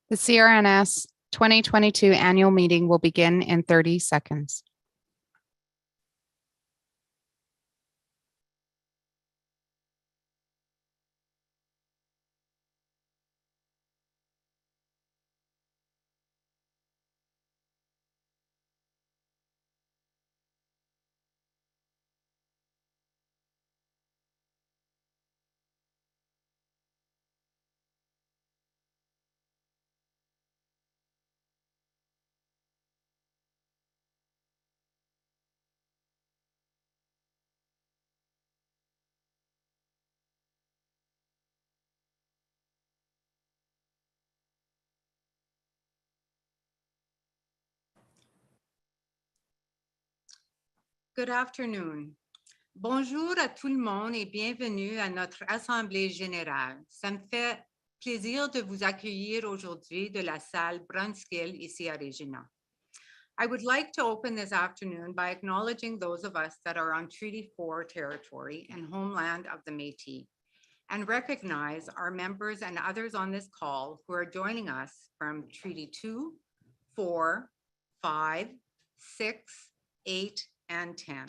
The CRNS 2022 Annual Meeting will begin in 30 seconds. Good afternoon. Bonjour à tout le monde et bienvenue à notre Assemblée générale. Ça me fait plaisir de vous accueillir aujourd'hui de la salle Brunskill ici à Regina. I would like to open this afternoon by acknowledging those of us that are on Treaty 4 territory and homeland of the Métis, and recognize our members and others on this call who are joining us from Treaty 2, 4, 5, 6, 8, and 10.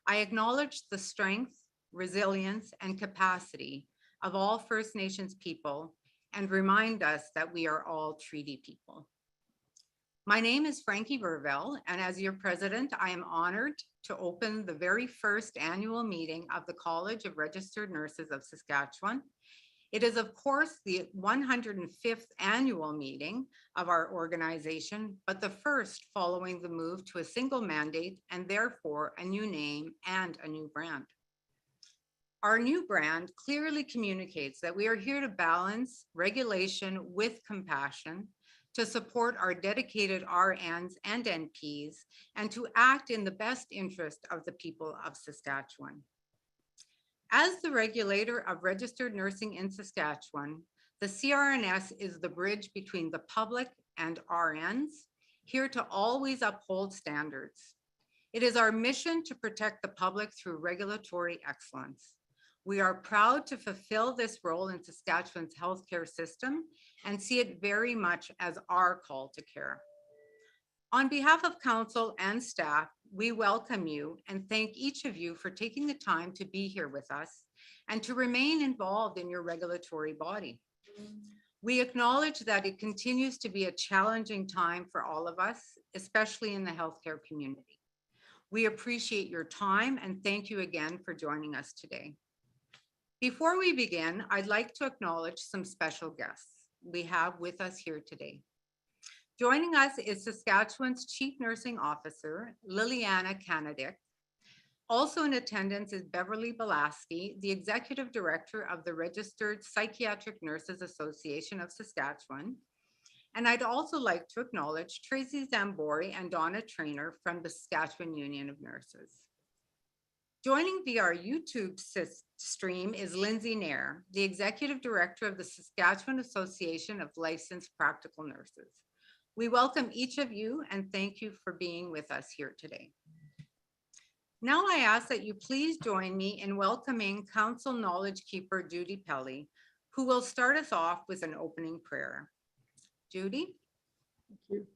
I acknowledge the strength, resilience, and capacity of all First Nations people and remind us that we are all treaty people. My name is Frankie Verville, and as your president, I am honored to open the very first annual meeting of the College of Registered Nurses of Saskatchewan. It is, of course, the 105th annual meeting of our organization, but the first following the move to a single mandate and therefore a new name and a new brand. Our new brand clearly communicates that we are here to balance regulation with compassion, to support our dedicated RNs and NPs, and to act in the best interest of the people of Saskatchewan. As the regulator of registered nursing in Saskatchewan, the CRNS is the bridge between the public and RNs, here to always uphold standards. It is our mission to protect the public through regulatory excellence. We are proud to fulfill this role in Saskatchewan's healthcare system and see it very much as our call to care. On behalf of council and staff, we welcome you and thank each of you for taking the time to be here with us and to remain involved in your regulatory body. We acknowledge that it continues to be a challenging time for all of us, especially in the healthcare community. We appreciate your time and thank you again for joining us today. Before we begin, I'd like to acknowledge some special guests we have with us here today. Joining us is Saskatchewan's Chief Nursing Officer, Liliana Kanadick. Also in attendance is Beverly Belaski, the Executive Director of the Registered Psychiatric Nurses Association of Saskatchewan. And I'd also like to acknowledge Tracy Zambori and Donna Trainer from the Saskatchewan Union of Nurses. Joining via our YouTube stream is Lindsay Nair, the Executive Director of the Saskatchewan Association of Licensed Practical Nurses. We welcome each of you and thank you for being with us here today. Now I ask that you please join me in welcoming Council Knowledge Keeper Judy Pelly, who will start us off with an opening prayer. Judy? Thank you.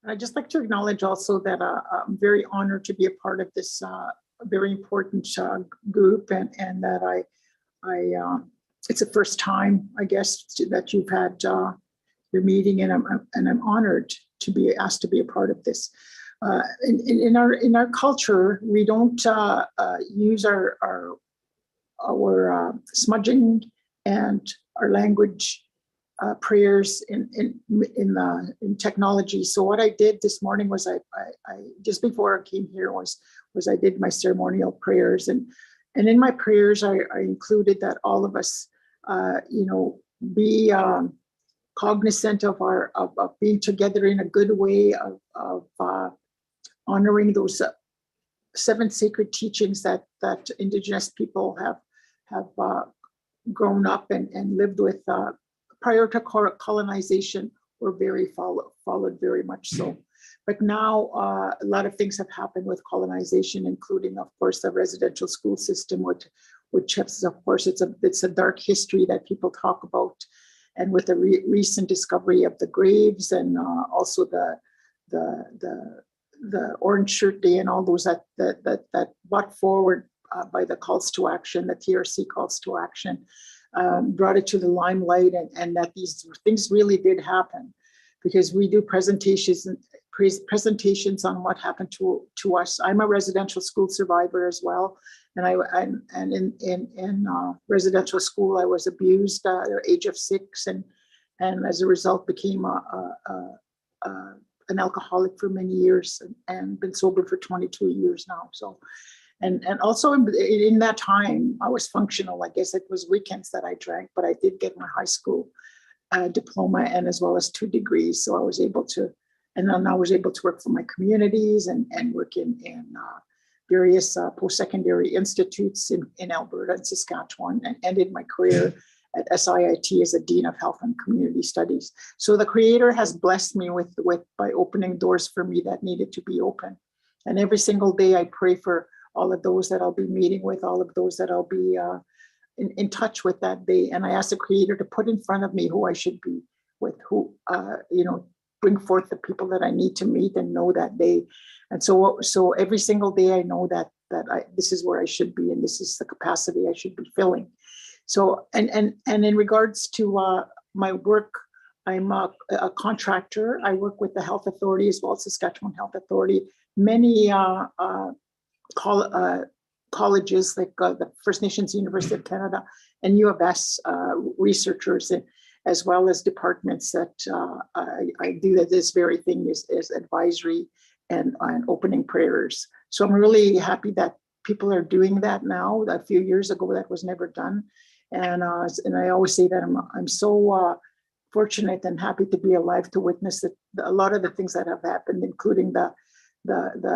I'd just like to acknowledge also that I'm very honored to be a part of this very important group and that it's the first time, I guess, that you've had your meeting, and I'm honored to be asked to be a part of this. In our culture, we don't use our smudging and our language prayers in technology. So what I did this morning was I just before I came here was I did my ceremonial prayers, and in my prayers I included that all of us be cognizant of being together in a good way, of honoring those 7 sacred teachings that Indigenous people have grown up and lived with prior to colonization, were very followed very much so. But now a lot of things have happened with colonization, including, of course, the residential school system, which has, of course, it's a dark history that people talk about. And with the recent discovery of the graves and also the Orange Shirt Day and all those that brought forward by the calls to action, the TRC calls to action, brought it to the limelight, and that these things really did happen, because we do presentations on what happened to us. I'm a residential school survivor as well, and in residential school I was abused at the age of 6, and as a result became an alcoholic for many years, and been sober for 22 years now. So, and also in that time I was functional. I guess it was weekends that I drank, but I did get my high school diploma and as well as 2 degrees. So I was able to, and then I was able to work for my communities and work in various post-secondary institutes in Alberta and Saskatchewan, and ended my career at SIIT as a Dean of Health and Community Studies. So the Creator has blessed me with by opening doors for me that needed to be open. And every single day I pray for all of those that I'll be meeting with, all of those that I'll be in touch with that day. And I ask the Creator to put in front of me who I should be with, who, bring forth the people that I need to meet and know that day. And so every single day I know that this is where I should be, and this is the capacity I should be filling. So, and in regards to my work, I'm a contractor. I work with the Health Authority as well as Saskatchewan Health Authority. Many colleges like the First Nations University of Canada and U of S researchers, as well as departments that I do this very thing is advisory and opening prayers. So I'm really happy that people are doing that now. A few years ago, that was never done. And I always say that I'm so fortunate and happy to be alive to witness that a lot of the things that have happened, including the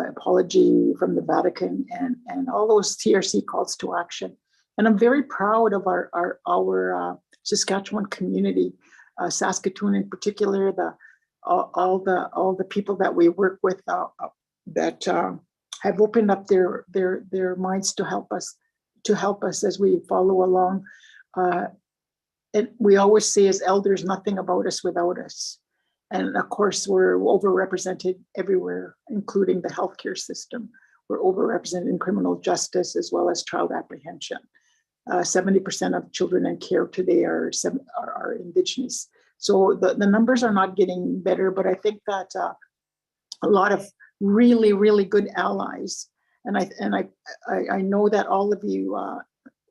apology from the Vatican and all those TRC calls to action. And I'm very proud of our Saskatchewan community, Saskatoon in particular, all the people that we work with that have opened up their minds to help us as we follow along. And we always say as elders, nothing about us without us. And of course, we're overrepresented everywhere, including the healthcare system. We're overrepresented in criminal justice as well as child apprehension. 70% of children in care today are Indigenous. So the numbers are not getting better, but I think that a lot of really, really good allies. And I know that all of you,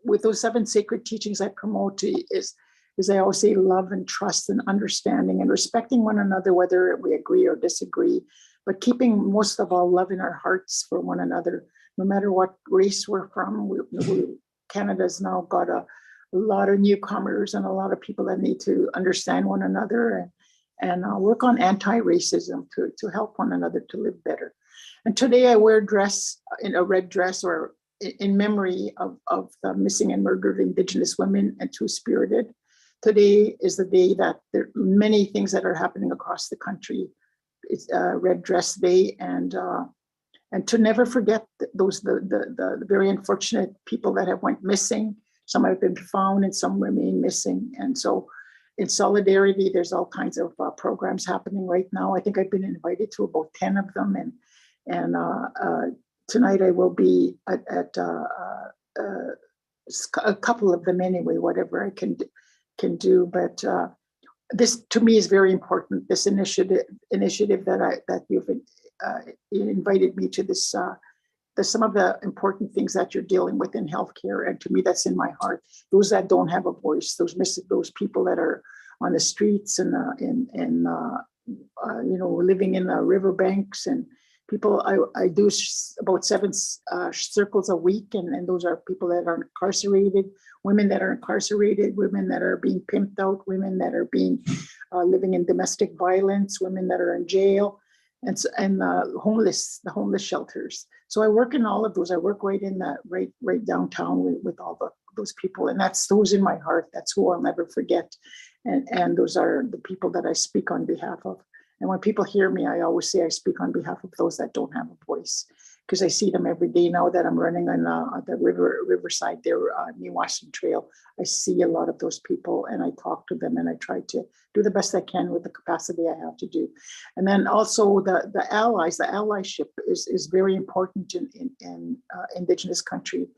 with those 7 sacred teachings I promote is I always say love and trust and understanding and respecting one another, whether we agree or disagree, but keeping most of all love in our hearts for one another, no matter what race we're from. Canada's now got a lot of newcomers and a lot of people that need to understand one another and work on anti-racism to help one another to live better. And today I wear a red dress or in memory of the missing and murdered Indigenous women and Two-Spirited. Today is the day that there are many things that are happening across the country. It's Red Dress Day, and to never forget those the very unfortunate people that have went missing. Some have been found and some remain missing. And so in solidarity, there's all kinds of programs happening right now. I think I've been invited to about 10 of them. And tonight I will be at a couple of them anyway, whatever I can do. But this to me is very important, this initiative that you've invited me to this. Some of the important things that you're dealing with in healthcare, and to me, that's in my heart. Those that don't have a voice, those people that are on the streets and living in the riverbanks, and people. I do about 7 circles a week, and those are people that are incarcerated, women that are incarcerated, women that are being pimped out, women that are being living in domestic violence, women that are in jail, and the homeless shelters. So I work in all of those. I work right in that right downtown with all those people, and that's those in my heart. That's who I'll never forget, and those are the people that I speak on behalf of. And when people hear me, I always say I speak on behalf of those that don't have a voice, because I see them every day now that I'm running on the riverside there, New Washington Trail. I see a lot of those people and I talk to them and I try to do the best I can with the capacity I have to do. And then also the allies, the allyship is very important in Indigenous country.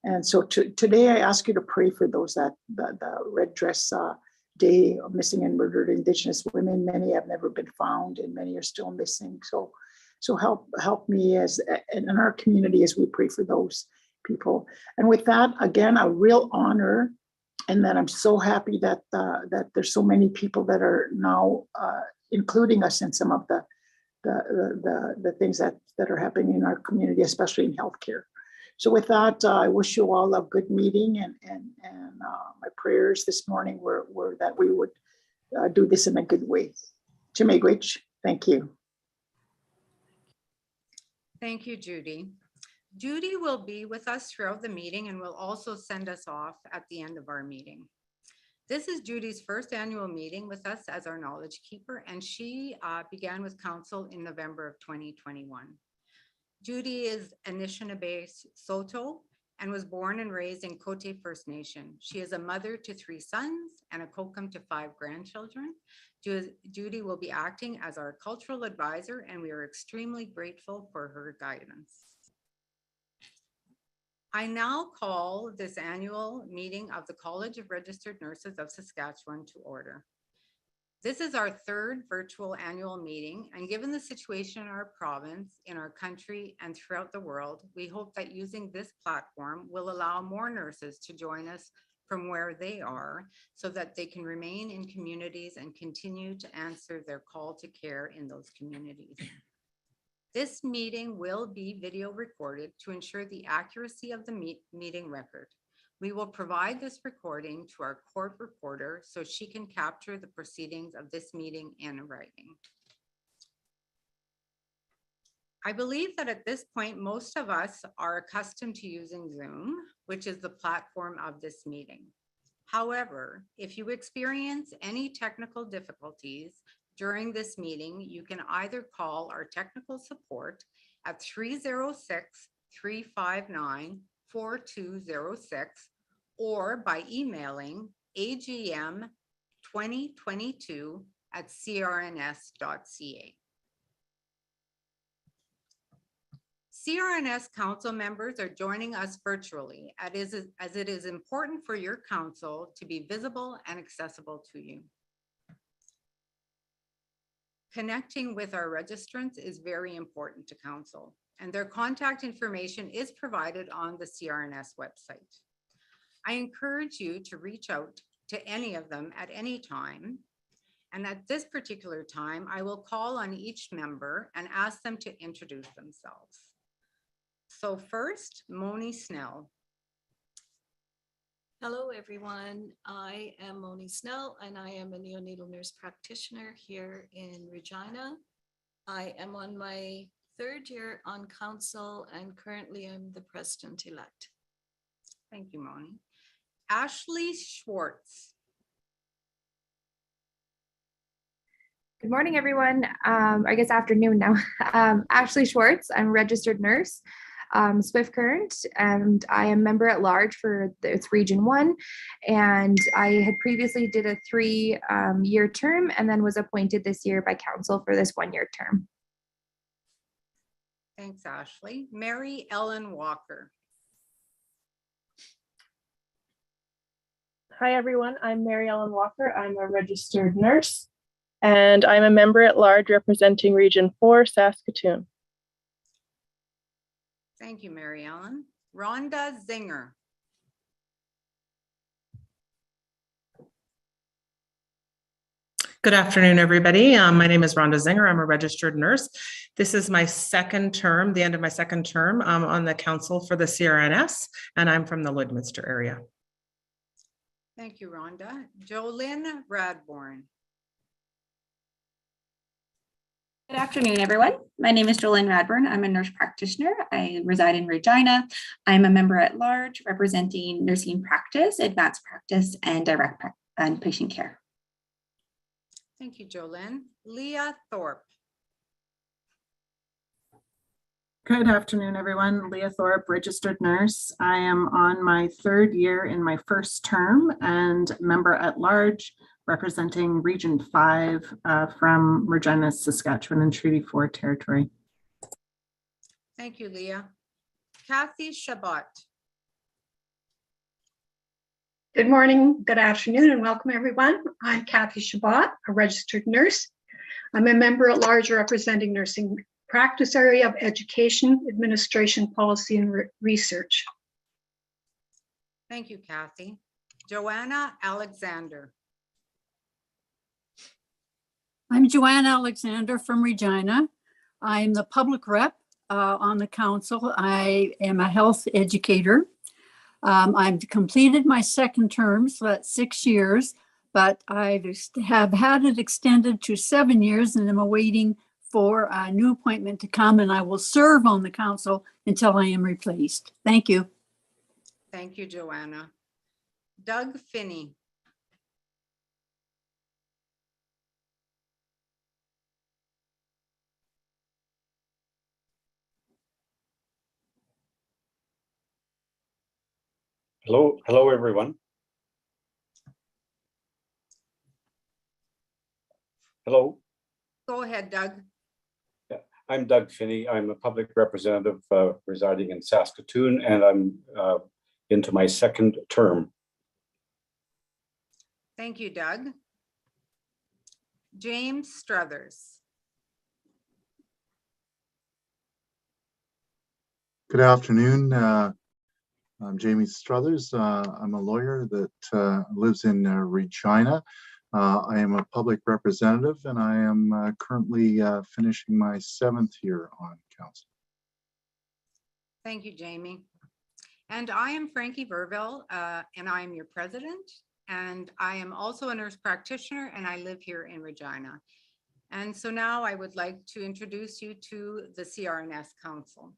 And so today I ask you to pray for those that the red dress day of missing and murdered Indigenous women. Many have never been found and many are still missing. So help me as in our community as we pray for those people. And with that, again, a real honor, and that I'm so happy that that there's so many people that are now including us in some of the things that are happening in our community, especially in healthcare. So with that, I wish you all a good meeting, and my prayers this morning were that we would do this in a good way. Chimegwich, thank you. Thank you, Judy. Judy will be with us throughout the meeting and will also send us off at the end of our meeting. This is Judy's first annual meeting with us as our knowledge keeper, and she began with council in November of 2021. Judy is Anishinaabe Saulteaux and was born and raised in Cote First Nation. She is a mother to 3 sons and a kokum to 5 grandchildren. Judy will be acting as our cultural advisor, and we are extremely grateful for her guidance. I now call this annual meeting of the College of Registered Nurses of Saskatchewan to order. This is our 3rd virtual annual meeting, and given the situation in our province, in our country, and throughout the world, we hope that using this platform will allow more nurses to join us from where they are so that they can remain in communities and continue to answer their call to care in those communities. This meeting will be video recorded to ensure the accuracy of the meeting record. We will provide this recording to our court reporter so she can capture the proceedings of this meeting in writing. I believe that at this point, most of us are accustomed to using Zoom, which is the platform of this meeting. However, if you experience any technical difficulties during this meeting, you can either call our technical support at 306-359-4206 or by emailing agm2022@crns.ca. CRNS council members are joining us virtually as it is important for your council to be visible and accessible to you. Connecting with our registrants is very important to council, and their contact information is provided on the CRNS website. I encourage you to reach out to any of them at any time. And at this particular time, I will call on each member and ask them to introduce themselves. So first, Moni Snell. Hello, everyone. I am Moni Snell, and I am a neonatal nurse practitioner here in Regina. I am on my 3rd year on council, and currently I'm the president-elect. Thank you, Moni. Ashley Schwartz. Good morning, everyone. I guess afternoon now. Ashley Schwartz, I'm a registered nurse, Swift Current, and I am member at large for it's Region 1. And I had previously did a 3-year term and then was appointed this year by council for this 1-year term. Thanks, Ashley. Mary Ellen Walker. Hi, everyone. I'm Mary Ellen Walker. I'm a registered nurse, and I'm a member at large representing Region 4, Saskatoon. Thank you, Mary Ellen. Rhonda Zinger. Good afternoon, everybody. My name is Rhonda Zinger. I'm a registered nurse. This is my 2nd term, the end of my 2nd term on the council for the CRNS, and I'm from the Lloydminster area. Thank you, Rhonda. Jolynn Radbourne. Good afternoon, everyone. My name is Jolynn Radbourne. I'm a nurse practitioner. I reside in Regina. I'm a member at large representing nursing practice, advanced practice, and direct and patient care. Thank you, Jolynn. Leah Thorpe. Good afternoon, everyone. Leah Thorpe, registered nurse. I am on my third year in my first term and member at large representing Region 5 from Regina, Saskatchewan and Treaty 4 territory. Thank you, Leah. Kathy Shabbat. Good morning, good afternoon, and welcome everyone. I'm Kathy Shabbat, a registered nurse. I'm a member at large representing nursing practice area of education, administration, policy, and research. Thank you, Kathy. Joanna Alexander. I'm Joanna Alexander from Regina. I'm the public rep on the council. I am a health educator. I've completed my second term, so that's 6 years, but I have had it extended to 7 years and I'm awaiting for a new appointment to come, and I will serve on the council until I am replaced. Thank you. Thank you, Joanna. Doug Finney. Hello, everyone. Hello. Go ahead, Doug. Yeah, I'm Doug Finney. I'm a public representative residing in Saskatoon, and I'm into my second term. Thank you, Doug. James Struthers. Good afternoon. I'm Jamie Struthers. I'm a lawyer that lives in Regina. I am a public representative and I am currently finishing my 7th year on council. Thank you, Jamie. And I am Frankie Verville, and I am your president. And I am also a nurse practitioner and I live here in Regina. And so now I would like to introduce you to the CRNS Council.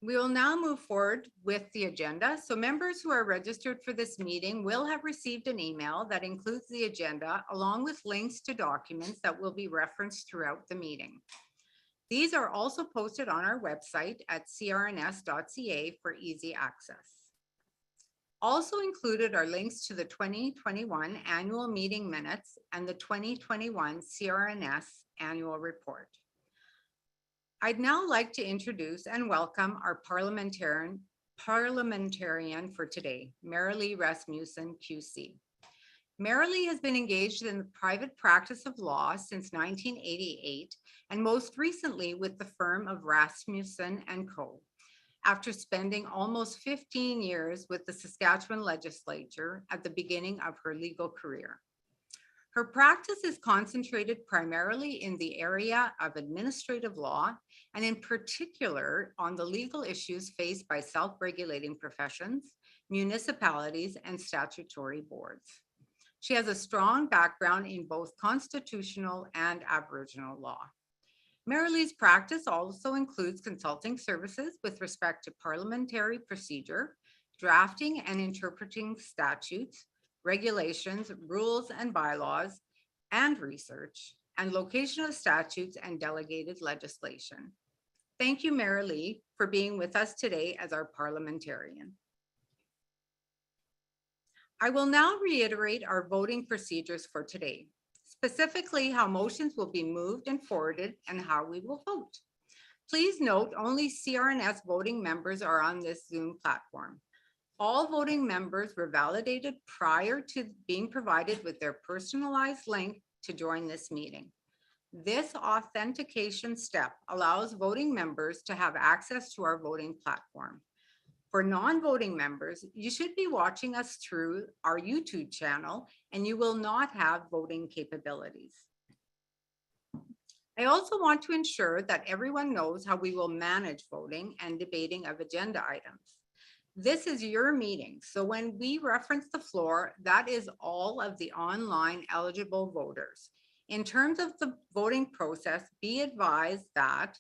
We will now move forward with the agenda. So members who are registered for this meeting will have received an email that includes the agenda along with links to documents that will be referenced throughout the meeting. These are also posted on our website at crns.ca for easy access. Also included are links to the 2021 annual meeting minutes and the 2021 CRNS annual report. I'd now like to introduce and welcome our parliamentarian for today, Marilee Rasmussen, QC. Marilee has been engaged in the private practice of law since 1988, and most recently with the firm of Rasmussen and Co. After spending almost 15 years with the Saskatchewan legislature at the beginning of her legal career. Her practice is concentrated primarily in the area of administrative law, and in particular on the legal issues faced by self-regulating professions, municipalities, and statutory boards. She has a strong background in both constitutional and Aboriginal law. Marilee's practice also includes consulting services with respect to parliamentary procedure, drafting and interpreting statutes, regulations, rules and bylaws, and research, and location of statutes and delegated legislation. Thank you, Marilee, for being with us today as our parliamentarian. I will now reiterate our voting procedures for today, specifically how motions will be moved and forwarded and how we will vote. Please note only CRNS voting members are on this Zoom platform. All voting members were validated prior to being provided with their personalized link to join this meeting. This authentication step allows voting members to have access to our voting platform. For non-voting members, you should be watching us through our YouTube channel and you will not have voting capabilities. I also want to ensure that everyone knows how we will manage voting and debating of agenda items. This is your meeting, so when we reference the floor, that is all of the online eligible voters. In terms of the voting process, be advised that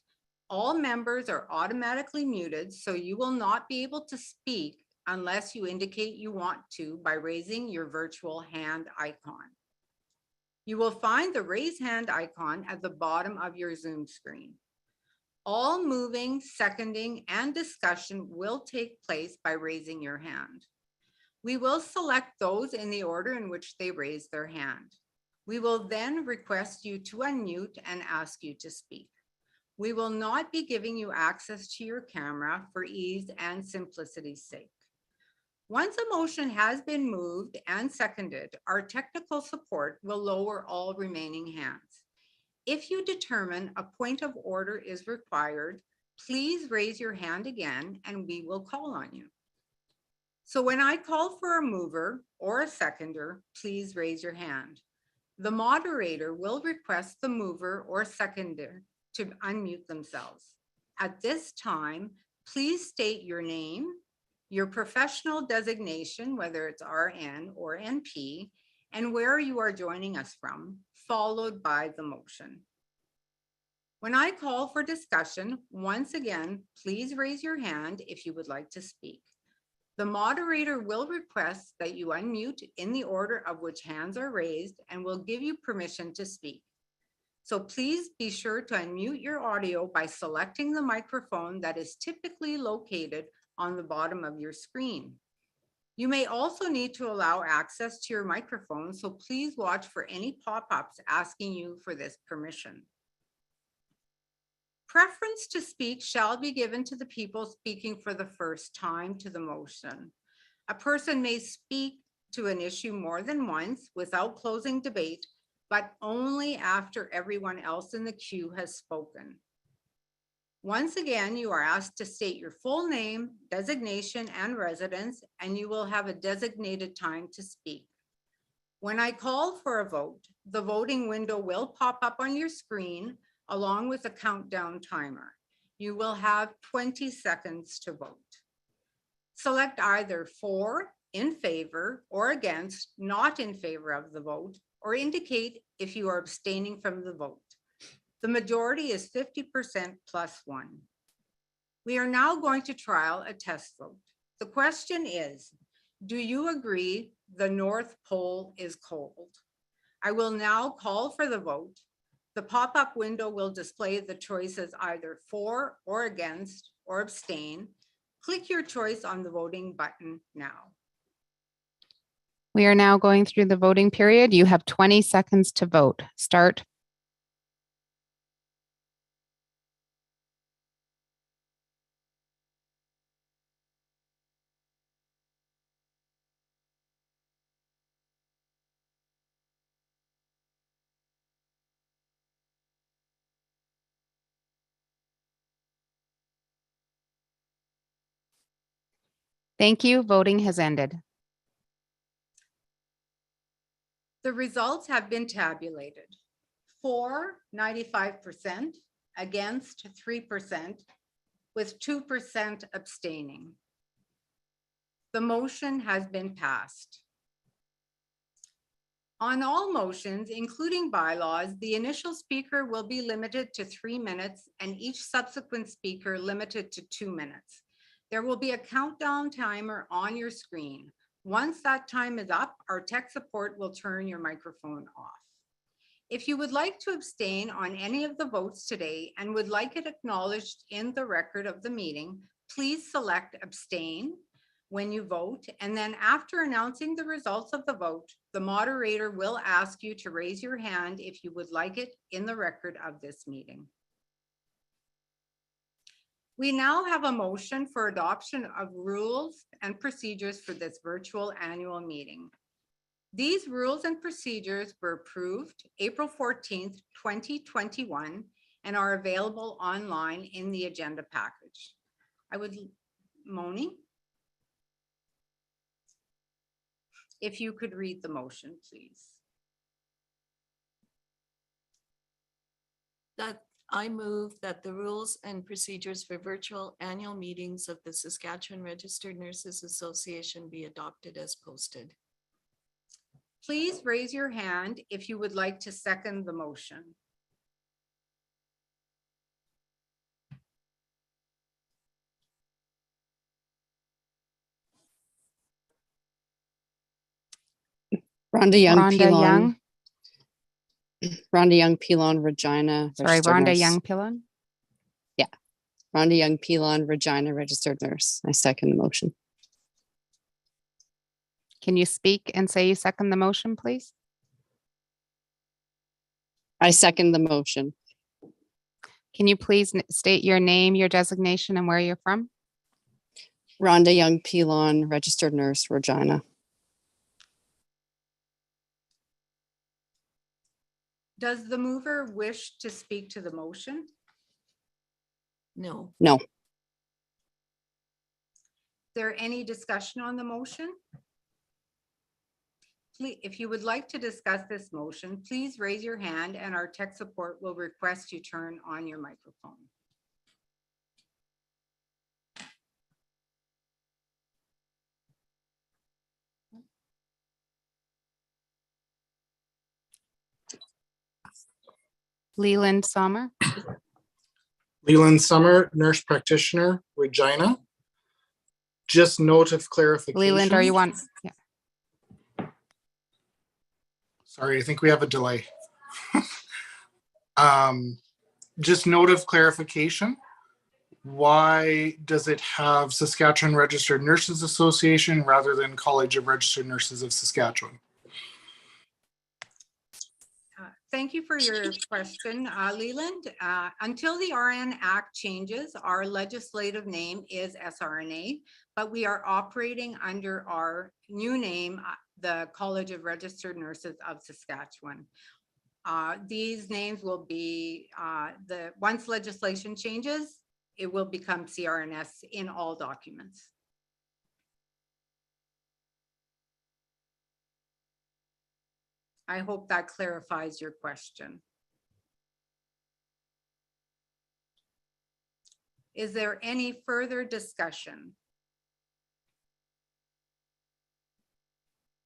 all members are automatically muted, so you will not be able to speak unless you indicate you want to by raising your virtual hand icon. You will find the raise hand icon at the bottom of your Zoom screen. All moving, seconding, and discussion will take place by raising your hand. We will select those in the order in which they raise their hand. We will then request you to unmute and ask you to speak. We will not be giving you access to your camera for ease and simplicity's sake. Once a motion has been moved and seconded, our technical support will lower all remaining hands. If you determine a point of order is required, please raise your hand again and we will call on you. So when I call for a mover or a seconder, please raise your hand. The moderator will request the mover or seconder to unmute themselves. At this time, please state your name, your professional designation, whether it's RN or NP, and where you are joining us from, followed by the motion. When I call for discussion, once again, please raise your hand if you would like to speak. The moderator will request that you unmute in the order of which hands are raised and will give you permission to speak. So please be sure to unmute your audio by selecting the microphone that is typically located on the bottom of your screen. You may also need to allow access to your microphone, so please watch for any pop-ups asking you for this permission. Preference to speak shall be given to the people speaking for the first time to the motion. A person may speak to an issue more than once without closing debate, but only after everyone else in the queue has spoken. Once again, you are asked to state your full name, designation, and residence, and you will have a designated time to speak. When I call for a vote, the voting window will pop up on your screen along with a countdown timer. You will have 20 seconds to vote. Select either for, in favor, or against, not in favor of the vote, or indicate if you are abstaining from the vote. The majority is 50% plus 1. We are now going to trial a test vote. The question is, do you agree the North Pole is cold? I will now call for the vote. The pop-up window will display the choices either for or against or abstain. Click your choice on the voting button now. We are now going through the voting period. You have 20 seconds to vote. Start. Thank you. Voting has ended. The results have been tabulated. For 95%, against 3%, with 2% abstaining. The motion has been passed. On all motions, including bylaws, the initial speaker will be limited to 3 minutes and each subsequent speaker limited to 2 minutes. There will be a countdown timer on your screen. Once that time is up, our tech support will turn your microphone off. If you would like to abstain on any of the votes today and would like it acknowledged in the record of the meeting, please select abstain when you vote, and then after announcing the results of the vote, the moderator will ask you to raise your hand if you would like it in the record of this meeting. We now have a motion for adoption of rules and procedures for this virtual annual meeting. These rules and procedures were approved April 14th, 2021, and are available online in the agenda package. Moni, if you could read the motion, please. That I move that the rules and procedures for virtual annual meetings of the Saskatchewan Registered Nurses Association be adopted as posted. Please raise your hand if you would like to second the motion. Rhonda Young. Rhonda Pilon. Young. Rhonda Young Pilon, Regina. Sorry, registered Rhonda nurse. Young Pilon. Rhonda Young Pilon, Regina, registered nurse. I second the motion. Can you speak and say you second the motion, please? I second the motion. Can you please state your name, your designation, and where you're from? Rhonda Young Pilon, registered nurse, Regina. Does the mover wish to speak to the motion? No. No. Is there any discussion on the motion? If you would like to discuss this motion, please raise your hand and our tech support will request you turn on your microphone. Leland Sommer. Leland Summer, nurse practitioner, Regina. Just note of clarification. Leland, are you on? Yeah. Sorry, I think we have a delay. Just note of clarification. Why does it have Saskatchewan Registered Nurses Association rather than College of Registered Nurses of Saskatchewan? Thank you for your question, Leland. Until the RN Act changes, our legislative name is SRNA, but we are operating under our new name, the College of Registered Nurses of Saskatchewan. These names will be, once legislation changes, it will become CRNS in all documents. I hope that clarifies your question. Is there any further discussion?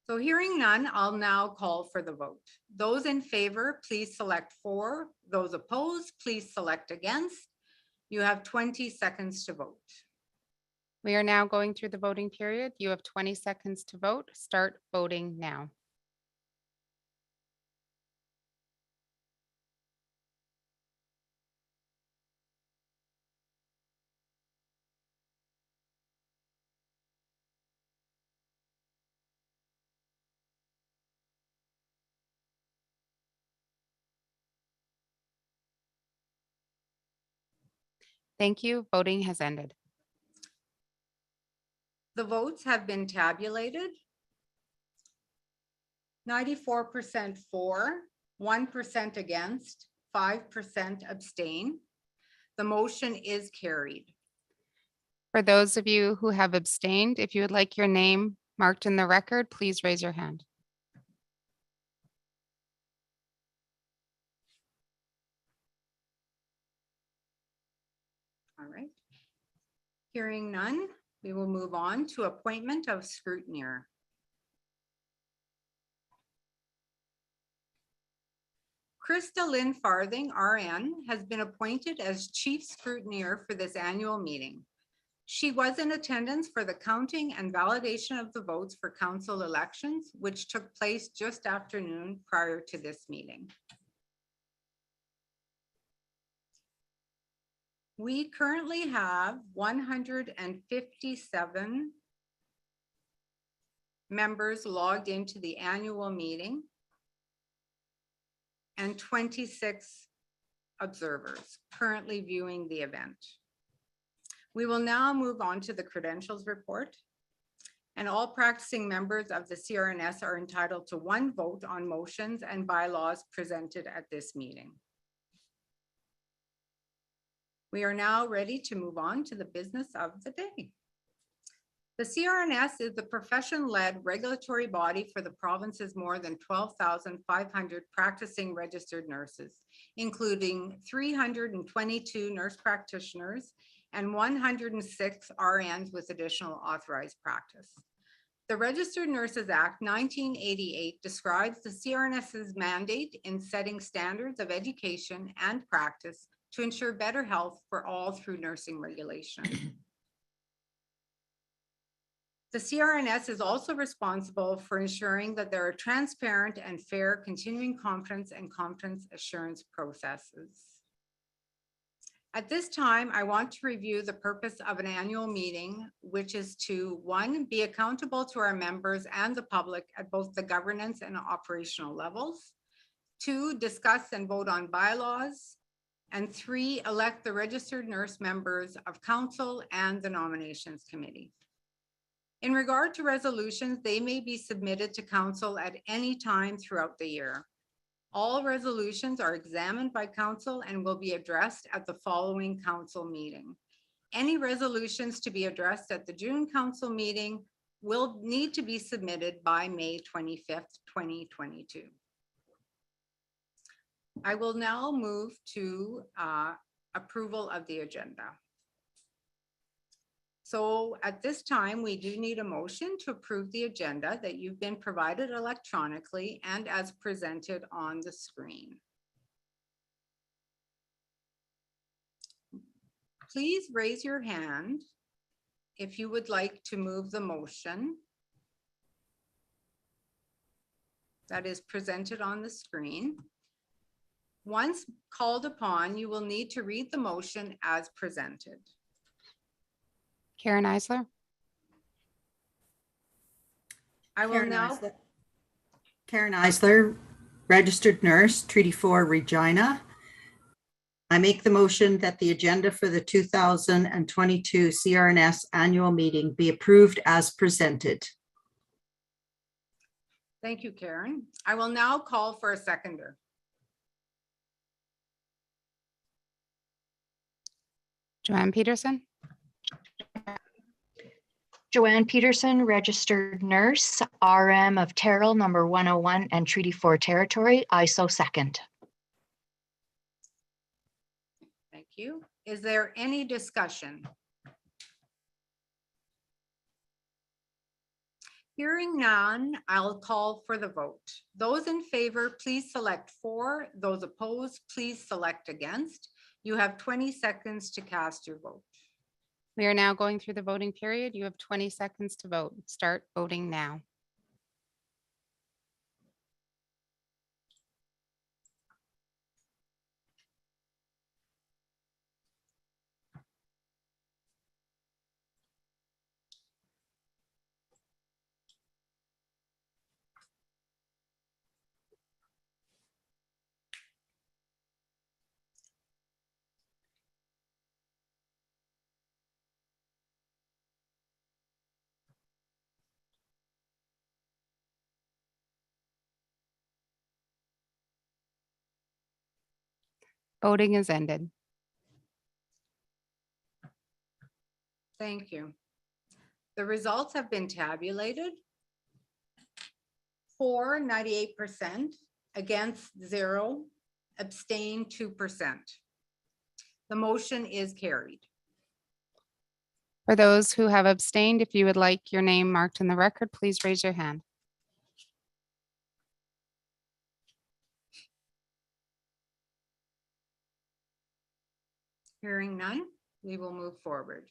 So hearing none, I'll now call for the vote. Those in favor, please select for. Those opposed, please select against. You have 20 seconds to vote. We are now going through the voting period. You have 20 seconds to vote. Start voting now. Thank you. Voting has ended. The votes have been tabulated. 94% for, 1% against, 5% abstain. The motion is carried. For those of you who have abstained, if you would like your name marked in the record, please raise your hand. All right. Hearing none, we will move on to appointment of scrutineer. Krista Lynn Farthing, RN, has been appointed as chief scrutineer for this annual meeting. She was in attendance for the counting and validation of the votes for council elections, which took place just after noon prior to this meeting. We currently have 157 members logged into the annual meeting and 26 observers currently viewing the event. We will now move on to the credentials report. And all practicing members of the CRNS are entitled to one vote on motions and bylaws presented at this meeting. We are now ready to move on to the business of the day. The CRNS is the profession-led regulatory body for the province's more than 12,500 practicing registered nurses, including 322 nurse practitioners and 106 RNs with additional authorized practice. The Registered Nurses Act 1988 describes the CRNS's mandate in setting standards of education and practice to ensure better health for all through nursing regulation. The The CRNS is also responsible for ensuring that there are transparent and fair continuing conference and conference assurance processes. At this time, I want to review the purpose of an annual meeting, which is to, 1, be accountable to our members and the public at both the governance and operational levels. 2, discuss and vote on bylaws. And 3, elect the registered nurse members of council and the nominations committee. In regard to resolutions, they may be submitted to council at any time throughout the year. All resolutions are examined by council and will be addressed at the following council meeting. Any resolutions to be addressed at the June council meeting will need to be submitted by May 25th, 2022. I will now move to approval of the agenda. So at this time, we do need a motion to approve the agenda that you've been provided electronically and as presented on the screen. Please raise your hand if you would like to move the motion that is presented on the screen. Once called upon, you will need to read the motion as presented. Karen Eisler. I will now. Karen Eisler, registered nurse, Treaty 4, Regina. I make the motion that the agenda for the 2022 CRNS Annual Meeting be approved as presented. Thank you, Karen. I will now call for a seconder. Joanne Peterson. Joanne Peterson, registered nurse, RM of Terrell number 101 and Treaty 4 territory. I so second. Thank you. Is there any discussion? Hearing none, I'll call for the vote. Those in favor, please select for. Those opposed, please select against. You have 20 seconds to cast your vote. We are now going through the voting period. You have 20 seconds to vote. Start voting now. Voting is ended. Thank you. The results have been tabulated. For 98%, against 0, abstain 2%. The motion is carried. For those who have abstained, if you would like your name marked in the record, please raise your hand. Hearing none, we will move forward.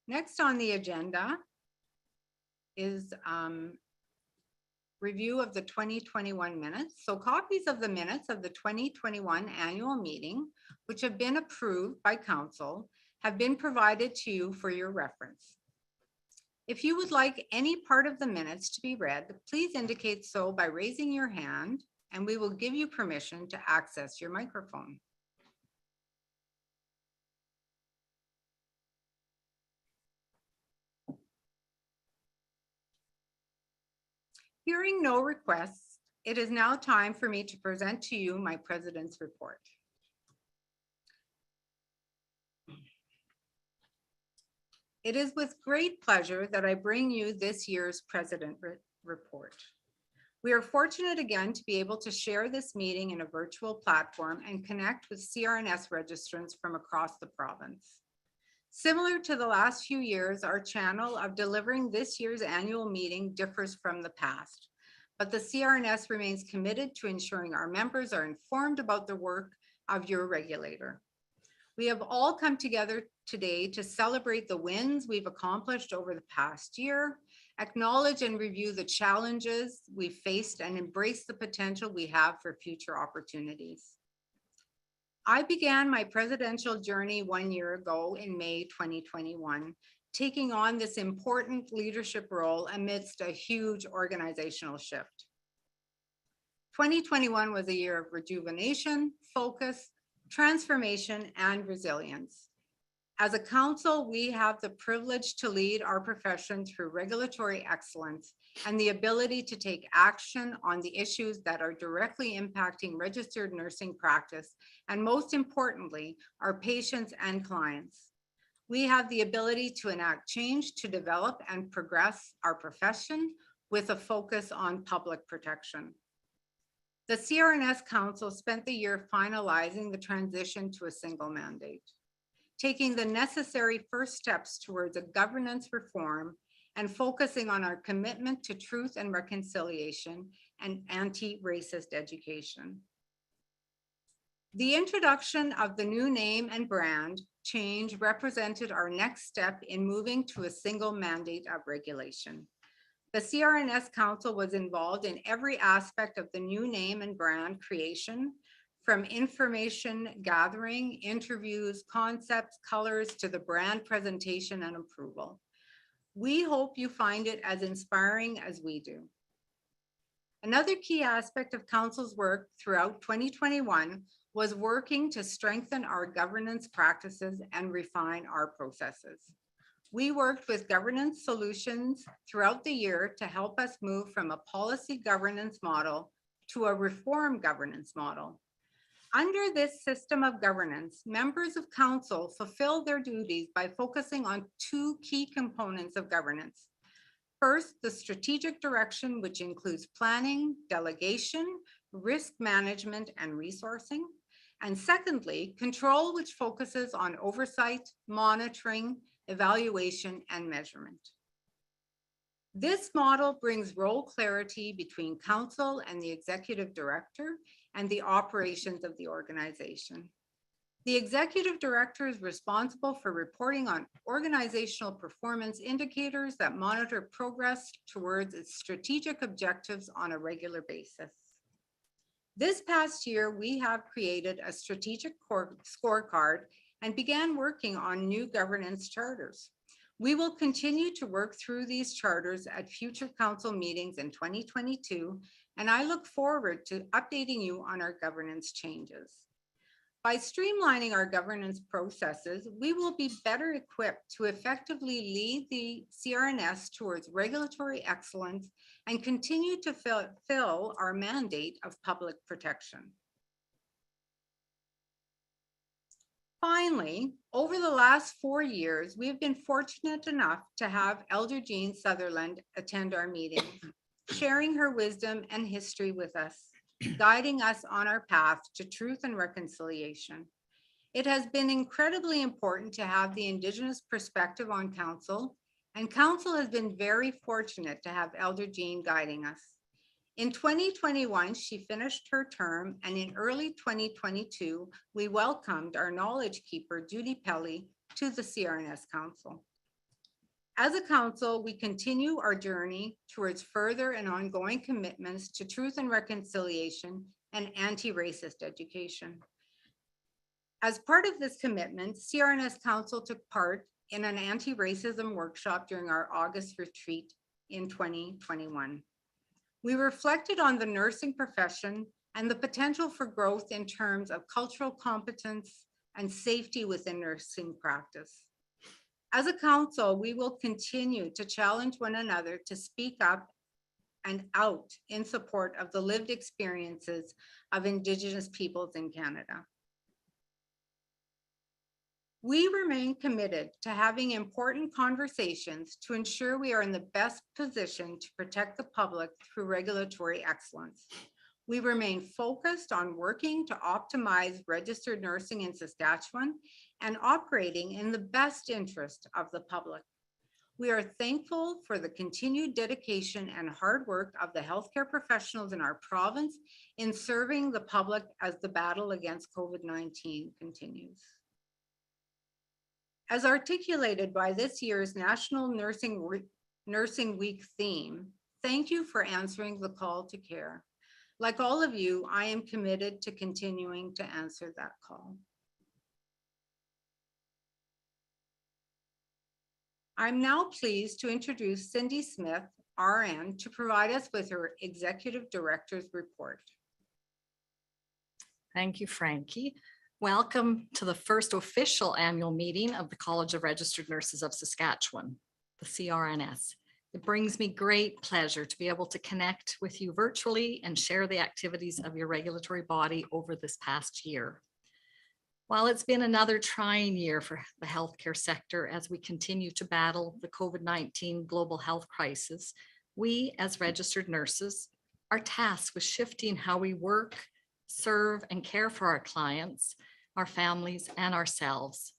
Next on the agenda is review of the 2021 minutes. So copies of the minutes of the 2021 annual meeting, which have been approved by council, have been provided to you for your reference. If you would like any part of the minutes to be read, please indicate so by raising your hand, and we will give you permission to access your microphone. Hearing no requests, it is now time for me to present to you my president's report. It is with great pleasure that I bring you this year's president report. We are fortunate again to be able to share this meeting in a virtual platform and connect with CRNS registrants from across the province. Similar to the last few years, our channel of delivering this year's annual meeting differs from the past, but the CRNS remains committed to ensuring our members are informed about the work of your regulator. We have all come together today to celebrate the wins we've accomplished over the past year, acknowledge and review the challenges we've faced, and embrace the potential we have for future opportunities. I began my presidential journey 1 year ago in May 2021, taking on this important leadership role amidst a huge organizational shift. 2021 was a year of rejuvenation, focus, transformation, and resilience. As a council, we have the privilege to lead our profession through regulatory excellence and the ability to take action on the issues that are directly impacting registered nursing practice, and most importantly, our patients and clients. We have the ability to enact change to develop and progress our profession with a focus on public protection. The CRNS Council spent the year finalizing the transition to a single mandate, taking the necessary first steps towards a governance reform and focusing on our commitment to truth and reconciliation and anti-racist education. The introduction of the new name and brand change represented our next step in moving to a single mandate of regulation. The CRNS Council was involved in every aspect of the new name and brand creation, from information gathering, interviews, concepts, colors, to the brand presentation and approval. We hope you find it as inspiring as we do. Another key aspect of Council's work throughout 2021 was working to strengthen our governance practices and refine our processes. We worked with governance solutions throughout the year to help us move from a policy governance model to a reform governance model. Under this system of governance, members of council fulfill their duties by focusing on two key components of governance. First, the strategic direction, which includes planning, delegation, risk management, and resourcing. And secondly, control, which focuses on oversight, monitoring, evaluation, and measurement. This model brings role clarity between council and the executive director and the operations of the organization. The executive director is responsible for reporting on organizational performance indicators that monitor progress towards its strategic objectives on a regular basis. This past year, we have created a strategic scorecard and began working on new governance charters. We will continue to work through these charters at future council meetings in 2022, and I look forward to updating you on our governance changes. By streamlining our governance processes, we will be better equipped to effectively lead the CRNS towards regulatory excellence and continue to fulfill our mandate of public protection. Finally, over the last 4 years, we have been fortunate enough to have Elder Jean Sutherland attend our meetings, sharing her wisdom and history with us, guiding us on our path to truth and reconciliation. It has been incredibly important to have the Indigenous perspective on council, and council has been very fortunate to have Elder Jean guiding us. In 2021, she finished her term, and in early 2022, we welcomed our knowledge keeper, Judy Pelly, to the CRNS Council. As a council, we continue our journey towards further and ongoing commitments to truth and reconciliation and anti-racist education. As part of this commitment, CRNS Council took part in an anti-racism workshop during our August retreat in 2021. We reflected on the nursing profession and the potential for growth in terms of cultural competence and safety within nursing practice. As a council, we will continue to challenge one another to speak up and out in support of the lived experiences of Indigenous peoples in Canada. We remain committed to having important conversations to ensure we are in the best position to protect the public through regulatory excellence. We remain focused on working to optimize registered nursing in Saskatchewan and operating in the best interest of the public. We are thankful for the continued dedication and hard work of the healthcare professionals in our province in serving the public as the battle against COVID-19 continues. As articulated by this year's National Nursing Week theme, thank you for answering the call to care. Like all of you, I am committed to continuing to answer that call. I'm now pleased to introduce Cindy Smith, RN, to provide us with her Executive Director's report. Thank you, Frankie. Welcome to the first official annual meeting of the College of Registered Nurses of Saskatchewan, the CRNS. It brings me great pleasure to be able to connect with you virtually and share the activities of your regulatory body over this past year. While it's been another trying year for the healthcare sector as we continue to battle the COVID-19 global health crisis, we as registered nurses are tasked with shifting how we work, serve, and care for our clients, our families, and ourselves.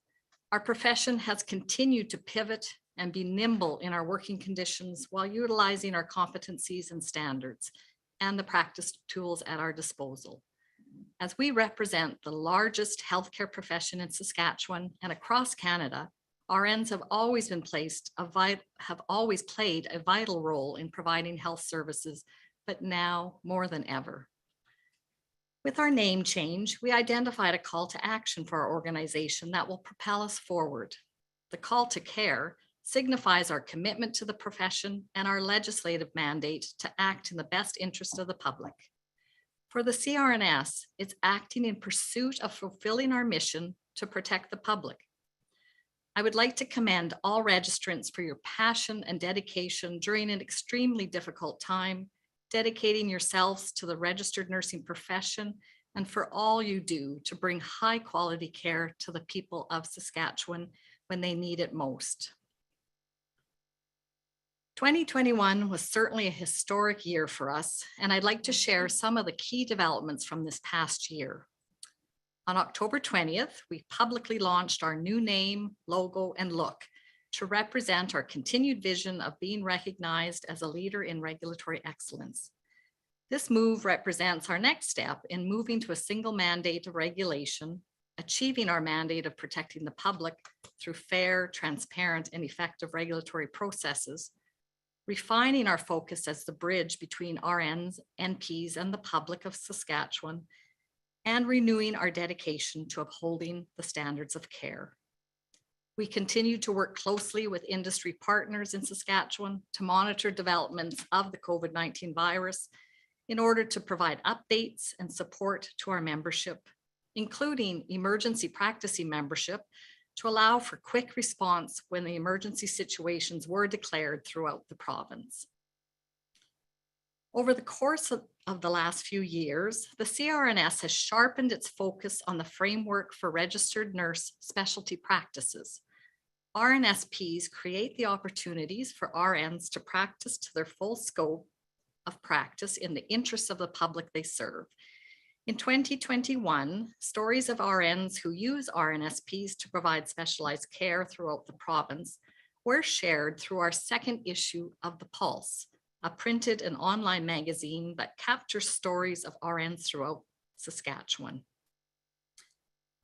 Our profession has continued to pivot and be nimble in our working conditions while utilizing our competencies and standards and the practice tools at our disposal. As we represent the largest healthcare profession in Saskatchewan and across Canada, RNs have always played a vital role in providing health services, but now more than ever. With our name change, we identified a call to action for our organization that will propel us forward. The call to care signifies our commitment to the profession and our legislative mandate to act in the best interest of the public. For the CRNS, it's acting in pursuit of fulfilling our mission to protect the public. I would like to commend all registrants for your passion and dedication during an extremely difficult time, dedicating yourselves to the registered nursing profession and for all you do to bring high quality care to the people of Saskatchewan when they need it most. 2021 was certainly a historic year for us, and I'd like to share some of the key developments from this past year. On October 20th, we publicly launched our new name, logo, and look to represent our continued vision of being recognized as a leader in regulatory excellence. This move represents our next step in moving to a single mandate of regulation, achieving our mandate of protecting the public through fair, transparent, and effective regulatory processes, refining our focus as the bridge between RNs, NPs, and the public of Saskatchewan, and renewing our dedication to upholding the standards of care. We continue to work closely with industry partners in Saskatchewan to monitor developments of the COVID-19 virus in order to provide updates and support to our membership, including emergency practicing membership, to allow for quick response when the emergency situations were declared throughout the province. Over the course of the last few years, the CRNS has sharpened its focus on the framework for registered nurse specialty practices. RNSPs create the opportunities for RNs to practice to their full scope of practice in the interests of the public they serve. In 2021, stories of RNs who use RNSPs to provide specialized care throughout the province were shared through our second issue of The Pulse, a printed and online magazine that captures stories of RNs throughout Saskatchewan.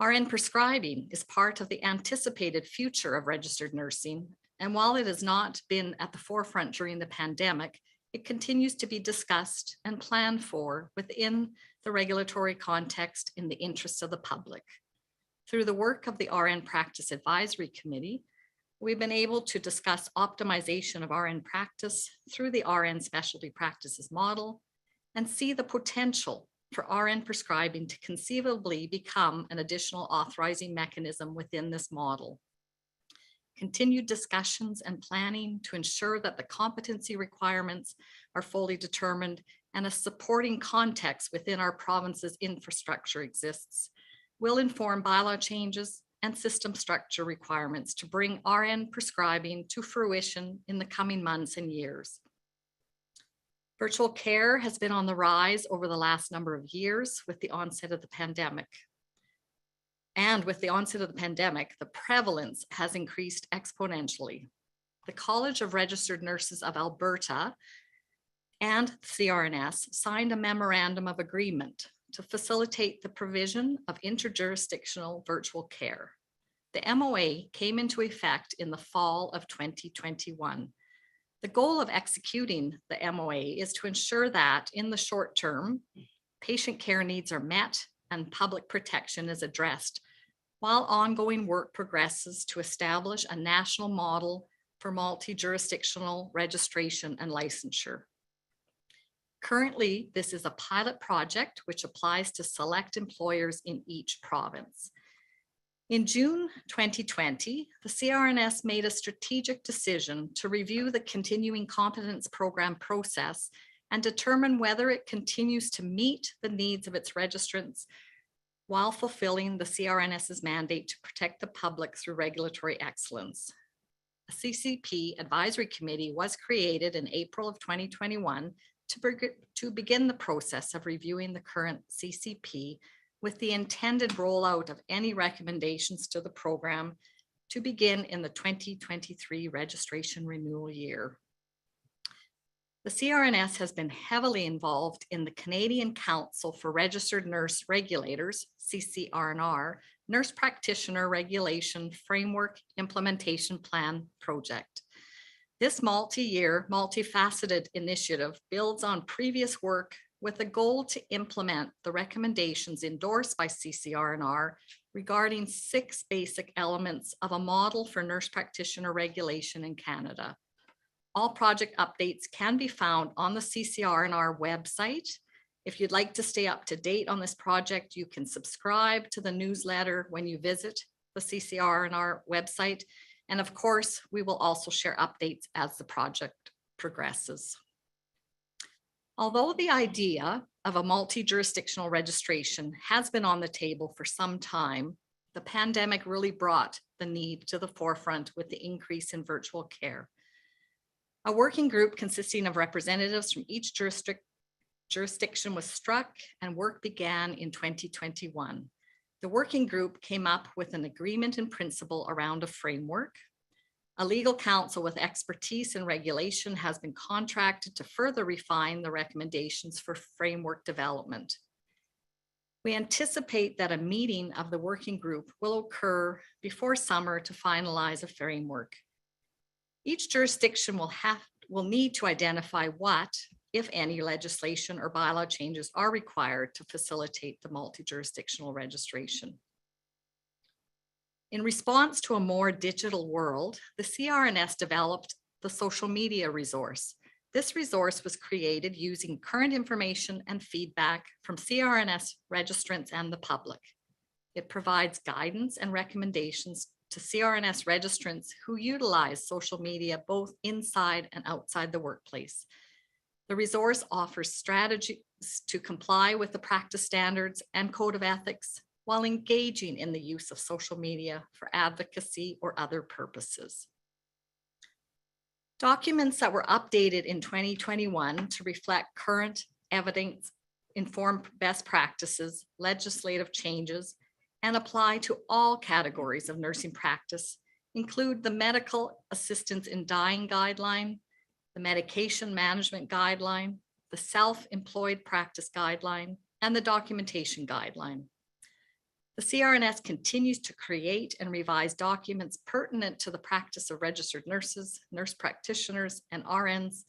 RN prescribing is part of the anticipated future of registered nursing, and while it has not been at the forefront during the pandemic, it continues to be discussed and planned for within the regulatory context in the interests of the public. Through the work of the RN Practice Advisory Committee, we've been able to discuss optimization of RN practice through the RN specialty practices model and see the potential for RN prescribing to conceivably become an additional authorizing mechanism within this model. Continued discussions and planning to ensure that the competency requirements are fully determined and a supporting context within our province's infrastructure exists will inform bylaw changes and system structure requirements to bring RN prescribing to fruition in the coming months and years. Virtual care has been on the rise over the last number of years with the onset of the pandemic. And with the onset of the pandemic, the prevalence has increased exponentially. The College of Registered Nurses of Alberta and CRNS signed a memorandum of agreement to facilitate the provision of interjurisdictional virtual care. The MOA came into effect in the fall of 2021. The goal of executing the MOA is to ensure that in the short term, patient care needs are met and public protection is addressed, while ongoing work progresses to establish a national model for multi-jurisdictional registration and licensure. Currently, this is a pilot project which applies to select employers in each province. In June 2020, the CRNS made a strategic decision to review the continuing competence program process and determine whether it continues to meet the needs of its registrants while fulfilling the CRNS's mandate to protect the public through regulatory excellence. A CCP advisory committee was created in April of 2021 to begin the process of reviewing the current CCP with the intended rollout of any recommendations to the program to begin in the 2023 registration renewal year. The CRNS has been heavily involved in the Canadian Council for Registered Nurse Regulators, CCRNR, Nurse Practitioner Regulation Framework Implementation Plan project. This multi-year, multifaceted initiative builds on previous work with a goal to implement the recommendations endorsed by CCRNR regarding 6 basic elements of a model for nurse practitioner regulation in Canada. All project updates can be found on the CCRNR website. If you'd like to stay up to date on this project, you can subscribe to the newsletter when you visit the CCRNR website. And of course, we will also share updates as the project progresses. Although the idea of a multi-jurisdictional registration has been on the table for some time, the pandemic really brought the need to the forefront with the increase in virtual care. A working group consisting of representatives from each jurisdiction was struck and work began in 2021. The working group came up with an agreement in principle around a framework. A legal counsel with expertise in regulation has been contracted to further refine the recommendations for framework development. We anticipate that a meeting of the working group will occur before summer to finalize a framework. Each jurisdiction will need to identify what, if any, legislation or bylaw changes are required to facilitate the multi-jurisdictional registration. In response to a more digital world, the CRNS developed the social media resource. This resource was created using current information and feedback from CRNS registrants and the public. It provides guidance and recommendations to CRNS registrants who utilize social media both inside and outside the workplace. The resource offers strategies to comply with the practice standards and code of ethics while engaging in the use of social media for advocacy or other purposes. Documents that were updated in 2021 to reflect current evidence, inform best practices, legislative changes, and apply to all categories of nursing practice include the Medical Assistance in Dying Guideline, the Medication Management Guideline, the Self-Employed Practice Guideline, and the Documentation Guideline. The CRNS continues to create and revise documents pertinent to the practice of registered nurses, nurse practitioners, and RNs,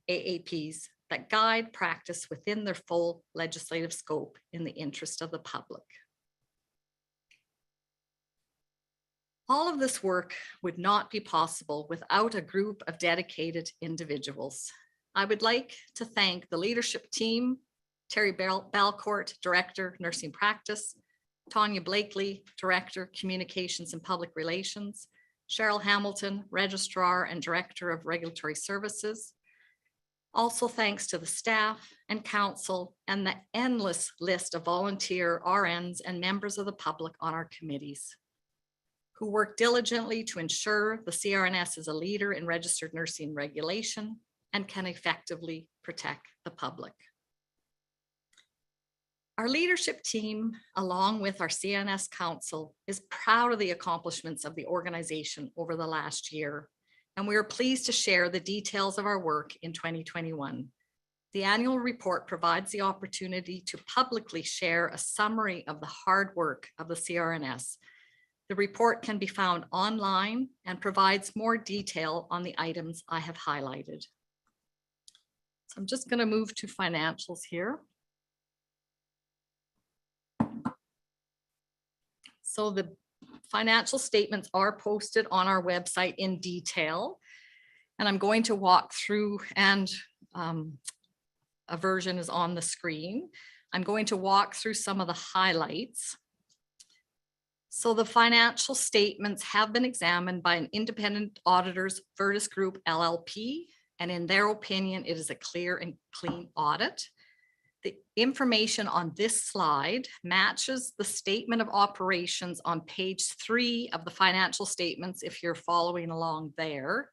AAPs that guide practice within their full legislative scope in the interest of the public. All of this work would not be possible without a group of dedicated individuals. I would like to thank the leadership team, Terry Balcourt, Director, Nursing Practice, Tanya Blakely, Director, Communications and Public Relations, Cheryl Hamilton, Registrar and Director of Regulatory Services. Also thanks to the staff and council and the endless list of volunteer RNs and members of the public on our committees who work diligently to ensure the CRNS is a leader in registered nursing regulation and can effectively protect the public. Our leadership team, along with our CRNS Council, is proud of the accomplishments of the organization over the last year, and we are pleased to share the details of our work in 2021. The annual report provides the opportunity to publicly share a summary of the hard work of the CRNS. The report can be found online and provides more detail on the items I have highlighted. So I'm just going to move to financials here. So the financial statements are posted on our website in detail, and I'm going to walk through, and a version is on the screen. I'm going to walk through some of the highlights. So the financial statements have been examined by an independent auditors, Vertis Group LLP, and in their opinion, it is a clear and clean audit. The information on this slide matches the statement of operations on page 3 of the financial statements, if you're following along there.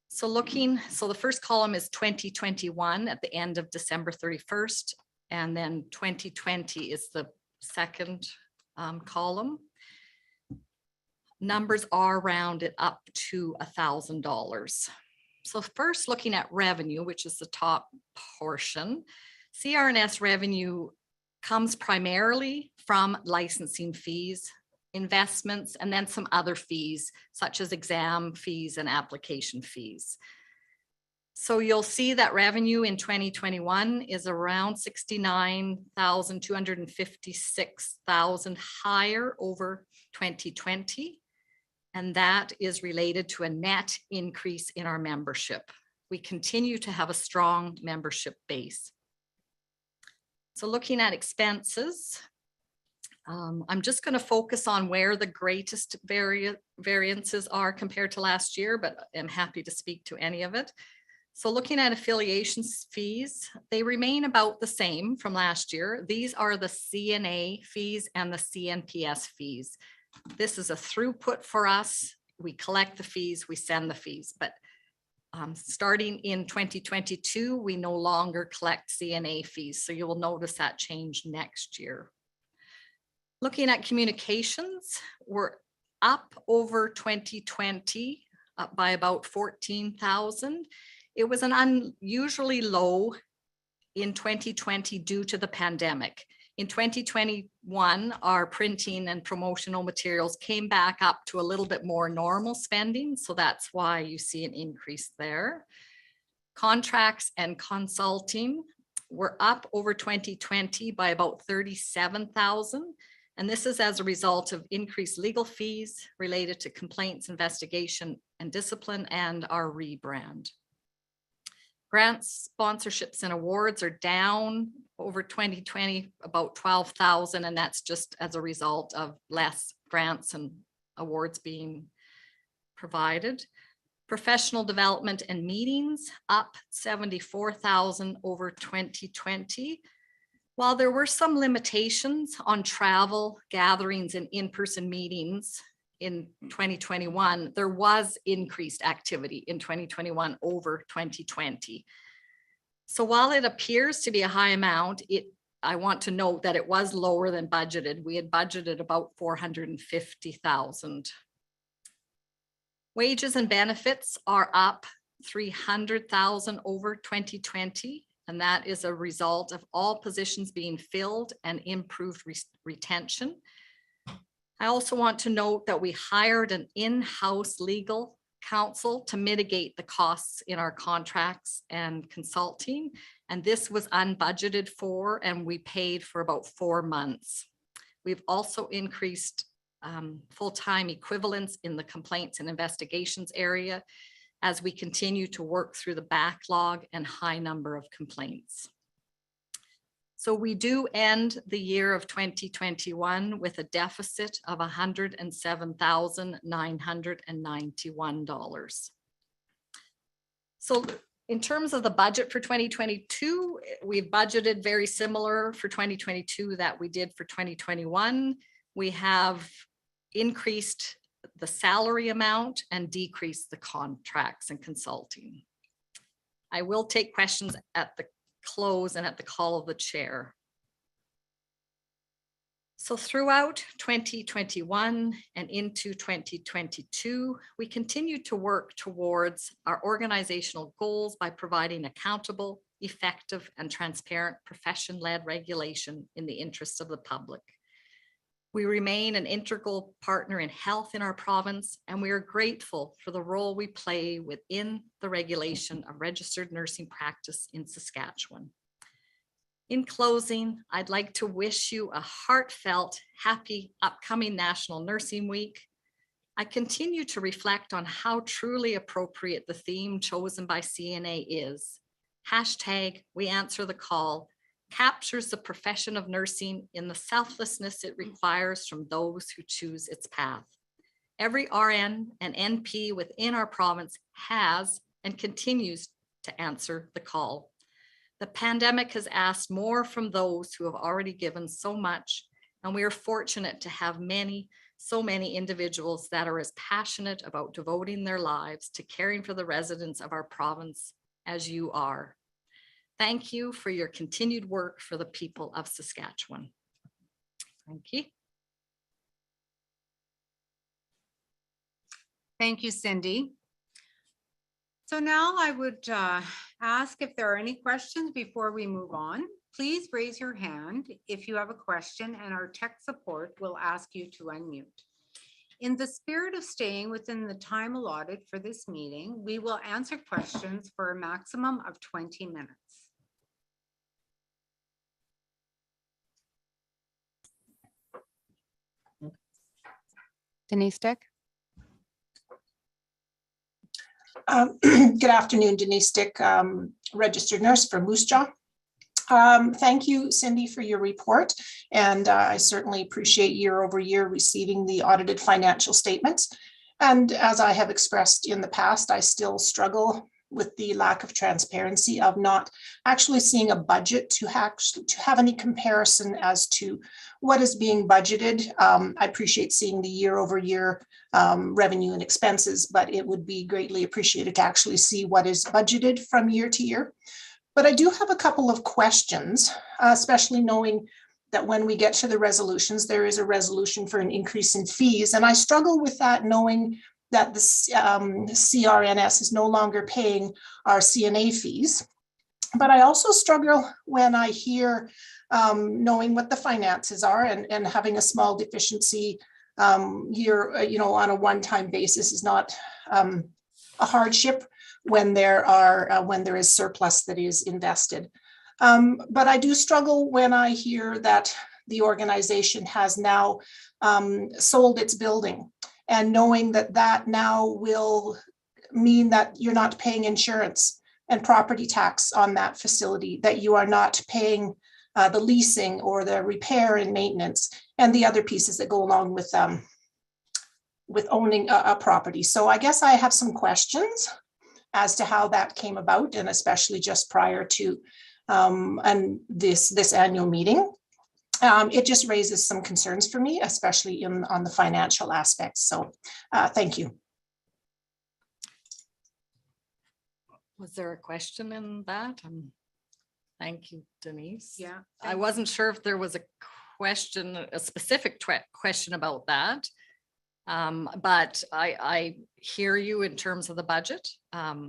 So the first column is 2021 at the end of December 31st, and then 2020 is the second column. Numbers are rounded up to $1,000. So first, looking at revenue, which is the top portion, CRNS revenue comes primarily from licensing fees, investments, and then some other fees, such as exam fees and application fees. So you'll see that revenue in 2021 is around $69,256,000 higher over 2020. And that is related to a net increase in our membership. We continue to have a strong membership base. So looking at expenses, I'm just going to focus on where the greatest variances are compared to last year, but I'm happy to speak to any of it. So looking at affiliations fees, they remain about the same from last year. These are the CNA fees and the CNPS fees. This is a throughput for us. We collect the fees, we send the fees, but starting in 2022, we no longer collect CNA fees. So you will notice that change next year. Looking at communications, we're up over 2020, up by about 14,000. It was an unusually low in 2020 due to the pandemic. In 2021, our printing and promotional materials came back up to a little bit more normal spending. So that's why you see an increase there. Contracts and consulting were up over 2020 by about 37,000. And this is as a result of increased legal fees related to complaints, investigation, and discipline, and our rebrand. Grants, sponsorships, and awards are down over 2020, about 12,000, and that's just as a result of less grants and awards being provided. Professional development and meetings up 74,000 over 2020. While there were some limitations on travel, gatherings, and in-person meetings in 2021, there was increased activity in 2021 over 2020. So while it appears to be a high amount, I want to note that it was lower than budgeted. We had budgeted about 450,000. Wages and benefits are up 300,000 over 2020. And that is a result of all positions being filled and improved retention. I also want to note that we hired an in-house legal counsel to mitigate the costs in our contracts and consulting. And this was unbudgeted for, and we paid for about 4 months. We've also increased full-time equivalents in the complaints and investigations area as we continue to work through the backlog and high number of complaints. So we do end the year of 2021 with a deficit of $107,991. So in terms of the budget for 2022, we've budgeted very similar for 2022 that we did for 2021. We have increased the salary amount and decrease the contracts and consulting. I will take questions at the close and at the call of the chair. So throughout 2021 and into 2022, we continue to work towards our organizational goals by providing accountable, effective, and transparent profession-led regulation in the interests of the public. We remain an integral partner in health in our province, and we are grateful for the role we play within the regulation of registered nursing practice in Saskatchewan. In closing, I'd like to wish you a heartfelt, happy upcoming National Nursing Week. I continue to reflect on how truly appropriate the theme chosen by CNA is. Hashtag We Answer the Call captures the profession of nursing in the selflessness it requires from those who choose its path. Every RN and NP within our province has and continues to answer the call. The pandemic has asked more from those who have already given so much, and we are fortunate to have so many individuals that are as passionate about devoting their lives to caring for the residents of our province as you are. Thank you for your continued work for the people of Saskatchewan. Thank you. Thank you, Cindy. So now I would ask if there are any questions before we move on. Please raise your hand if you have a question, and our tech support will ask you to unmute. In the spirit of staying within the time allotted for this meeting, we will answer questions for a maximum of 20 minutes. Denise Dick. Good afternoon, Denise Dick, registered nurse from Moose Jaw. Thank you, Cindy, for your report. And I certainly appreciate year over year receiving the audited financial statements. And as I have expressed in the past, I still struggle with the lack of transparency of not actually seeing a budget to have any comparison as to what is being budgeted. I appreciate seeing the year over year revenue and expenses, but it would be greatly appreciated to actually see what is budgeted from year to year. But I do have a couple of questions, especially knowing that when we get to the resolutions, there is a resolution for an increase in fees. And I struggle with that, knowing that the CRNS is no longer paying our CNA fees. But I also struggle when I hear knowing what the finances are and having a small deficiency here, on a one-time basis is not a hardship when there is surplus that is invested. But I do struggle when I hear that the organization has now sold its building, and knowing that that now will mean that you're not paying insurance and property tax on that facility, that you are not paying the leasing or the repair and maintenance and the other pieces that go along with owning a property. So I guess I have some questions as to how that came about, and especially just prior to this annual meeting. It just raises some concerns for me, especially on the financial aspects. So thank you. Was there a question in that? Thank you, Denise. Yeah. I wasn't sure if there was a specific question about that. But I hear you in terms of the budget.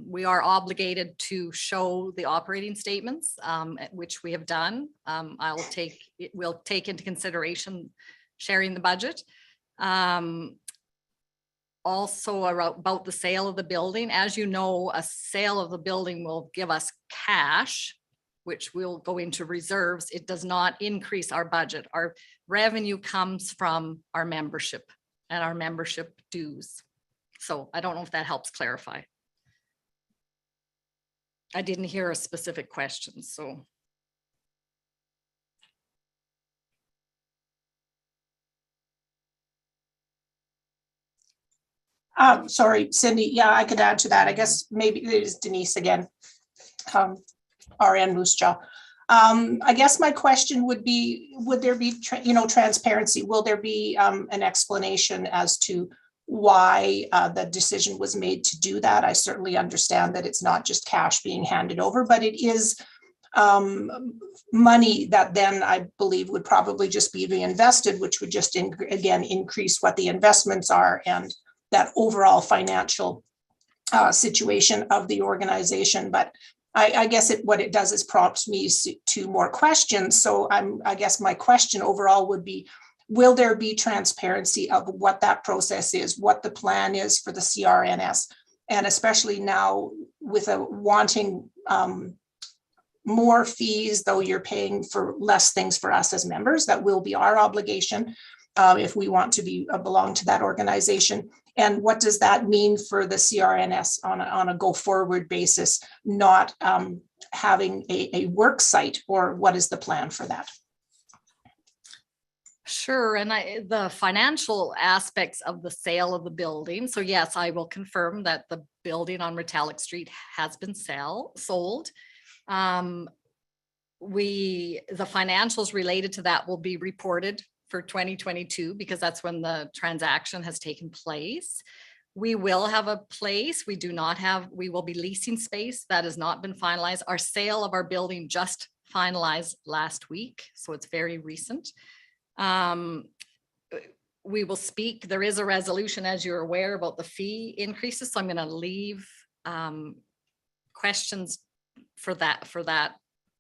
We are obligated to show the operating statements, which we have done. We'll take into consideration sharing the budget. Also about the sale of the building. As you know, a sale of the building will give us cash, which will go into reserves. It does not increase our budget. Our revenue comes from our membership and our membership dues. So I don't know if that helps clarify. I didn't hear a specific question, so. Sorry, Cindy. Yeah, I could add to that. I guess maybe it is Denise again, RN Moose Jaw. I guess my question would be, would there be, transparency? Will there be an explanation as to why the decision was made to do that? I certainly understand that it's not just cash being handed over, but it is money that then I believe would probably just be reinvested, which would just again increase what the investments are and that overall financial situation of the organization. But I guess what it does is prompts me to more questions. So I guess my question overall would be, will there be transparency of what that process is, what the plan is for the CRNS? And especially now with a wanting more fees, though you're paying for less things for us as members, that will be our obligation if we want to belong to that organization. And what does that mean for the CRNS on a go forward basis, not having a work site, or what is the plan for that? Sure, and the financial aspects of the sale of the building. So yes, I will confirm that the building on Metallic Street has been sold. The financials related to that will be reported for 2022 because that's when the transaction has taken place. We will have a place. We will be leasing space that has not been finalized. Our sale of our building just finalized last week, so it's very recent. We will speak. There is a resolution, as you're aware, about the fee increases. So I'm going to leave questions for that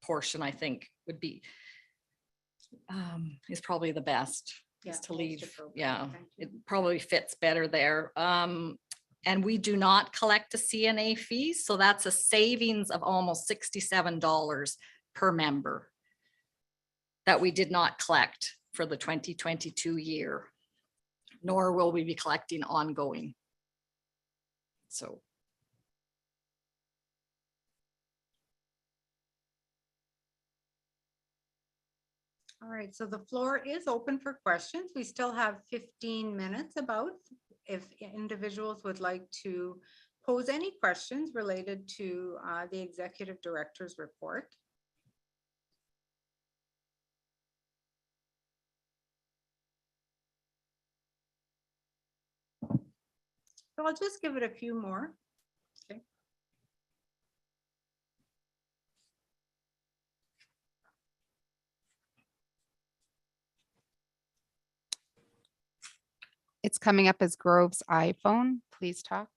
portion. I think would be is probably the best. Is to leave. Yeah, it probably fits better there. And we do not collect a CNA fee, so that's a savings of almost $67 per member that we did not collect for the 2022 year, nor will we be collecting ongoing. So. All right, so the floor is open for questions. We still have 15 minutes if individuals would like to pose any questions related to the executive director's report. So I'll just give it a few more. Okay. It's coming up as Grove's iPhone. Please talk.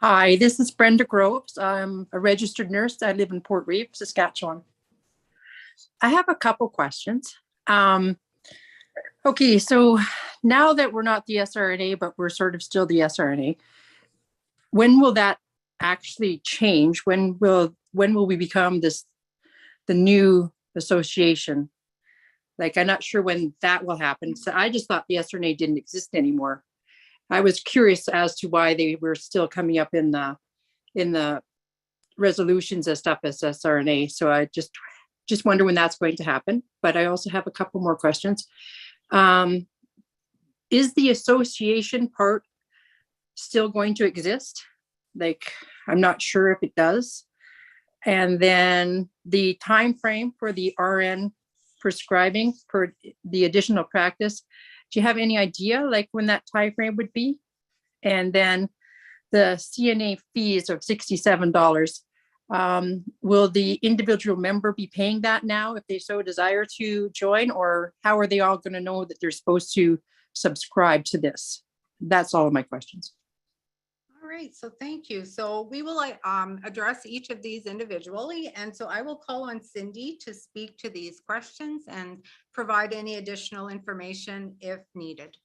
Hi, this is Brenda Groves. I'm a registered nurse. I live in Port Reeve, Saskatchewan. I have a couple questions. Okay, so now that we're not the SRNA, but we're sort of still the SRNA, when will that actually change? When will we become the new association? Like, I'm not sure when that will happen. So I just thought the SRNA didn't exist anymore. I was curious as to why they were still coming up in the resolutions as stuff as SRNA. So I just wonder when that's going to happen. But I also have a couple more questions. Is the association part still going to exist? Like, I'm not sure if it does. And then the time frame for the RN prescribing for the additional practice, do you have any idea like when that time frame would be? And then the CNA fees of $67, will the individual member be paying that now if they so desire to join, or how are they all going to know that they're supposed to subscribe to this? That's all of my questions. All right, so thank you. So we will address each of these individually. And so I will call on Cindy to speak to these questions and provide any additional information if needed.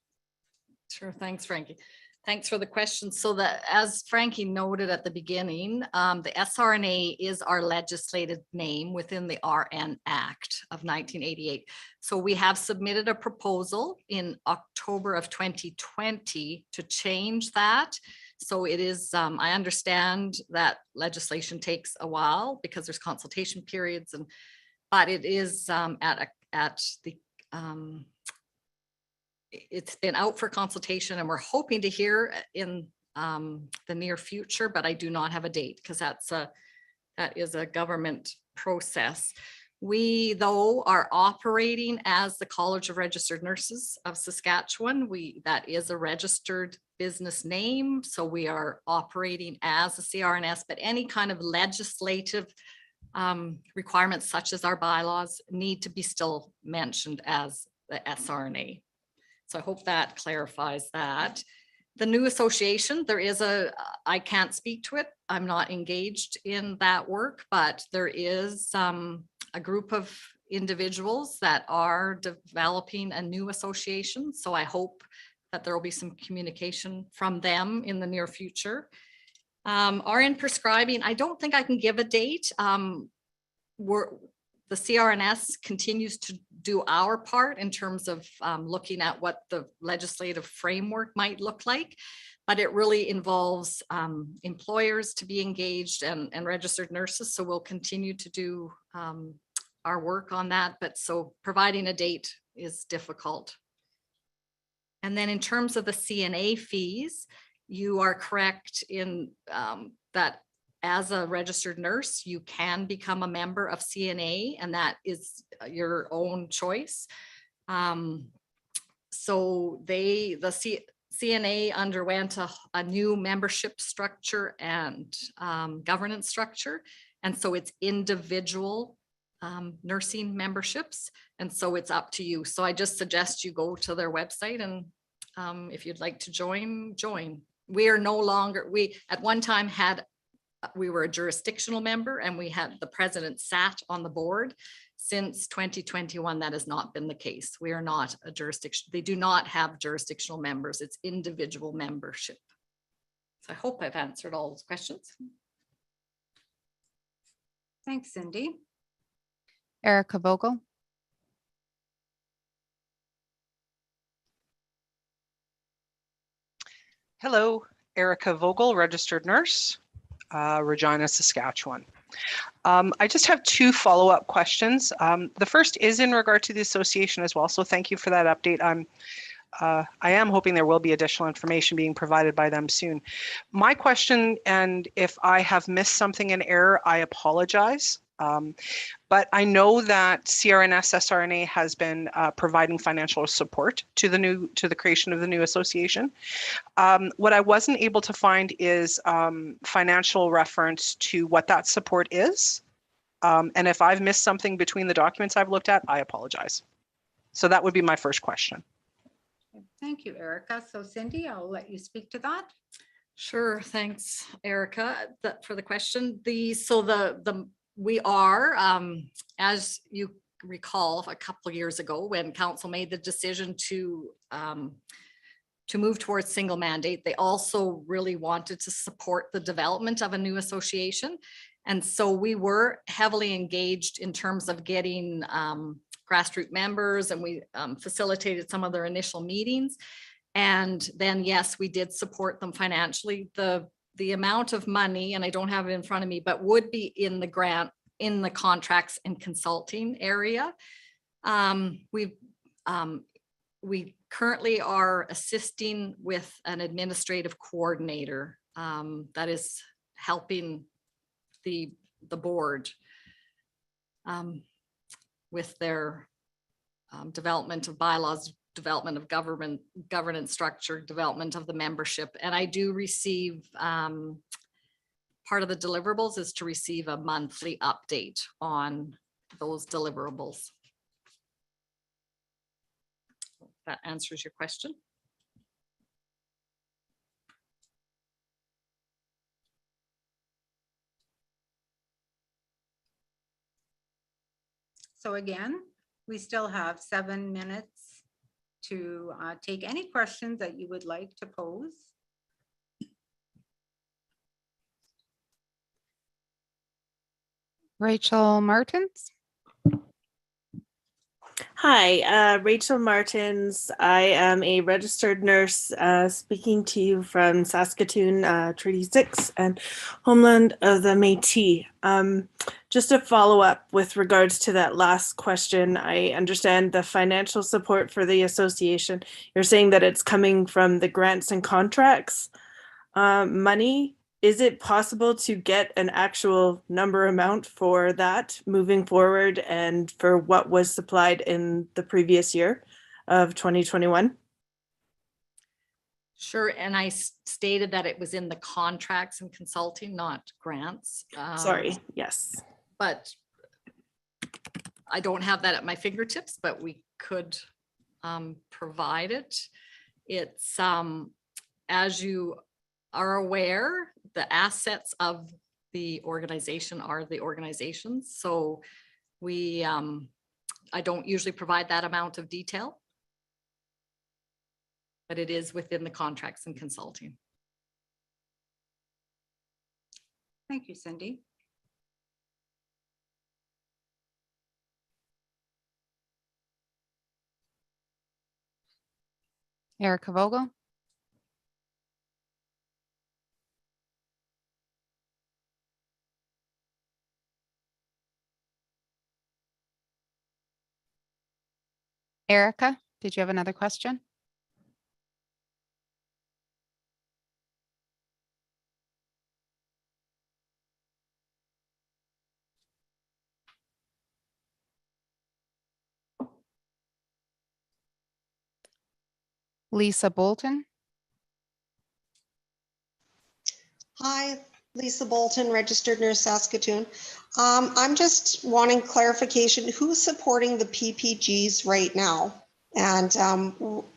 Sure, thanks, Frankie. Thanks for the question. So that, as Frankie noted at the beginning, the SRNA is our legislative name within the RN Act of 1988. So we have submitted a proposal in October of 2020 to change that. So it is, I understand that legislation takes a while because there's consultation periods, but it is it's been out for consultation, and we're hoping to hear in the near future, but I do not have a date because that is a government process. We, though, are operating as the College of Registered Nurses of Saskatchewan. That is a registered business name, so we are operating as a CRNS, but any kind of legislative requirements such as our bylaws need to be still mentioned as the SRNA. So I hope that clarifies that. The new association, I can't speak to it. I'm not engaged in that work, but there is a group of individuals that are developing a new association. So I hope that there will be some communication from them in the near future. RN prescribing, I don't think I can give a date. The CRNS continues to do our part in terms of looking at what the legislative framework might look like, but it really involves employers to be engaged and registered nurses. So we'll continue to do our work on that, but so providing a date is difficult. And then in terms of the CNA fees, you are correct in that as a registered nurse, you can become a member of CNA, and that is your own choice. So the CNA underwent a new membership structure and governance structure. And so it's individual nursing memberships. And so it's up to you. So I just suggest you go to their website, and if you'd like to join. We are no longer, we at one time we were a jurisdictional member, and we had the president sat on the board. Since 2021, that has not been the case. We are not a jurisdiction. They do not have jurisdictional members. It's individual membership. So I hope I've answered all those questions. Thanks, Cindy. Erica Vogel. Hello, Erica Vogel, registered nurse, Regina, Saskatchewan. I just have two follow-up questions. The first is in regard to the association as well, so thank you for that update. I am hoping there will be additional information being provided by them soon. My question, and if I have missed something in error, I apologize. But I know that CRNS SRNA has been providing financial support to the creation of the new association. What I wasn't able to find is financial reference to what that support is. And if I've missed something between the documents I've looked at, I apologize. So that would be my first question. Thank you, Erica. So Cindy, I'll let you speak to that. Sure, thanks, Erica, for the question. We are, as you recall, a couple of years ago when council made the decision to move towards single mandate, they also really wanted to support the development of a new association. And so we were heavily engaged in terms of getting grassroots members, and we facilitated some of their initial meetings. And then, yes, we did support them financially. The amount of money, and I don't have it in front of me, but would be in the grant, in the contracts and consulting area. We currently are assisting with an administrative coordinator that is helping the board with their development of bylaws, development of governance structure, development of the membership. And I do receive, part of the deliverables is to receive a monthly update on those deliverables. That answers your question. So again, we still have 7 minutes to take any questions that you would like to pose. Rachel Martins. Hi, Rachel Martins. I am a registered nurse speaking to you from Saskatoon, Treaty 6 and homeland of the Métis. Just a follow-up with regards to that last question. I understand the financial support for the association. You're saying that it's coming from the grants and contracts money. Is it possible to get an actual number amount for that moving forward and for what was supplied in the previous year of 2021? Sure, and I stated that it was in the contracts and consulting, not grants. Sorry, yes. But I don't have that at my fingertips, but we could provide it. It's, as you are aware, the assets of the organization are the organizations. So we I don't usually provide that amount of detail. But it is within the contracts and consulting. Thank you, Cindy. Erica Vogel. Erica, did you have another question? Lisa Bolton. Hi, Lisa Bolton, registered nurse, Saskatoon. I'm just wanting clarification. Who's supporting the PPGs right now? And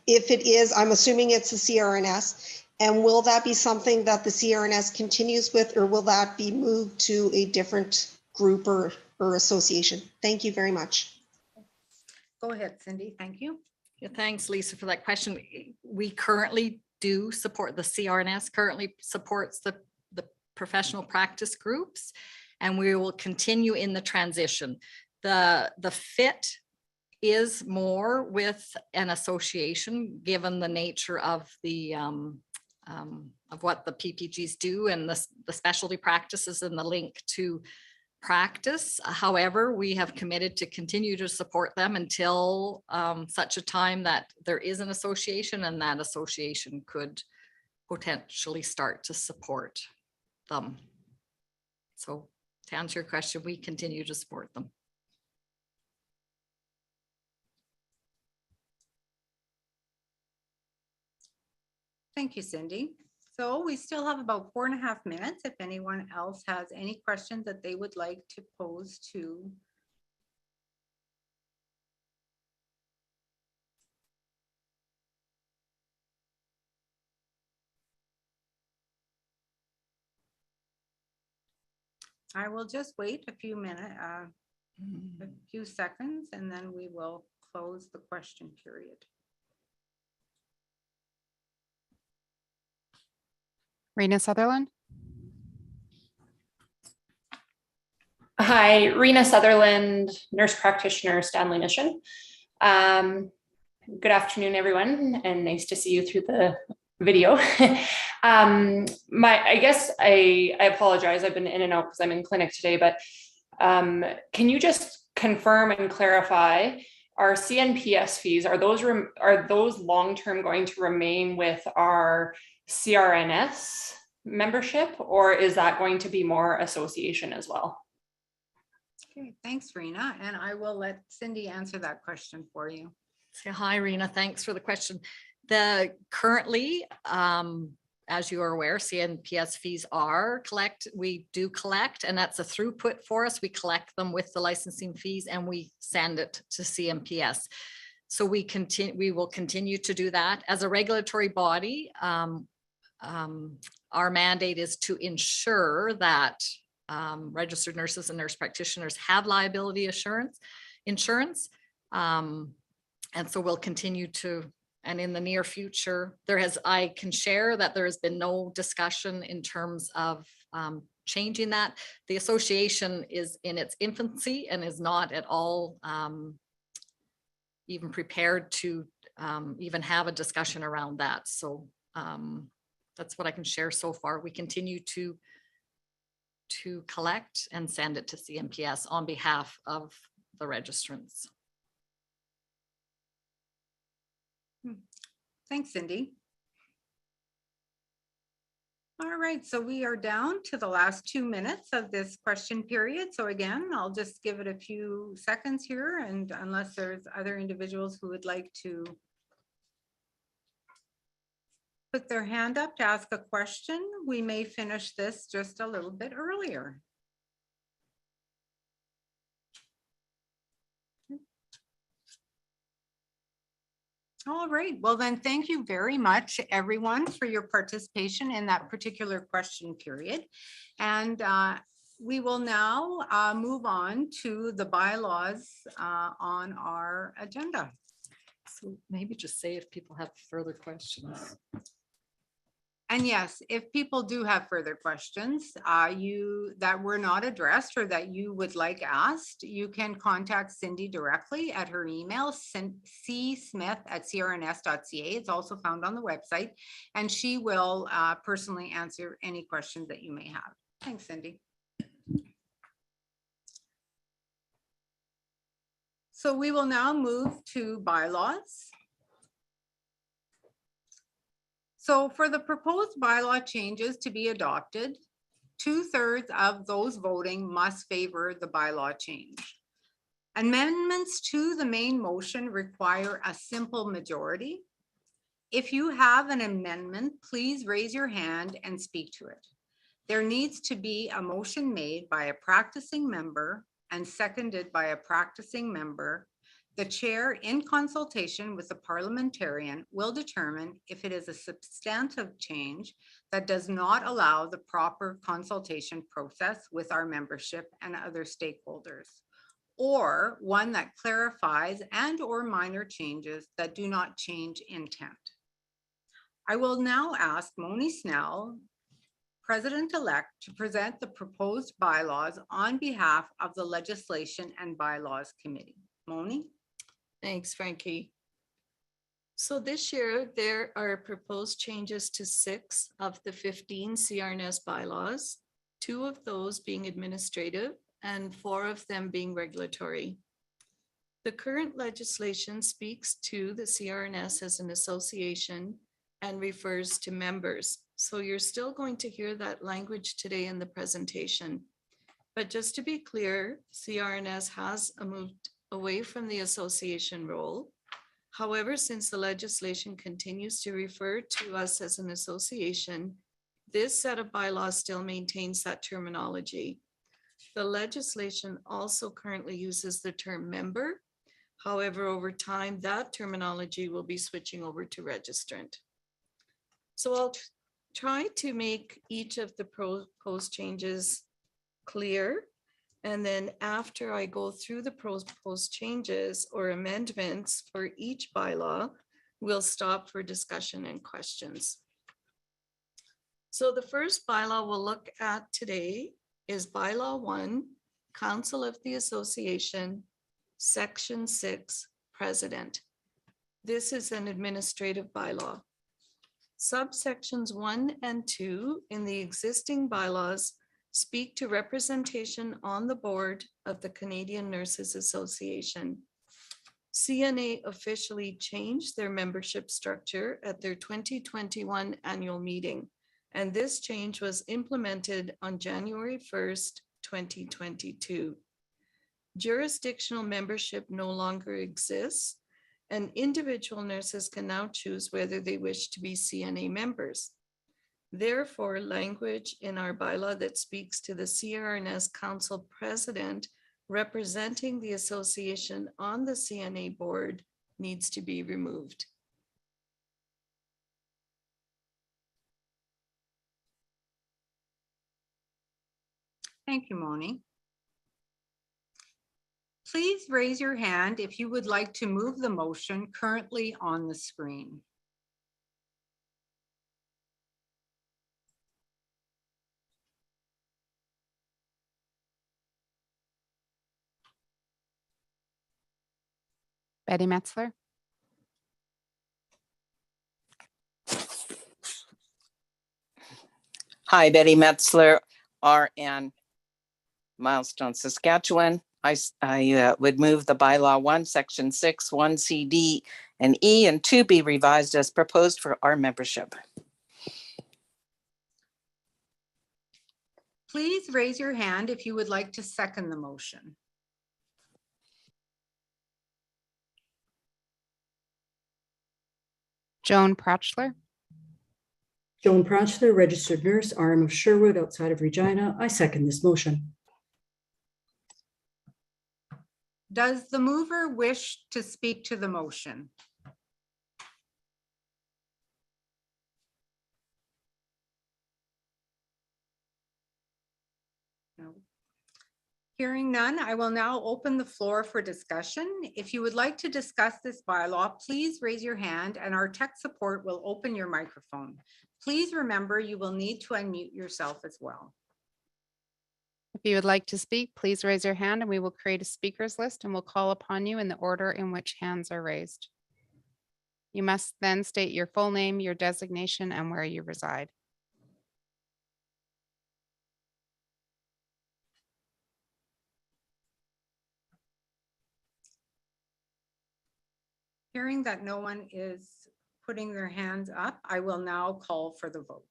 if it is, I'm assuming it's the CRNS. And will that be something that the CRNS continues with, or will that be moved to a different group or association? Thank you very much. Go ahead, Cindy. Thank you. Yeah, thanks, Lisa, for that question. We currently do support, the CRNS currently supports the professional practice groups, and we will continue in the transition. The fit is more with an association, given the nature of the of what the PPGs do and the specialty practices and the link to practice. However, we have committed to continue to support them until such a time that there is an association, and that association could potentially start to support them. So to answer your question, we continue to support them. Thank you, Cindy. So we still have about 4.5 minutes. If anyone else has any questions that they would like to pose to I will just wait a few minutes, a few seconds, and then we will close the question period. Rena Sutherland. Hi, Rena Sutherland, nurse practitioner, Stanley Mission. Good afternoon, everyone, and nice to see you through the video. I guess I apologize. I've been in and out because I'm in clinic today, but can you just confirm and clarify, our CNPS fees, are those long-term going to remain with our CRNS membership, or is that going to be more association as well? Okay, thanks, Rena. And I will let Cindy answer that question for you. So, hi, Rena. Thanks for the question. Currently, as you are aware, CNPS fees we do collect, and that's a throughput for us. We collect them with the licensing fees and we send it to CNPS. So we will continue to do that. As a regulatory body, our mandate is to ensure that registered nurses and nurse practitioners have liability insurance. And so we'll continue to, and in the near future, I can share that there has been no discussion in terms of changing that. The association is in its infancy and is not at all even prepared to even have a discussion around that. So that's what I can share so far. We continue to collect and send it to CNPS on behalf of the registrants. Thanks, Cindy. All right, so we are down to the last 2 minutes of this question period. So again, I'll just give it a few seconds here, and unless there's other individuals who would like to put their hand up to ask a question, we may finish this just a little bit earlier. All right, well then, thank you very much, everyone, for your participation in that particular question period. And We will now move on to the bylaws on our agenda. So maybe just say if people have further questions. And yes, if people do have further questions that were not addressed or that you would like asked, you can contact Cindy directly at her email, csmith@crns.ca. It's also found on the website, and she will personally answer any questions that you may have. Thanks, Cindy. So we will now move to bylaws. So for the proposed bylaw changes to be adopted, 2/3 of those voting must favor the bylaw change. Amendments to the main motion require a simple majority. If you have an amendment, please raise your hand and speak to it. There needs to be a motion made by a practicing member and seconded by a practicing member. The chair, in consultation with the parliamentarian, will determine if it is a substantive change that does not allow the proper consultation process with our membership and other stakeholders, or one that clarifies and/or minor changes that do not change intent. I will now ask Moni Snell, President-elect, to present the proposed bylaws on behalf of the Legislation and Bylaws Committee. Moni? Thanks, Frankie. So this year, there are proposed changes to 6 of the 15 CRNS bylaws, 2 of those being administrative and 4 of them being regulatory. The current legislation speaks to the CRNS as an association and refers to members. So you're still going to hear that language today in the presentation. But just to be clear, CRNS has moved away from the association role. However, since the legislation continues to refer to us as an association, this set of bylaws still maintains that terminology. The legislation also currently uses the term member. However, over time, that terminology will be switching over to registrant. So I'll try to make each of the proposed changes clear. And then after I go through the proposed changes or amendments for each bylaw, we'll stop for discussion and questions. So the first bylaw we'll look at today is Bylaw 1, Council of the Association, Section 6, President. This is an administrative bylaw. Subsections 1 and 2 in the existing bylaws speak to representation on the board of the Canadian Nurses Association. CNA officially changed their membership structure at their 2021 annual meeting, and this change was implemented on January 1st, 2022. Jurisdictional membership no longer exists, and individual nurses can now choose whether they wish to be CNA members. Therefore, language in our bylaw that speaks to the CRNS Council President representing the association on the CNA board needs to be removed. Thank you, Moni. Please raise your hand if you would like to move the motion currently on the screen. Betty Metzler. Hi, Betty Metzler, RN, Milestone, Saskatchewan. I would move the bylaw 1, section 6, 1C, D, and E, and 2 be revised as proposed for our membership. Please raise your hand if you would like to second the motion. Joan Protchler. Joan Protchler, registered nurse, RM of Sherwood, outside of Regina. I second this motion. Does the mover wish to speak to the motion? No. Hearing none, I will now open the floor for discussion. If you would like to discuss this bylaw, please raise your hand and our tech support will open your microphone. Please remember you will need to unmute yourself as well. If you would like to speak, please raise your hand and we will create a speakers list and we'll call upon you in the order in which hands are raised. You must then state your full name, your designation, and where you reside. Hearing that no one is putting their hands up, I will now call for the vote.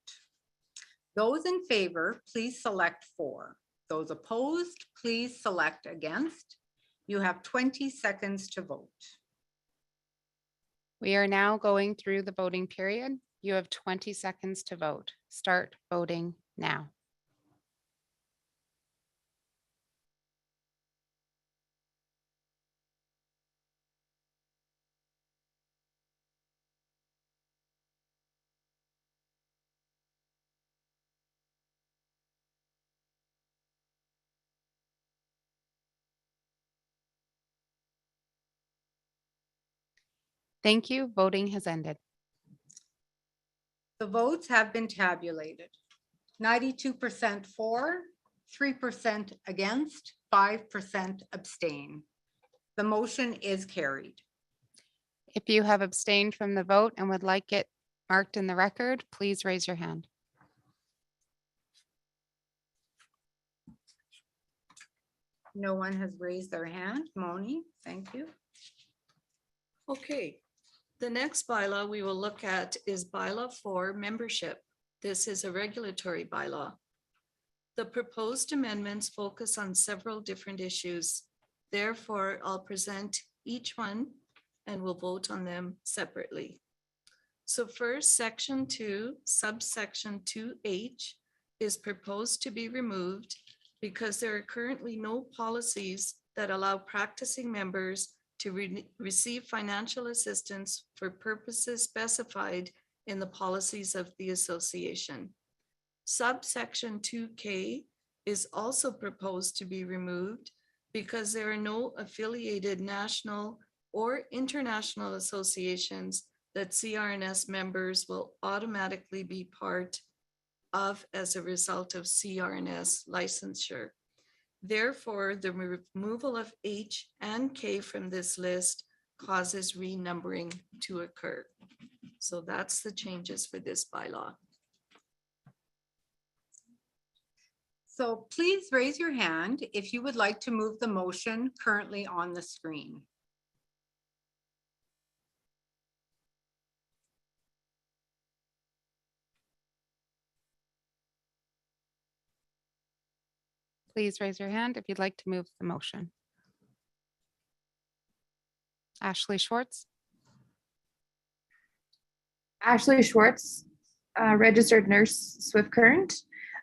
Those in favor, please select for. Those opposed, please select against. You have 20 seconds to vote. We are now going through the voting period. You have 20 seconds to vote. Start voting now. Thank you. Voting has ended. The votes have been tabulated. 92% for, 3% against, 5% abstain. The motion is carried. If you have abstained from the vote and would like it marked in the record, please raise your hand. No one has raised their hand. Moni, thank you. Okay, the next bylaw we will look at is bylaw 4, membership. This is a regulatory bylaw. The proposed amendments focus on several different issues. Therefore, I'll present each one and we'll vote on them separately. So first, section 2, subsection 2H is proposed to be removed because there are currently no policies that allow practicing members to receive financial assistance for purposes specified in the policies of the association. Subsection 2K is also proposed to be removed because there are no affiliated national or international associations that CRNS members will automatically be part of as a result of CRNS licensure. Therefore, the removal of H and K from this list causes renumbering to occur. So that's the changes for this bylaw. So please raise your hand if you would like to move the motion currently on the screen. Please raise your hand if you'd like to move the motion. Ashley Schwartz. Ashley Schwartz, registered nurse, Swift Current.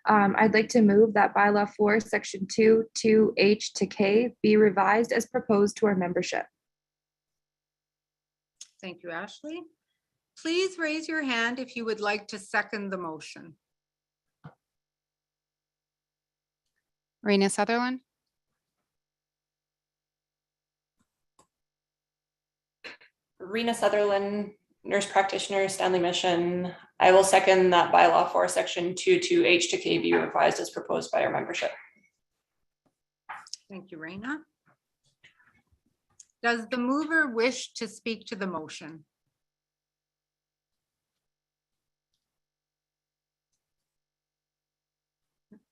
I'd like to move that bylaw 4, section 2, 2H to K be revised as proposed to our membership. Thank you, Ashley. Please raise your hand if you would like to second the motion. Rena Sutherland. Rena Sutherland, nurse practitioner, Stanley Mission. I will second that bylaw 4, section 2H to K be revised as proposed by our membership. Thank you, Rena. Does the mover wish to speak to the motion?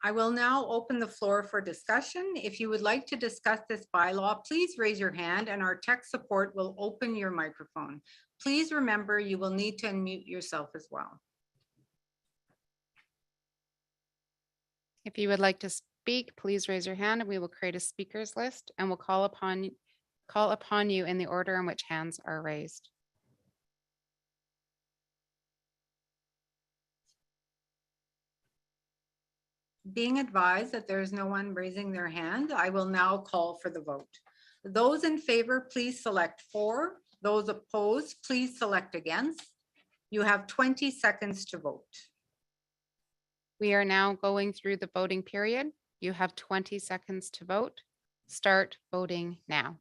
I will now open the floor for discussion. If you would like to discuss this bylaw, please raise your hand and our tech support will open your microphone. Please remember you will need to unmute yourself as well. If you would like to speak, please raise your hand and we will create a speakers list and we'll call upon you in the order in which hands are raised. Being advised that there is no one raising their hand, I will now call for the vote. Those in favor, please select for. Those opposed, please select against. You have 20 seconds to vote. We are now going through the voting period. You have 20 seconds to vote. Start voting now.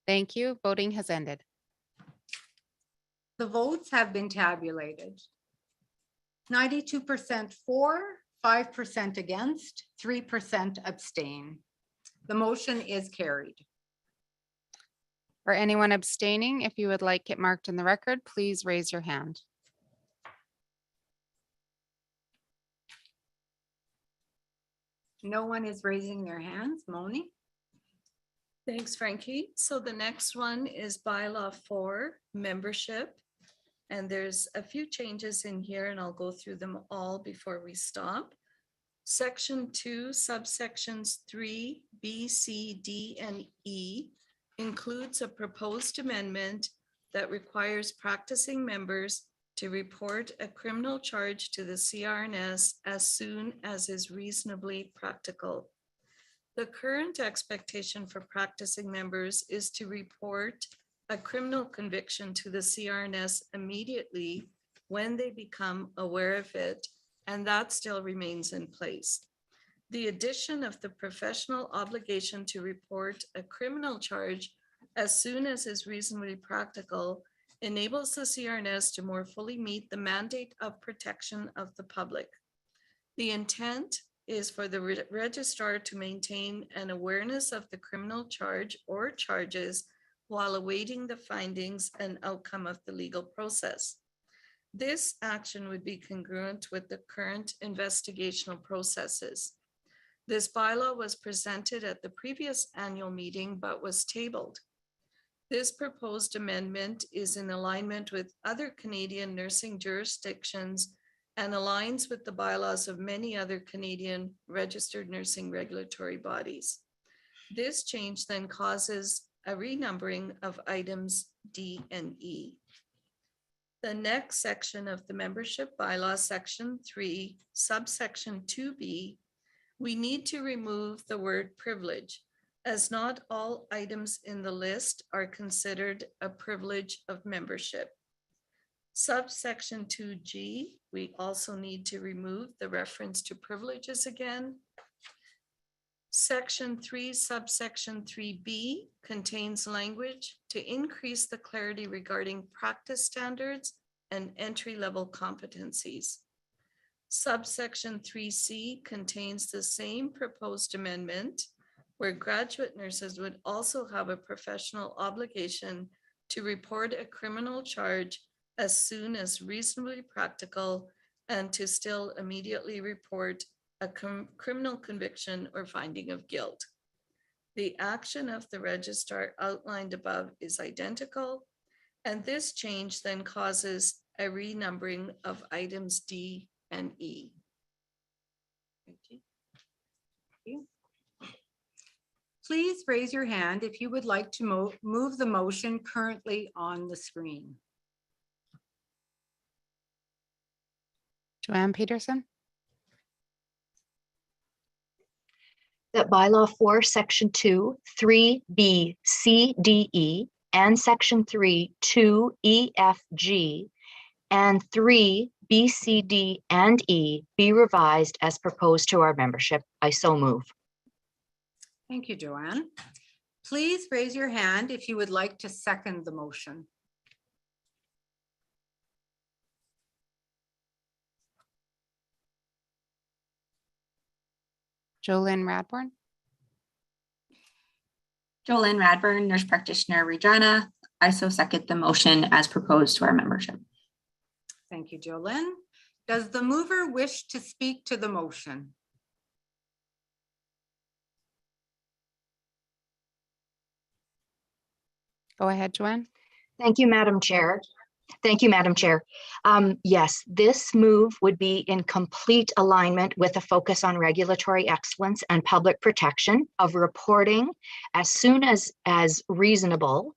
Thank you. Voting has ended. The votes have been tabulated. 92% for, 5% against, 3% abstain. The motion is carried. For anyone abstaining, if you would like it marked in the record, please raise your hand. No one is raising their hands. Moni? Thanks, Frankie. So the next one is bylaw 4, membership. And there's a few changes in here and I'll go through them all before we stop. Section 2, subsections 3, B, C, D, and E includes a proposed amendment that requires practicing members to report a criminal charge to the CRNS as soon as is reasonably practical. The current expectation for practicing members is to report a criminal conviction to the CRNS immediately when they become aware of it, and that still remains in place. The addition of the professional obligation to report a criminal charge as soon as is reasonably practical enables the CRNS to more fully meet the mandate of protection of the public. The intent is for the registrar to maintain an awareness of the criminal charge or charges while awaiting the findings and outcome of the legal process. This action would be congruent with the current investigational processes. This bylaw was presented at the previous annual meeting, but was tabled. This proposed amendment is in alignment with other Canadian nursing jurisdictions and aligns with the bylaws of many other Canadian registered nursing regulatory bodies. This change then causes a renumbering of items D and E. The next section of the membership bylaw, section 3, subsection 2B, we need to remove the word privilege, as not all items in the list are considered a privilege of membership. Subsection 2G, we also need to remove the reference to privileges again. Section 3, subsection 3B contains language to increase the clarity regarding practice standards and entry-level competencies. Subsection 3C contains the same proposed amendment where graduate nurses would also have a professional obligation to report a criminal charge as soon as reasonably practical and to still immediately report a criminal conviction or finding of guilt. The action of the registrar outlined above is identical, and this change then causes a renumbering of items D and E. Thank you. Please raise your hand if you would like to move the motion currently on the screen. Joanne Peterson? That bylaw 4, section 2, 3B, C, D, E, and section 3, 2, E, F, G, and 3, B, C, D, and E be revised as proposed to our membership. I so move. Thank you, Joanne. Please raise your hand if you would like to second the motion. Jolynn Radbourne? Jolynn Radbourne, nurse practitioner, Regina. I so second the motion as proposed to our membership. Thank you, Jolynn. Does the mover wish to speak to the motion? Go ahead, Joanne. Thank you, Madam Chair. Thank you, Madam Chair. Yes, this move would be in complete alignment with a focus on regulatory excellence and public protection of reporting as soon as reasonable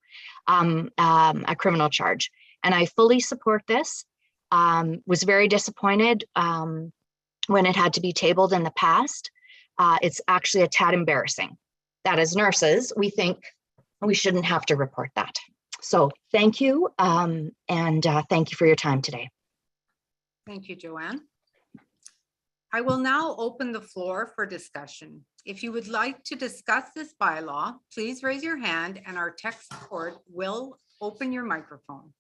a criminal charge. And I fully support this. Was very disappointed when it had to be tabled in the past. It's actually a tad embarrassing that as nurses, we think we shouldn't have to report that. So thank you. And thank you for your time today. Thank you, Joanne. I will now open the floor for discussion. If you would like to discuss this bylaw, please raise your hand and our tech support will open your microphone.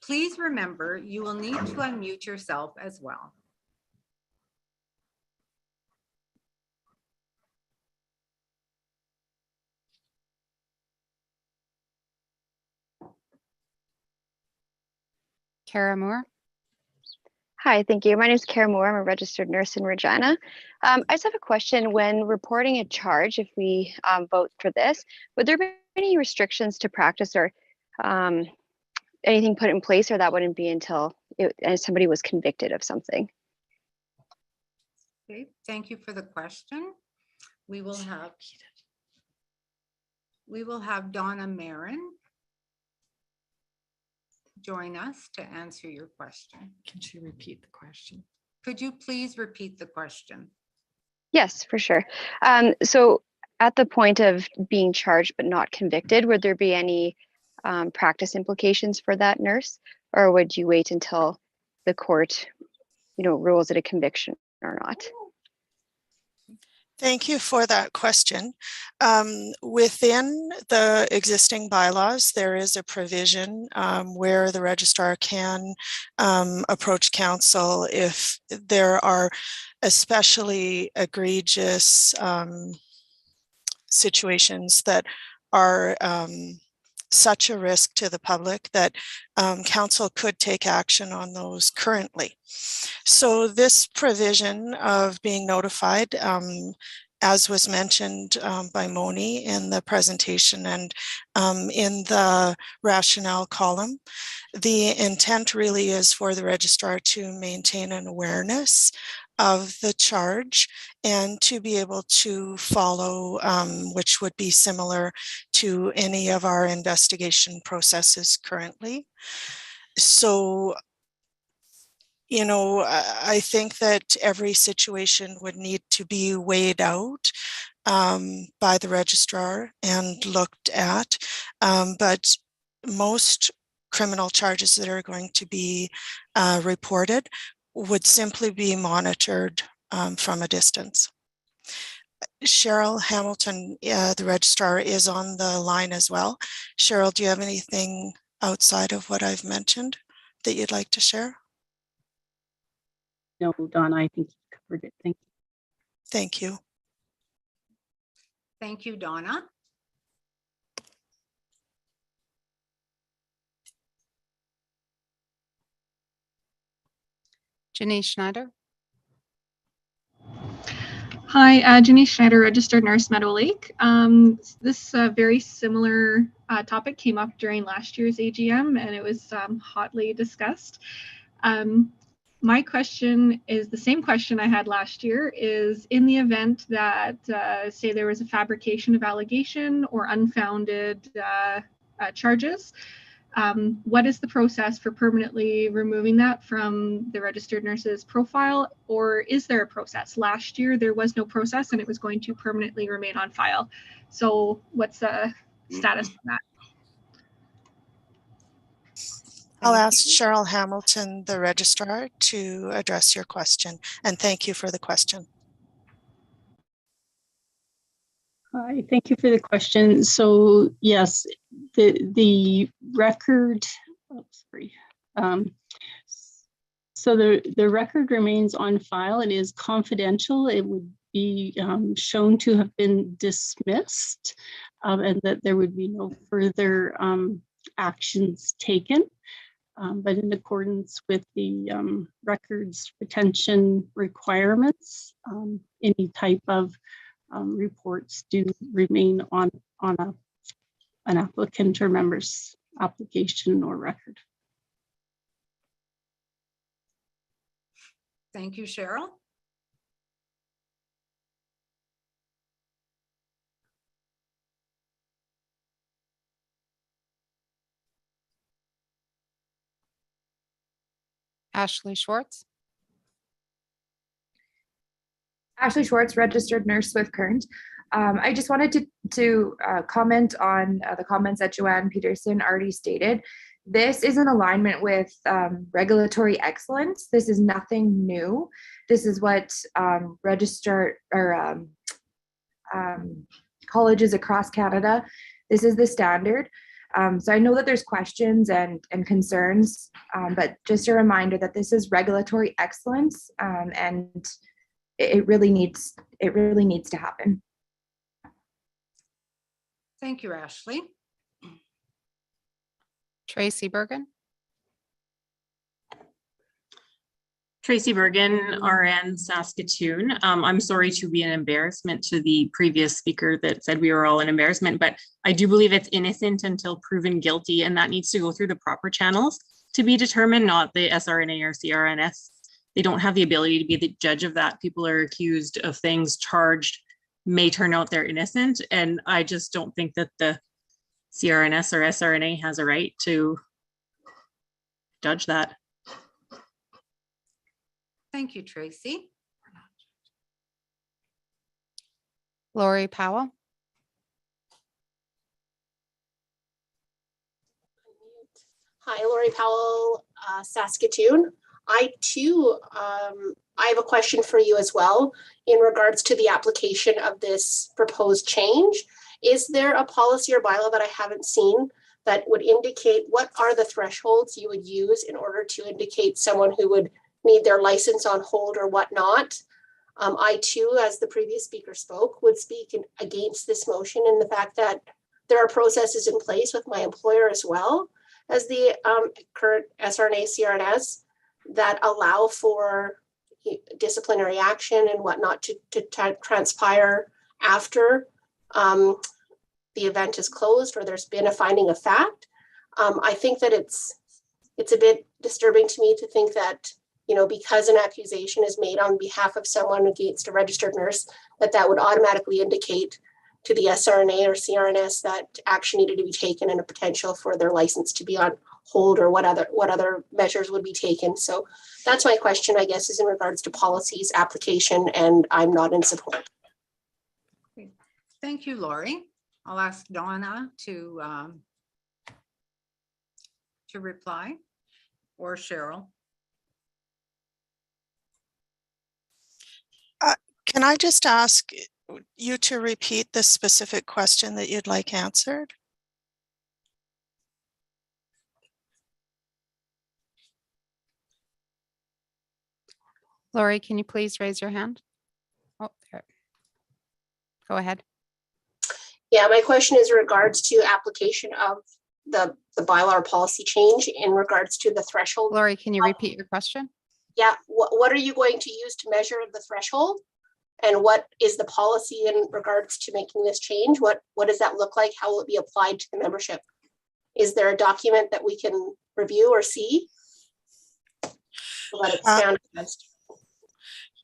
Please remember, you will need to unmute yourself as well. Kara Moore. Hi, thank you. My name is Kara Moore. I'm a registered nurse in Regina. I just have a question. When reporting a charge, if we vote for this, would there be any restrictions to practice or anything put in place, or that wouldn't be until somebody was convicted of something? Okay, thank you for the question. We will have Donna Marin join us to answer your question. Can she repeat the question? Could you please repeat the question? Yes, for sure. So at the point of being charged but not convicted, would there be any practice implications for that nurse, or would you wait until the court, rules it a conviction or not? Thank you for that question. Within the existing bylaws, there is a provision where the registrar can approach council if there are especially egregious situations that are such a risk to the public that council could take action on those currently. So this provision of being notified, as was mentioned by Moni in the presentation and in the rationale column, the intent really is for the registrar to maintain an awareness of the charge and to be able to follow, which would be similar to any of our investigation processes currently. So, I think that every situation would need to be weighed out by the registrar and looked at, but most criminal charges that are going to be reported would simply be monitored from a distance. Cheryl Hamilton, the registrar, is on the line as well. Cheryl, do you have anything outside of what I've mentioned that you'd like to share? No, Donna, I think you covered it. Thank you. Thank you. Thank you, Donna. Janice Schneider. Hi, Janice Schneider, registered nurse, Meadow Lake. This very similar topic came up during last year's AGM, and it was hotly discussed. My question is the same question I had last year, is in the event that, say there was a fabrication of allegation or unfounded charges, what is the process for permanently removing that from the registered nurse's profile, or is there a process? Last year, there was no process and it was going to permanently remain on file. So what's the status on that? I'll ask Cheryl Hamilton, the registrar, to address your question, and thank you for the question. Hi, thank you for the question. So yes, the record, so the record remains on file. It is confidential. It would be shown to have been dismissed, and that there would be no further actions taken. But in accordance with the records retention requirements, any type of reports do remain on an applicant or member's application or record. Thank you, Cheryl. Ashley Schwartz. Ashley Schwartz, registered nurse, Swift Current. I just wanted to comment on the comments that Joanne Peterson already stated. This is in alignment with regulatory excellence. This is nothing new. This is what colleges across Canada, this is the standard. So I know that there's questions and concerns, but just a reminder that this is regulatory excellence, and it really needs to happen. Thank you, Ashley. Tracy Bergen. Tracy Bergen, RN, Saskatoon. I'm sorry to be an embarrassment to the previous speaker that said we were all an embarrassment, but I do believe it's innocent until proven guilty, and that needs to go through the proper channels to be determined, not the SRNA or CRNS. They don't have the ability to be the judge of that. People are accused of things, charged, may turn out they're innocent, and I just don't think that the CRNS or SRNA has a right to judge that. Thank you, Tracy. Lori Powell. Hi, Lori Powell, Saskatoon. I too, I have a question for you as well in regards to the application of this proposed change. Is there a policy or bylaw that I haven't seen that would indicate what are the thresholds you would use in order to indicate someone who would need their license on hold or whatnot? I too, as the previous speaker spoke, would speak against this motion and the fact that there are processes in place with my employer as well as the current SRNA CRNS that allow for disciplinary action and whatnot to transpire after the event is closed or there's been a finding of fact. I think that it's a bit disturbing to me to think that, you know, because an accusation is made on behalf of someone against a registered nurse, that would automatically indicate to the SRNA or CRNS that action needed to be taken and a potential for their license to be on hold or what other measures would be taken. So that's my question, I guess, is in regards to policies application, and I'm not in support. Thank you, Lori. I'll ask Donna to reply, or Cheryl. Can I just ask you to repeat the specific question that you'd like answered? Lori, can you please raise your hand? Oh, there. Go ahead. Yeah, my question is in regards to application of the bylaw or policy change in regards to the threshold. Lori, can you repeat your question? Yeah, what are you going to use to measure the threshold? And what is the policy in regards to making this change? What does that look like? How will it be applied to the membership? Is there a document that we can review or see? Let it stand against.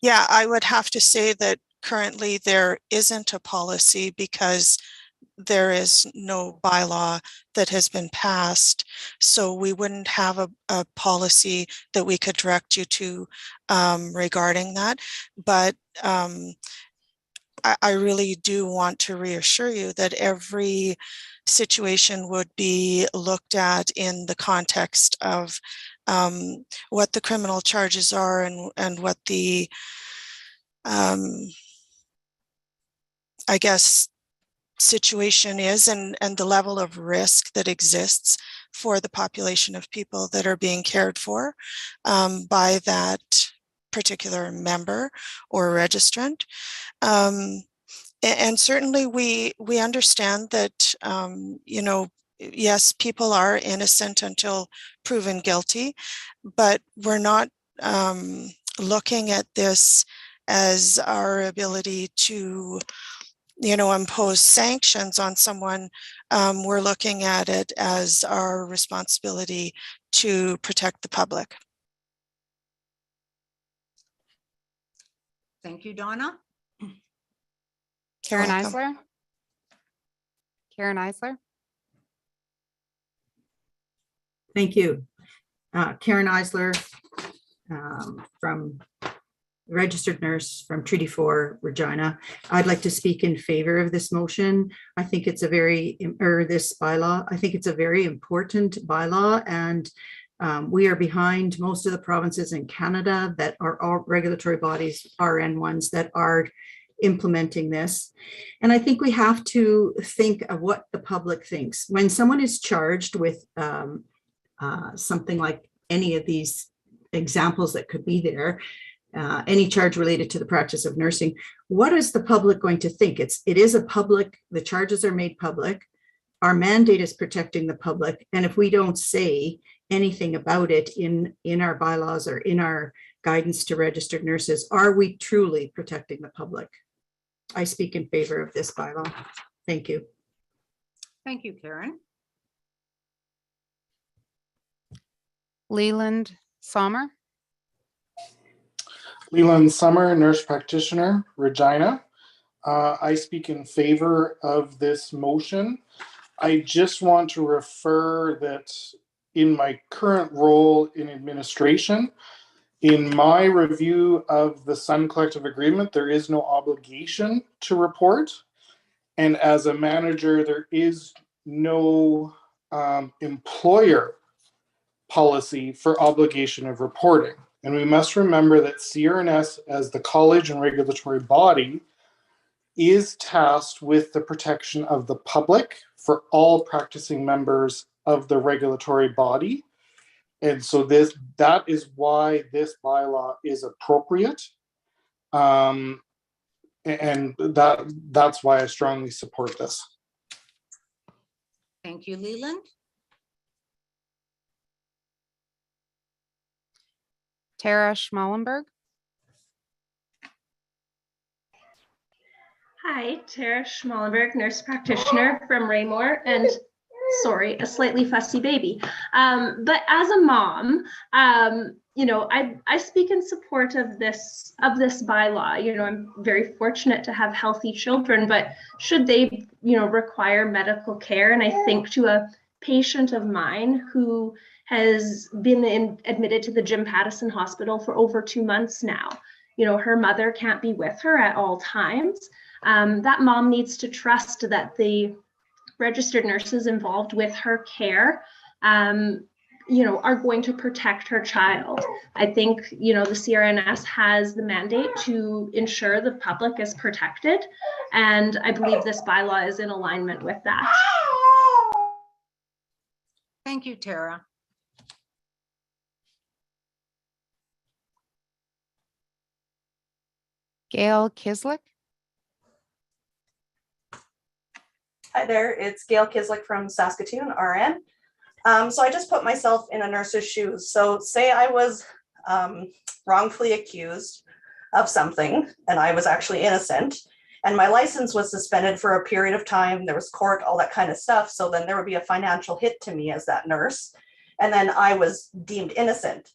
Yeah, I would have to say that currently there isn't a policy because there is no bylaw that has been passed. So we wouldn't have a policy that we could direct you to regarding that. But I really do want to reassure you that every situation would be looked at in the context of what the criminal charges are and what the, I guess, situation is and the level of risk that exists for the population of people that are being cared for by that particular member or registrant. And certainly we understand that, you know, yes, people are innocent until proven guilty, but we're not looking at this as our ability to, you know, impose sanctions on someone. We're looking at it as our responsibility to protect the public. Thank you, Donna. Karen Eisler. Karen Eisler. Thank you. Karen Eisler, from registered nurse from Treaty 4, Regina. I'd like to speak in favor of this motion. I think it's this bylaw. I think it's a very important bylaw, and we are behind most of the provinces in Canada that are all regulatory bodies, RN ones, that are implementing this. And I think we have to think of what the public thinks. When someone is charged with something like any of these examples that could be there, any charge related to the practice of nursing, what is the public going to think? It is a public, the charges are made public. Our mandate is protecting the public. And if we don't say anything about it in our bylaws or in our guidance to registered nurses, are we truly protecting the public? I speak in favor of this bylaw. Thank you. Thank you, Karen. Leland Sommer. Leland Summer, nurse practitioner, Regina. I speak in favor of this motion. I just want to refer that in my current role in administration, in my review of the Sun Collective Agreement, there is no obligation to report. And as a manager, there is no employer policy for obligation of reporting. And we must remember that CRNS, as the college and regulatory body, is tasked with the protection of the public for all practicing members of the regulatory body. And so that is why this bylaw is appropriate. And that's why I strongly support this. Thank you, Leland. Tara Schmallenberg. Hi, Tara Schmallenberg, nurse practitioner from Raymore, and sorry, a slightly fussy baby. But as a mom, you know, I speak in support of this bylaw. You know, I'm very fortunate to have healthy children, but should they, you know, require medical care? And I think to a patient of mine who has been admitted to the Jim Pattison Hospital for over 2 months now. You know, her mother can't be with her at all times. That mom needs to trust that the registered nurses involved with her care, you know, are going to protect her child. I think, you know, the CRNS has the mandate to ensure the public is protected. And I believe this bylaw is in alignment with that. Thank you, Tara. Gail Kislick. Hi there, it's Gail Kislick from Saskatoon, RN. So I just put myself in a nurse's shoes. So say I was wrongfully accused of something and I was actually innocent and my license was suspended for a period of time, there was court, all that kind of stuff. So then there would be a financial hit to me as that nurse. And then I was deemed innocent.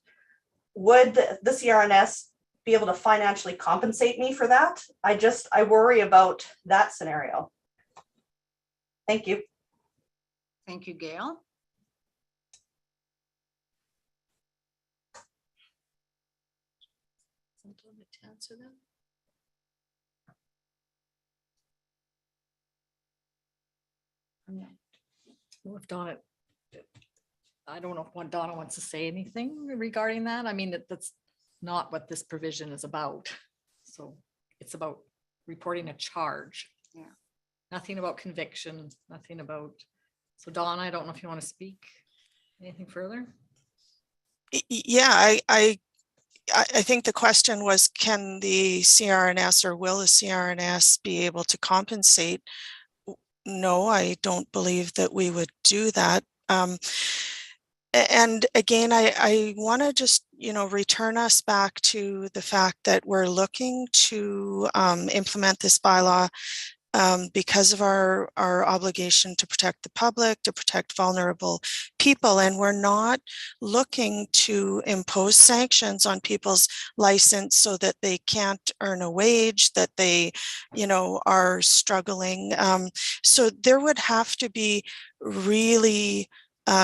Would the CRNS be able to financially compensate me for that? I worry about that scenario. Thank you. Thank you, Gail. To answer that. Well, if Donna, I don't know if Donna wants to say anything regarding that. I mean, that's not what this provision is about. So it's about reporting a charge. Yeah. Nothing about conviction, nothing about. So Donna, I don't know if you want to speak anything further. Yeah, I think the question was, can the CRNS or will the CRNS be able to compensate? No, I don't believe that we would do that. And again, I want to just, return us back to the fact that we're looking to implement this bylaw because of our obligation to protect the public, to protect vulnerable people. And we're not looking to impose sanctions on people's license so that they can't earn a wage, that they, are struggling. So there would have to be really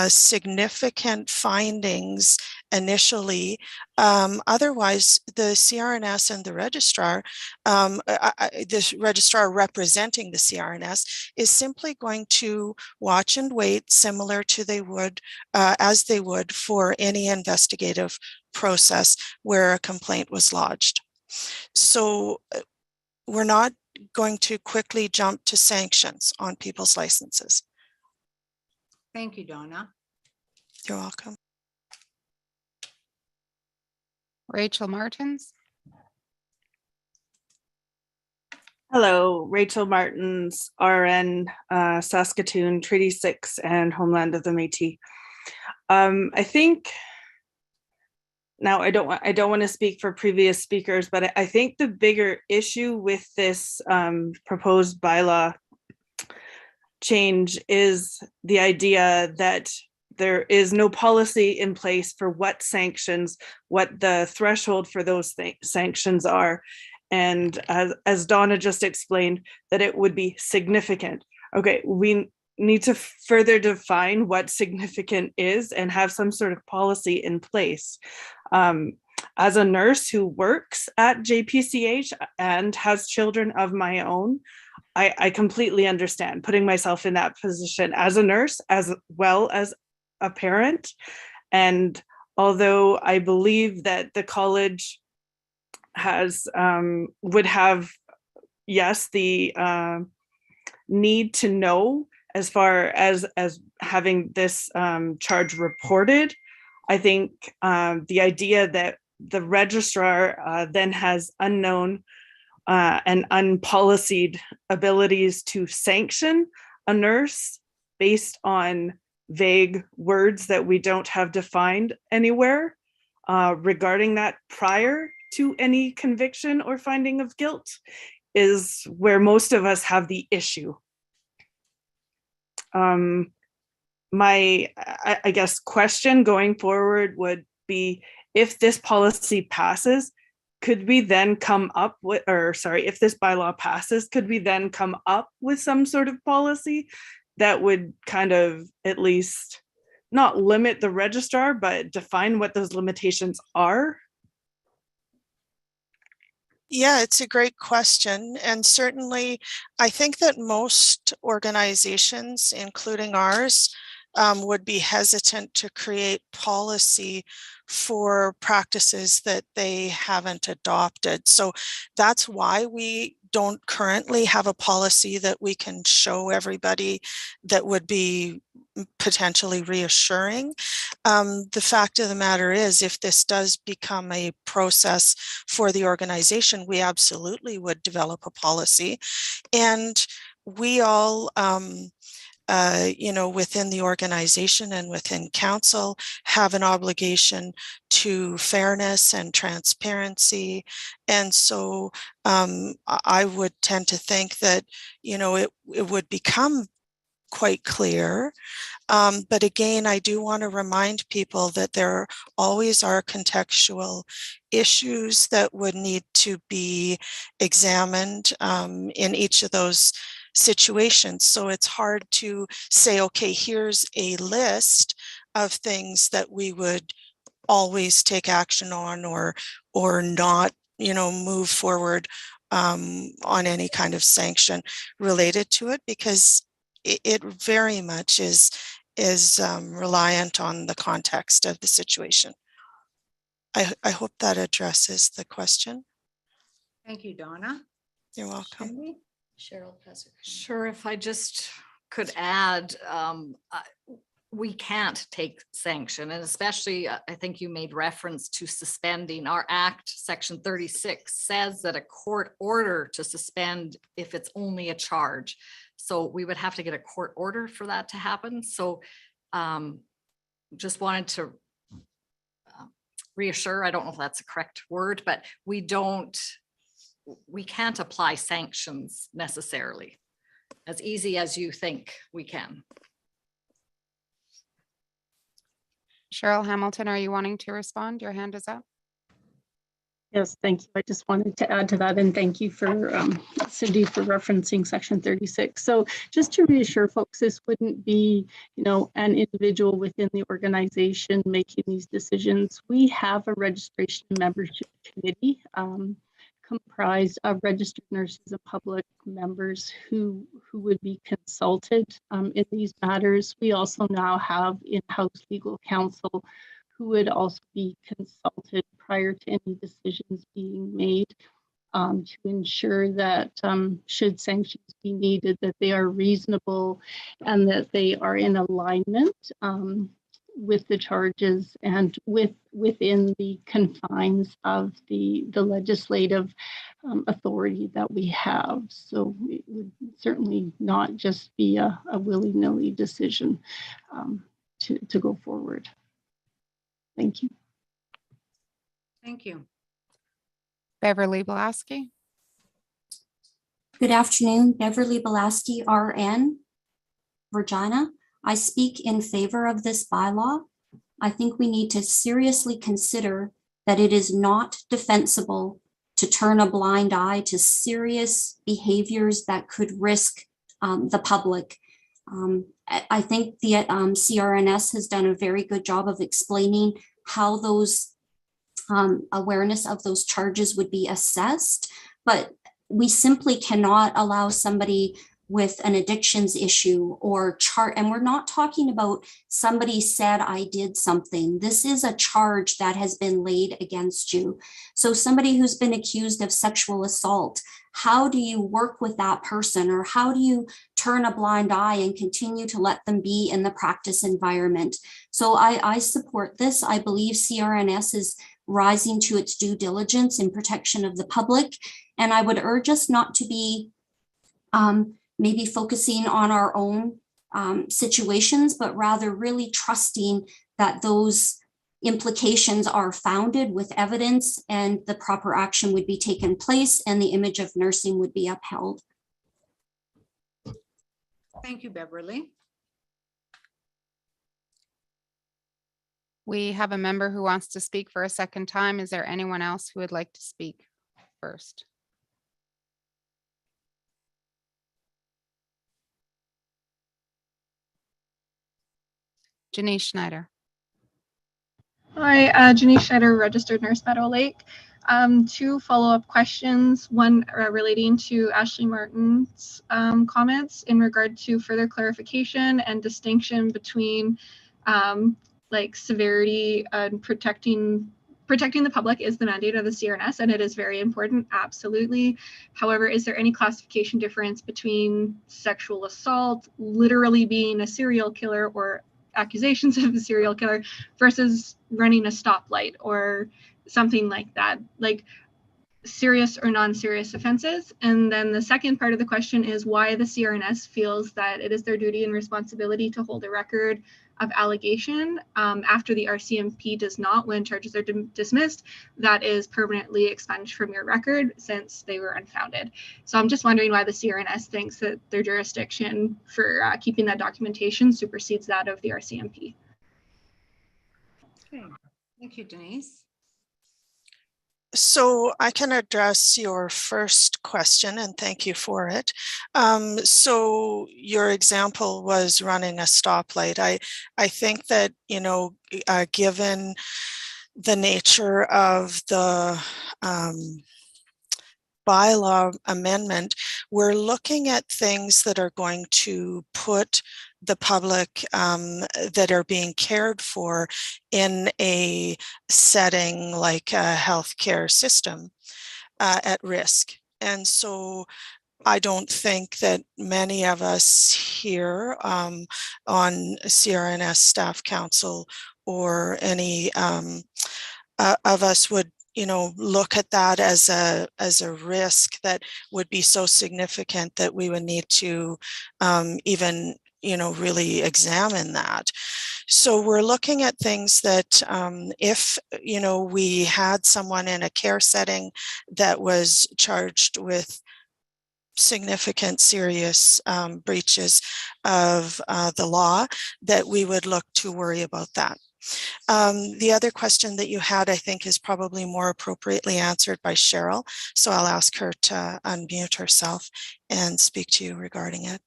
significant findings initially. Otherwise, the CRNS and the registrar, this registrar representing the CRNS, is simply going to watch and wait, similar to as they would for any investigative process where a complaint was lodged. So we're not going to quickly jump to sanctions on people's licenses. Thank you, Donna. You're welcome. Rachel Martins. Hello, Rachel Martins, RN, Saskatoon, Treaty 6 and Homeland of the Métis. I think, now I don't want to speak for previous speakers, but I think the bigger issue with this proposed bylaw change is the idea that there is no policy in place for what the threshold for those sanctions are. And as Donna just explained, that it would be significant. Okay, we need to further define what significant is and have some sort of policy in place. As a nurse who works at JPCH and has children of my own, I completely understand putting myself in that position as a nurse, as well as a parent. And although I believe that the college would have, yes, the need to know as far as having this charge reported, I think the idea that the registrar then has unknown and unpolicied abilities to sanction a nurse based on vague words that we don't have defined anywhere regarding that prior to any conviction or finding of guilt is where most of us have the issue. My, I guess, question going forward would be, if this policy passes, could we then come up with, or sorry, if this bylaw passes, could we then come up with some sort of policy that would kind of at least not limit the registrar, but define what those limitations are? Yeah, it's a great question. And certainly, I think that most organizations, including ours, would be hesitant to create policy for practices that they haven't adopted. So that's why we don't currently have a policy that we can show everybody that would be potentially reassuring. The fact of the matter is, if this does become a process for the organization, we absolutely would develop a policy. And we all, within the organization and within council, have an obligation to fairness and transparency. And so I would tend to think that, it would become quite clear. But again, I do want to remind people that there always are contextual issues that would need to be examined in each of those situations. So it's hard to say, okay, here's a list of things that we would always take action on or not, move forward on any kind of sanction related to it, because it very much is reliant on the context of the situation. I hope that addresses the question. Thank you, Donna. You're welcome. Cheryl Pesser. Sure, if I just could add, we can't take sanction, and especially I think you made reference to suspending. Our Act, Section 36, says that a court order to suspend if it's only a charge. So we would have to get a court order for that to happen. So just wanted to reassure, I don't know if that's a correct word, but we can't apply sanctions necessarily as easy as you think we can. Cheryl Hamilton, are you wanting to respond? Your hand is up. Yes, thank you. I just wanted to add to that, and thank you for Cindy for referencing section 36. So just to reassure folks, this wouldn't be, an individual within the organization making these decisions. We have a registration membership committee comprised of registered nurses and public members who would be consulted in these matters. We also now have in-house legal counsel who would also be consulted prior to any decisions being made to ensure that should sanctions be needed, that they are reasonable and that they are in alignment with the charges and within the confines of the legislative authority that we have. So it would certainly not just be a willy-nilly decision to go forward. Thank you. Thank you. Beverly Belaski. Good afternoon, Beverly Belaski, RN, Regina. I speak in favor of this bylaw. I think we need to seriously consider that it is not defensible to turn a blind eye to serious behaviors that could risk the public. I think the CRNS has done a very good job of explaining how those awareness of those charges would be assessed, but we simply cannot allow somebody with an addictions issue or and we're not talking about somebody said I did something. This is a charge that has been laid against you. So somebody who's been accused of sexual assault, how do you work with that person, or how do you turn a blind eye and continue to let them be in the practice environment? So I support this. I believe CRNS is rising to its due diligence in protection of the public. And I would urge us not to be maybe focusing on our own situations, but rather really trusting that those implications are founded with evidence and the proper action would be taken place and the image of nursing would be upheld. Thank you, Beverly. We have a member who wants to speak for a second time. Is there anyone else who would like to speak first? Janice Schneider. Hi, Janice Schneider, registered nurse, Meadow Lake. Two follow-up questions, one relating to Ashley Martin's comments in regard to further clarification and distinction between like severity and protecting the public is the mandate of the CRNS, and it is very important, absolutely. However, is there any classification difference between sexual assault, literally being a serial killer or accusations of a serial killer, versus running a stoplight or something like that, like serious or non-serious offenses? And then the second part of the question is why the CRNS feels that it is their duty and responsibility to hold a record of allegation after the RCMP does not, when charges are dismissed, that is permanently expunged from your record since they were unfounded. So I'm just wondering why the CRNS thinks that their jurisdiction for keeping that documentation supersedes that of the RCMP. Okay, thank you, Denise. So I can address your first question, and thank you for it. So your example was running a stoplight. I think that, given the nature of the bylaw amendment, we're looking at things that are going to put the public that are being cared for in a setting like a healthcare system at risk. And so I don't think that many of us here on CRNS Staff Council or any of us would look at that as a risk that would be so significant that we would need to even really examine that. So we're looking at things that if we had someone in a care setting that was charged with significant serious breaches of the law, that we would look to worry about that. The other question that you had, I think, is probably more appropriately answered by Cheryl. So I'll ask her to unmute herself and speak to you regarding it.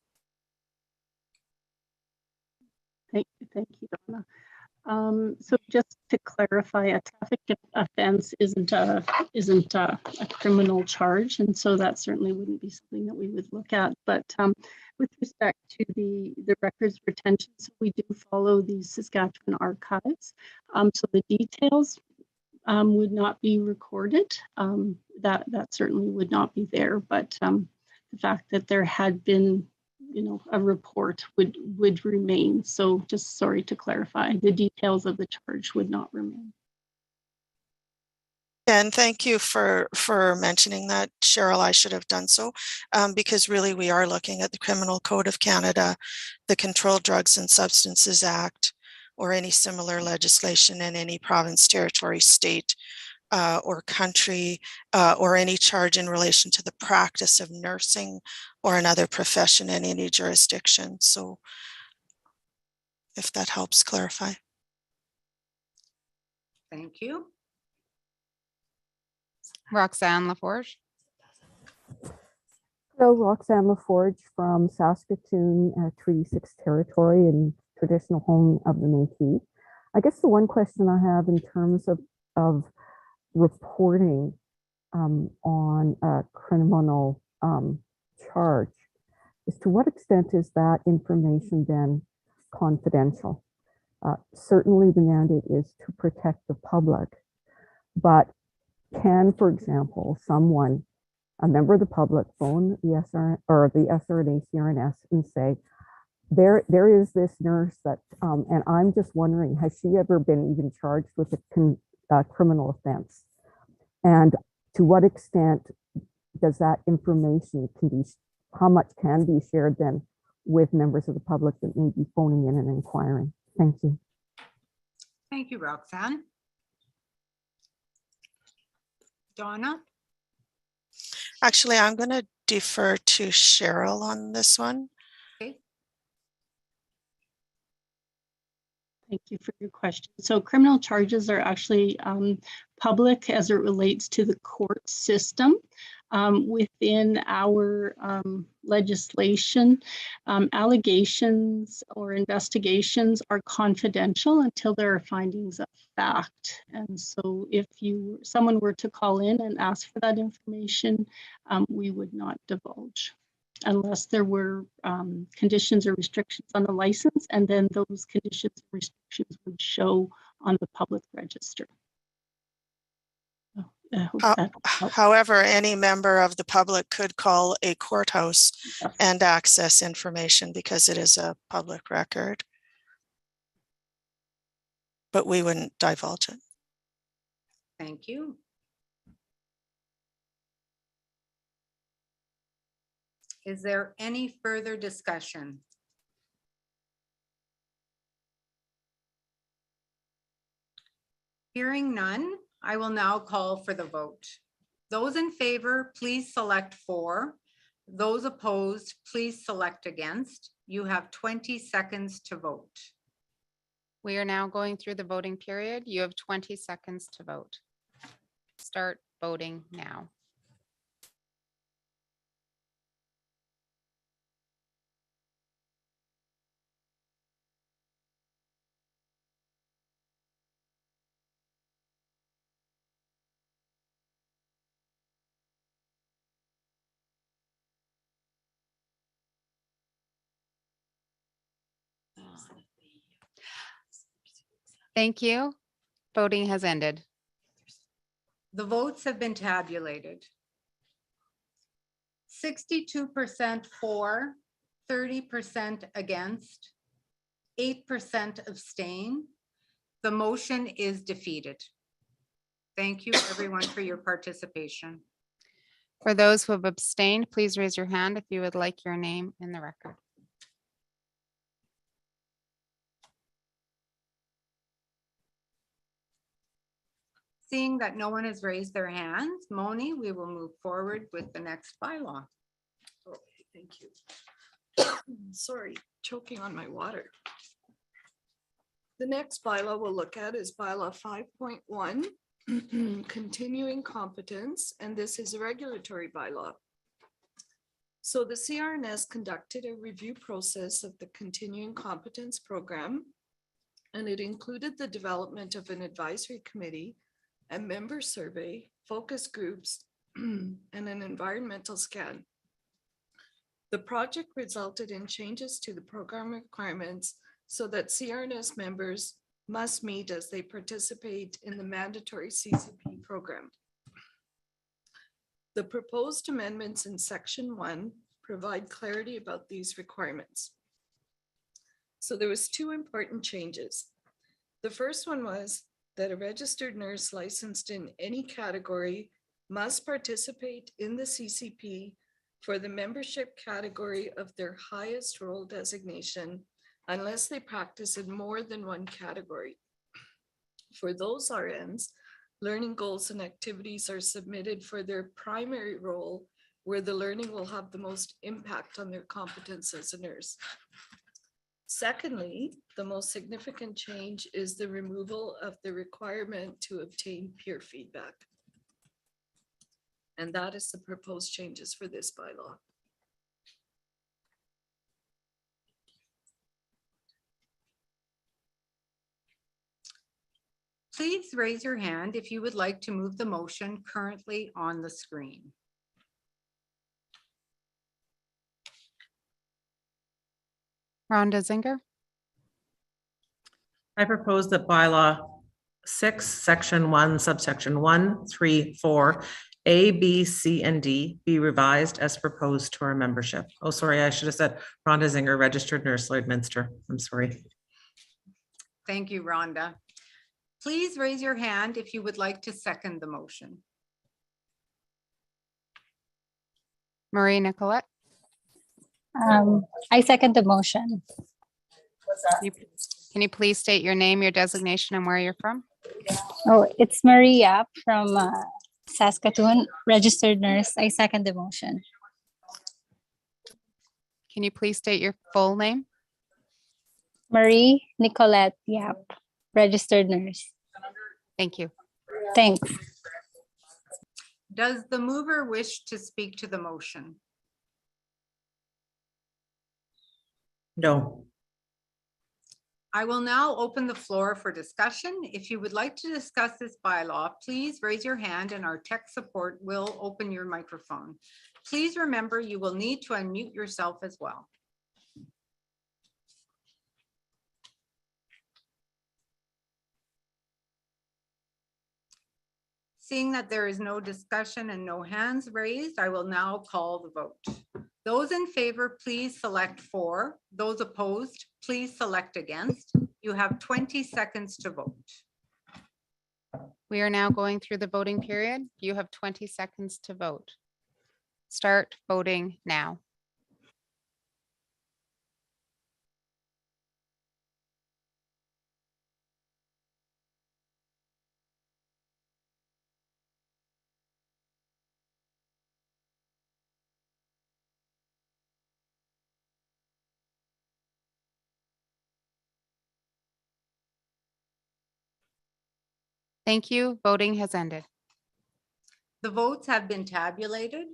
Thank you, Donna. So just to clarify, a traffic offense isn't a criminal charge, and so that certainly wouldn't be something that we would look at. But with respect to the records retention, so we do follow the Saskatchewan archives. So the details would not be recorded. That certainly would not be there. But the fact that there had been, a report would remain. So just sorry to clarify, the details of the charge would not remain. And thank you for mentioning that, Cheryl. I should have done so because really we are looking at the Criminal Code of Canada, the Controlled Drugs and Substances Act, or any similar legislation in any province, territory, state, or country, or any charge in relation to the practice of nursing or another profession in any jurisdiction. So if that helps clarify. Thank you. Roxanne Laforge. Hello, Roxanne Laforge from Saskatoon, Treaty 6 territory and traditional home of the Métis. I guess the one question I have in terms of reporting on a criminal charge is, to what extent is that information then confidential? Certainly the mandate is to protect the public, but can, for example, a member of the public, phone the SRN or the SRNA CRNS and say, there is this nurse that, and I'm just wondering, has she ever been even charged with a criminal offense? And to what extent does that information how much can be shared then with members of the public that may be phoning in and inquiring? Thank you. Thank you, Roxanne. Donna? Actually, I'm going to defer to Cheryl on this one. Okay. Thank you for your question. So criminal charges are actually public as it relates to the court system. Within our legislation, allegations or investigations are confidential until there are findings of fact. And so if someone were to call in and ask for that information, we would not divulge unless there were conditions or restrictions on the license, and then those conditions and restrictions would show on the public register. However, any member of the public could call a courthouse and access information because it is a public record, but we wouldn't divulge it. Thank you. Is there any further discussion? Hearing none, I will now call for the vote. Those in favor, please select for. Those opposed, please select against. You have 20 seconds to vote. We are now going through the voting period. You have 20 seconds to vote. Start voting now. Thank you. Voting has ended. The votes have been tabulated. 62% for, 30% against, 8% abstain. The motion is defeated. Thank you, everyone, for your participation. For those who have abstained, please raise your hand if you would like your name in the record. Seeing that no one has raised their hands, Moni, we will move forward with the next bylaw. Okay, thank you. Sorry, choking on my water. The next bylaw we'll look at is bylaw 5.1, continuing competence, and this is a regulatory bylaw. So the CRNS conducted a review process of the continuing competence program, and it included the development of an advisory committee, a member survey, focus groups, and an environmental scan. The project resulted in changes to the program requirements so that CRNS members must meet as they participate in the mandatory CCP program. The proposed amendments in section 1 provide clarity about these requirements. So there was 2 important changes. The first one was that a registered nurse licensed in any category must participate in the CCP for the membership category of their highest role designation unless they practice in more than one category. For those RNs, learning goals and activities are submitted for their primary role where the learning will have the most impact on their competence as a nurse. Secondly, the most significant change is the removal of the requirement to obtain peer feedback. And that is the proposed changes for this bylaw. Please raise your hand if you would like to move the motion currently on the screen. Rhonda Zinger. I propose that bylaw 6, section 1, subsection 1, 3, 4, A, B, C, and D be revised as proposed to our membership. Oh, sorry, I should have said Rhonda Zinger, registered nurse, Lloydminster. I'm sorry. Thank you, Rhonda. Please raise your hand if you would like to second the motion. Marie Nicolette. I second the motion. Can you please state your name, your designation, and where you're from? Oh, it's Maria from Saskatoon, registered nurse. I second the motion. Can you please state your full name? Marie Nicolette Yap, registered nurse. Thank you. Thanks. Does the mover wish to speak to the motion? No. I will now open the floor for discussion. If you would like to discuss this bylaw, please raise your hand and our tech support will open your microphone. Please remember you will need to unmute yourself as well. Seeing that there is no discussion and no hands raised, I will now call the vote. Those in favor, please select for. Those opposed, please select against. You have 20 seconds to vote. We are now going through the voting period. You have 20 seconds to vote. Start voting now. Thank you. Voting has ended. The votes have been tabulated.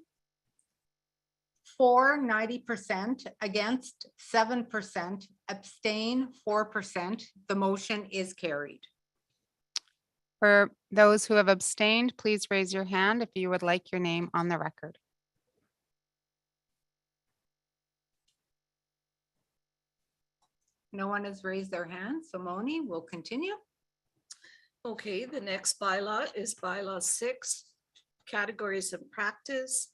For 90%, against 7%, abstain 4%. The motion is carried. For those who have abstained, please raise your hand if you would like your name on the record. No one has raised their hand, so Moni will continue. Okay, the next bylaw is bylaw 6, categories of practice.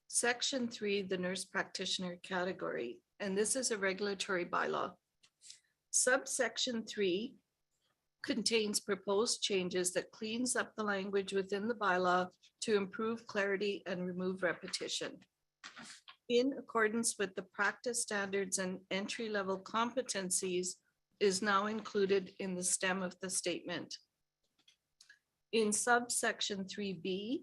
Section 3, the nurse practitioner category, and this is a regulatory bylaw. Subsection 3 contains proposed changes that cleans up the language within the bylaw to improve clarity and remove repetition. In accordance with the practice standards and entry-level competencies is now included in the stem of the statement. In subsection 3B,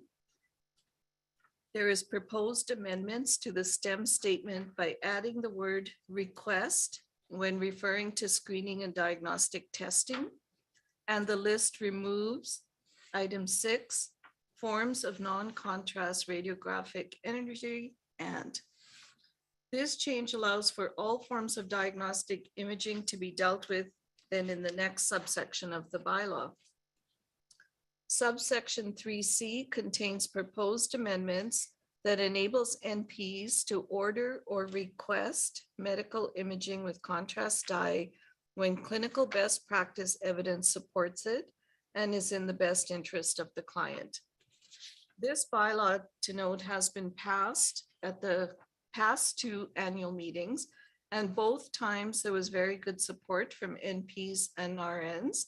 there is proposed amendments to the STEM statement by adding the word request when referring to screening and diagnostic testing. And the list removes item 6, forms of non-contrast radiographic energy. And this change allows for all forms of diagnostic imaging to be dealt with then in the next subsection of the bylaw. Subsection 3C contains proposed amendments that enables NPs to order or request medical imaging with contrast dye when clinical best practice evidence supports it and is in the best interest of the client. This bylaw, to note, has been passed at the past 2 annual meetings, and both times there was very good support from NPs and RNs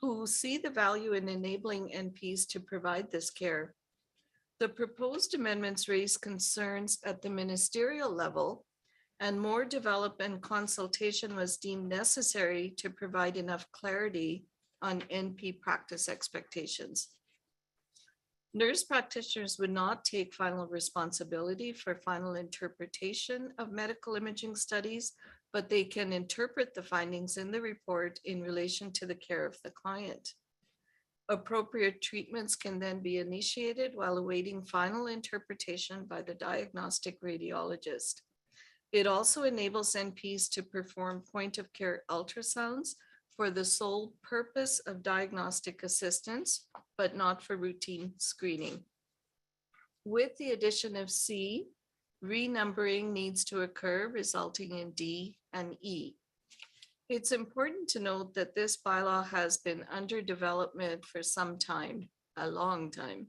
who see the value in enabling NPs to provide this care. The proposed amendments raise concerns at the ministerial level, and more development and consultation was deemed necessary to provide enough clarity on NP practice expectations. Nurse practitioners would not take final responsibility for final interpretation of medical imaging studies, but they can interpret the findings in the report in relation to the care of the client. Appropriate treatments can then be initiated while awaiting final interpretation by the diagnostic radiologist. It also enables NPs to perform point-of-care ultrasounds for the sole purpose of diagnostic assistance, but not for routine screening. With the addition of C, renumbering needs to occur, resulting in D and E. It's important to note that this bylaw has been under development for some time, a long time.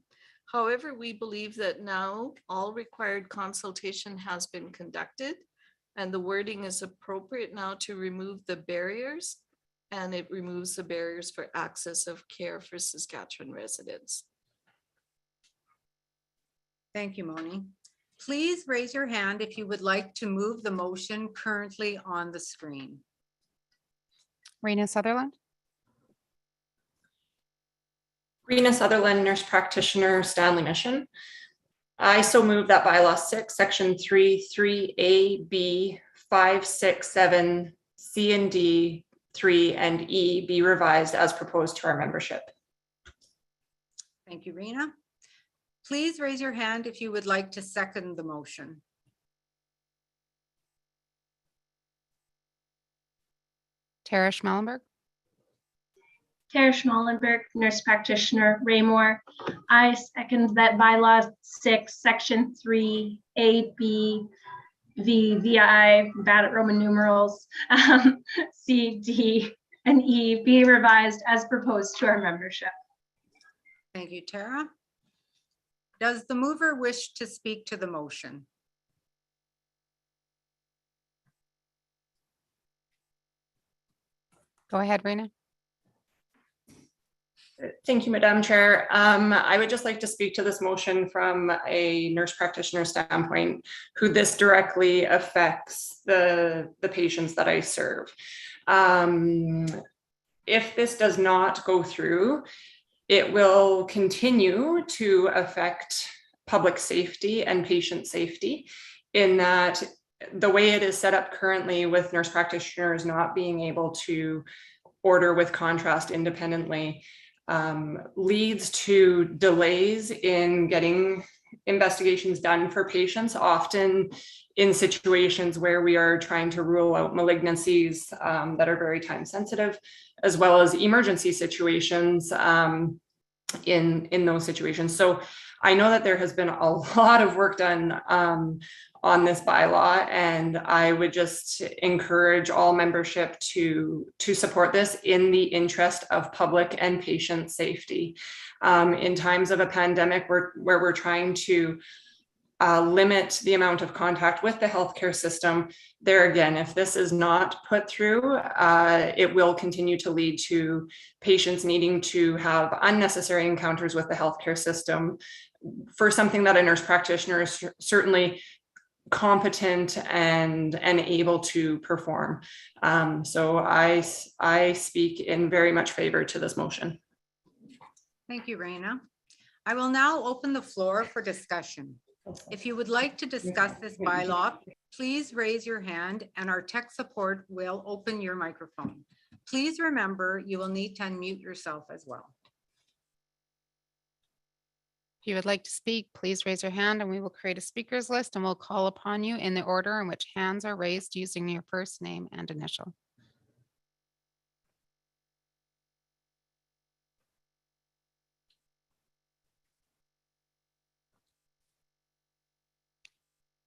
However, we believe that now all required consultation has been conducted and the wording is appropriate now to remove the barriers, and it removes the barriers for access of care for Saskatchewan residents. Thank you, Moni. Please raise your hand if you would like to move the motion currently on the screen. Rena Sutherland. Rena Sutherland, nurse practitioner, Stanley Mission. I so move that bylaw 6, section 3, 3A, B, 5, 6, 7, C and D, 3 and E be revised as proposed to our membership. Thank you, Rena. Please raise your hand if you would like to second the motion. Tara Schmallenberg. Tara Schmallenberg, nurse practitioner, Raymore. I second that bylaw 6, section 3, A, B, V, VI, bad at Roman numerals, C, D, and E be revised as proposed to our membership. Thank you, Tara. Does the mover wish to speak to the motion? Go ahead, Rena. Thank you, Madam Chair. I would just like to speak to this motion from a nurse practitioner standpoint, who this directly affects the patients that I serve. If this does not go through, it will continue to affect public safety and patient safety, in that the way it is set up currently with nurse practitioners not being able to order with contrast independently leads to delays in getting investigations done for patients, often in situations where we are trying to rule out malignancies that are very time sensitive, as well as emergency situations in those situations. So I know that there has been a lot of work done on this bylaw, and I would just encourage all membership to support this in the interest of public and patient safety. In times of a pandemic where we're trying to limit the amount of contact with the healthcare system, there again, if this is not put through, it will continue to lead to patients needing to have unnecessary encounters with the healthcare system for something that a nurse practitioner is certainly competent and able to perform. So I speak in very much favor to this motion. Thank you, Raina. I will now open the floor for discussion. If you would like to discuss this bylaw, please raise your hand and our tech support will open your microphone. Please remember, you will need to unmute yourself as well. If you would like to speak, please raise your hand and we will create a speakers list and we'll call upon you in the order in which hands are raised using your first name and initial.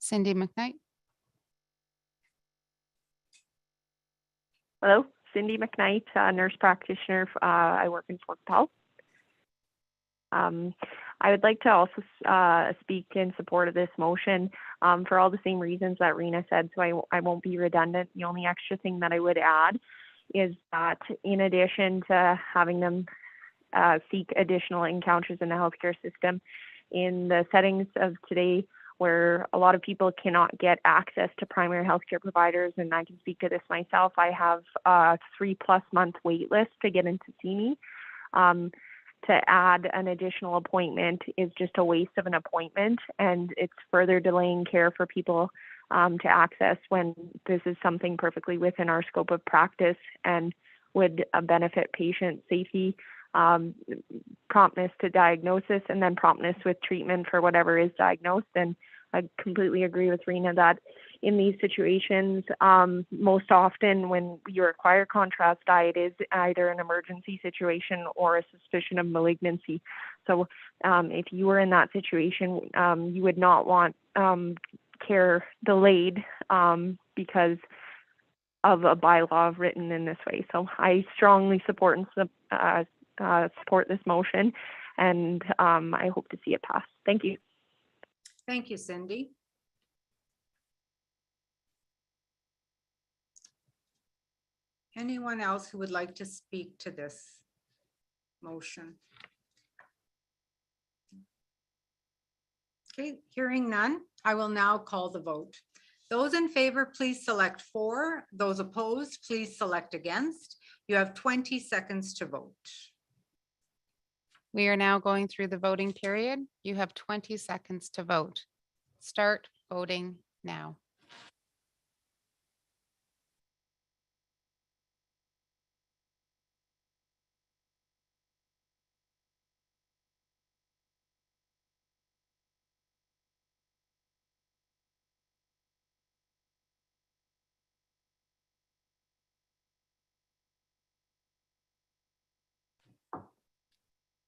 Cindy McKnight. Hello, Cindy McKnight, nurse practitioner. I work in Fort Powell. I would like to also speak in support of this motion for all the same reasons that Rena said, so I won't be redundant. The only extra thing that I would add is that in addition to having them seek additional encounters in the healthcare system, in the settings of today where a lot of people cannot get access to primary healthcare providers, and I can speak to this myself, I have a 3+ month wait list to get in to see me. To add an additional appointment is just a waste of an appointment, and it's further delaying care for people to access when this is something perfectly within our scope of practice and would benefit patient safety, promptness to diagnosis, and then promptness with treatment for whatever is diagnosed. And I completely agree with Rena that in these situations, most often when you require contrast dye, it is either an emergency situation or a suspicion of malignancy. So if you were in that situation, you would not want care delayed because of a bylaw written in this way. So I strongly support and support this motion, and I hope to see it pass. Thank you. Thank you, Cindy. Anyone else who would like to speak to this motion? Okay, hearing none, I will now call the vote. Those in favor, please select for. Those opposed, please select against. You have 20 seconds to vote. We are now going through the voting period. You have 20 seconds to vote. Start voting now.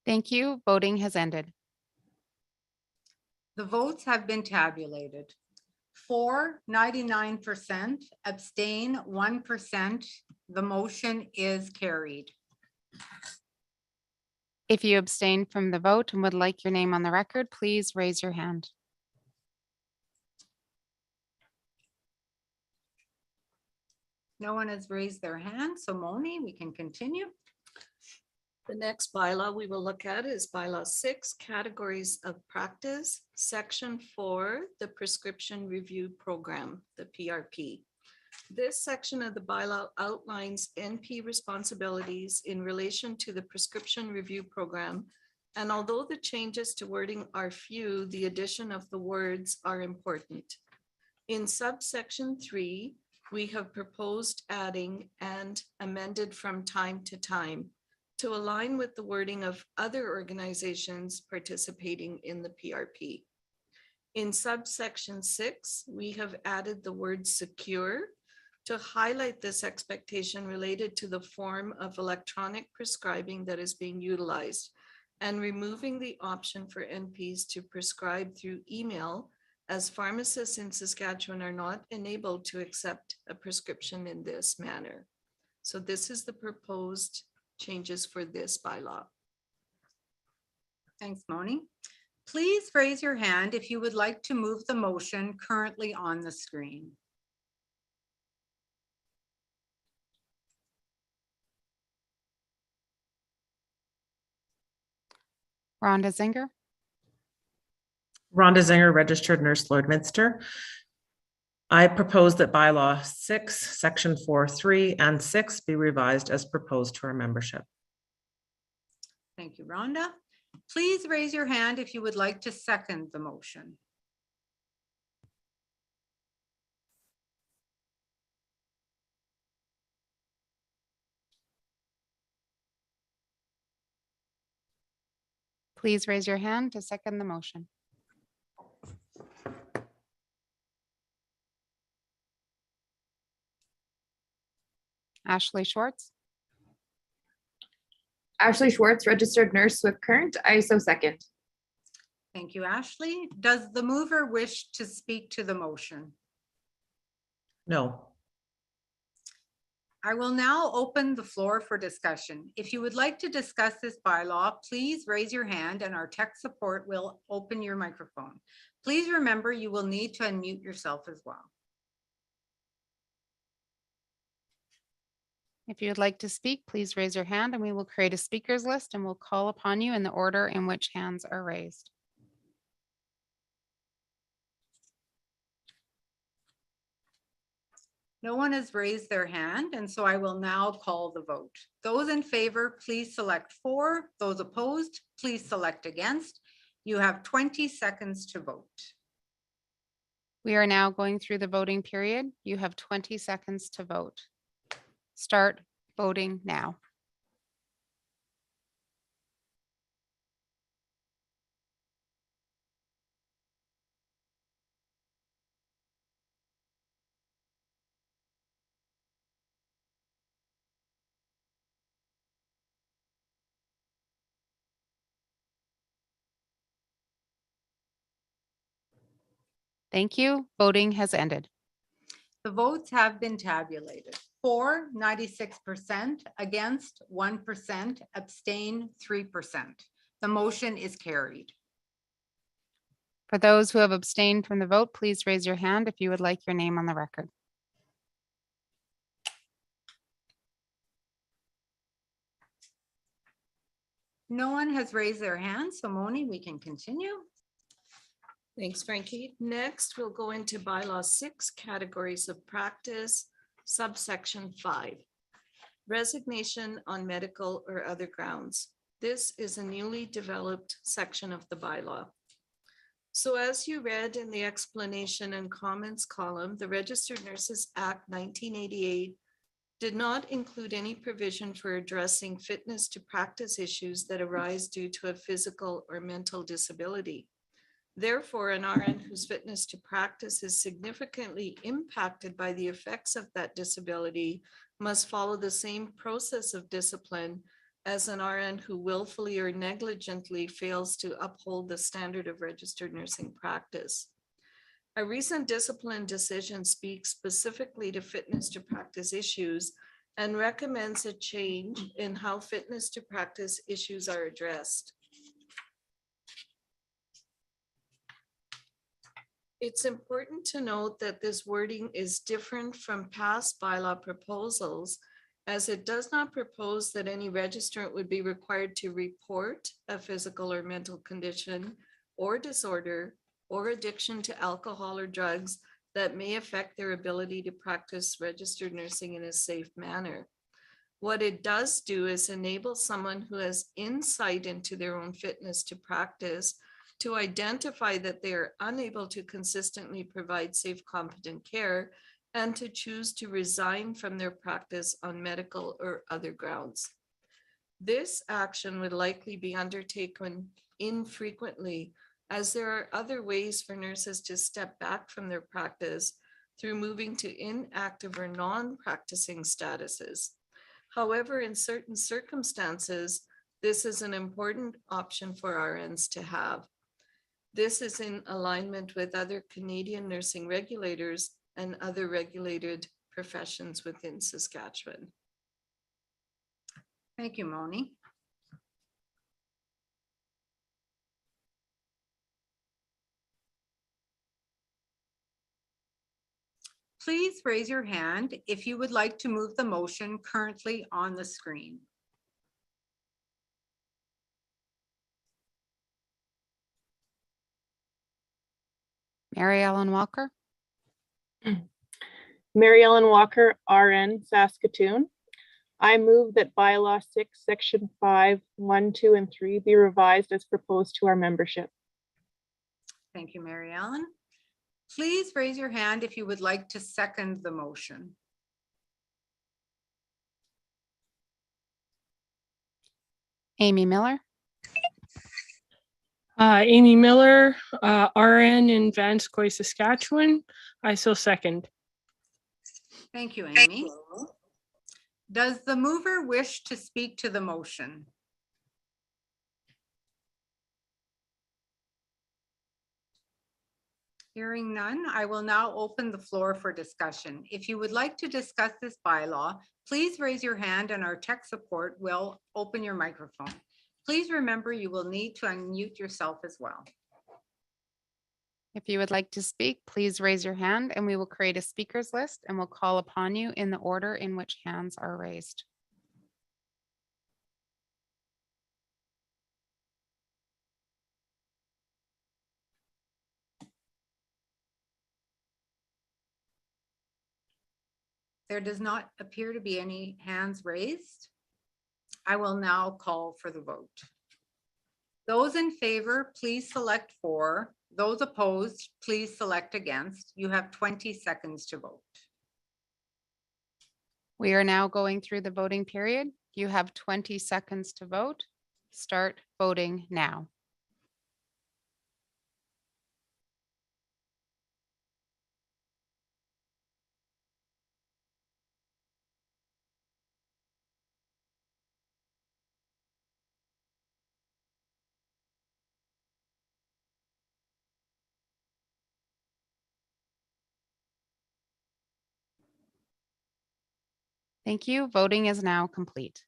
Thank you. Voting has ended. The votes have been tabulated. For 99%, abstain 1%. The motion is carried. If you abstain from the vote and would like your name on the record, please raise your hand. No one has raised their hand, so Moni, we can continue. The next bylaw we will look at is bylaw 6, categories of practice, section 4, the prescription review program, the PRP. This section of the bylaw outlines NP responsibilities in relation to the prescription review program. And although the changes to wording are few, the addition of the words are important. In subsection 3, we have proposed adding and amended from time to time to align with the wording of other organizations participating in the PRP. In subsection 6, we have added the word secure to highlight this expectation related to the form of electronic prescribing that is being utilized, and removing the option for NPs to prescribe through email, as pharmacists in Saskatchewan are not enabled to accept a prescription in this manner. So this is the proposed changes for this bylaw. Thanks, Moni. Please raise your hand if you would like to move the motion currently on the screen. Rhonda Zinger. Rhonda Zinger, registered nurse, Lloydminster. I propose that bylaw 6, section 4.3 and 6 be revised as proposed to our membership. Thank you, Rhonda. Please raise your hand if you would like to second the motion. Please raise your hand to second the motion. Ashley Schwartz. Ashley Schwartz, registered nurse with current. I so second. Thank you, Ashley. Does the mover wish to speak to the motion? No. I will now open the floor for discussion. If you would like to discuss this bylaw, please raise your hand and our tech support will open your microphone. Please remember you will need to unmute yourself as well. If you would like to speak, please raise your hand and we will create a speakers list and we'll call upon you in the order in which hands are raised. No one has raised their hand, and so I will now call the vote. Those in favor, please select for. Those opposed, please select against. You have 20 seconds to vote. We are now going through the voting period. You have 20 seconds to vote. Start voting now. Thank you. Voting has ended. The votes have been tabulated. For 96%, against 1%, abstain 3%. The motion is carried. For those who have abstained from the vote, please raise your hand if you would like your name on the record. No one has raised their hand, so Moni, we can continue. Thanks, Frankie. Next, we'll go into bylaw 6, categories of practice, subsection 5. Resignation on medical or other grounds. This is a newly developed section of the bylaw. So as you read in the explanation and comments column, the Registered Nurses Act 1988 did not include any provision for addressing fitness to practice issues that arise due to a physical or mental disability. Therefore, an RN whose fitness to practice is significantly impacted by the effects of that disability must follow the same process of discipline as an RN who willfully or negligently fails to uphold the standard of registered nursing practice. A recent discipline decision speaks specifically to fitness to practice issues and recommends a change in how fitness to practice issues are addressed. It's important to note that this wording is different from past bylaw proposals, as it does not propose that any registrant would be required to report a physical or mental condition or disorder or addiction to alcohol or drugs that may affect their ability to practice registered nursing in a safe manner. What it does do is enable someone who has insight into their own fitness to practice to identify that they are unable to consistently provide safe, competent care and to choose to resign from their practice on medical or other grounds. This action would likely be undertaken infrequently, as there are other ways for nurses to step back from their practice through moving to inactive or non-practicing statuses. However, in certain circumstances, this is an important option for RNs to have. This is in alignment with other Canadian nursing regulators and other regulated professions within Saskatchewan. Thank you, Moni. Please raise your hand if you would like to move the motion currently on the screen. Mary Ellen Walker. Mary Ellen Walker, RN, Saskatoon. I move that bylaw 6, section 5, 1, 2, and 3 be revised as proposed to our membership. Thank you, Mary Ellen. Please raise your hand if you would like to second the motion. Amy Miller. Amy Miller, RN in Vanscoy, Saskatchewan. I so second. Thank you, Amy. Does the mover wish to speak to the motion? Hearing none, I will now open the floor for discussion. If you would like to discuss this bylaw, please raise your hand and our tech support will open your microphone. Please remember you will need to unmute yourself as well. If you would like to speak, please raise your hand and we will create a speakers list and we'll call upon you in the order in which hands are raised. There does not appear to be any hands raised. I will now call for the vote. Those in favor, please select for. Those opposed, please select against. You have 20 seconds to vote. We are now going through the voting period. You have 20 seconds to vote. Start voting now. Thank you. Voting is now complete.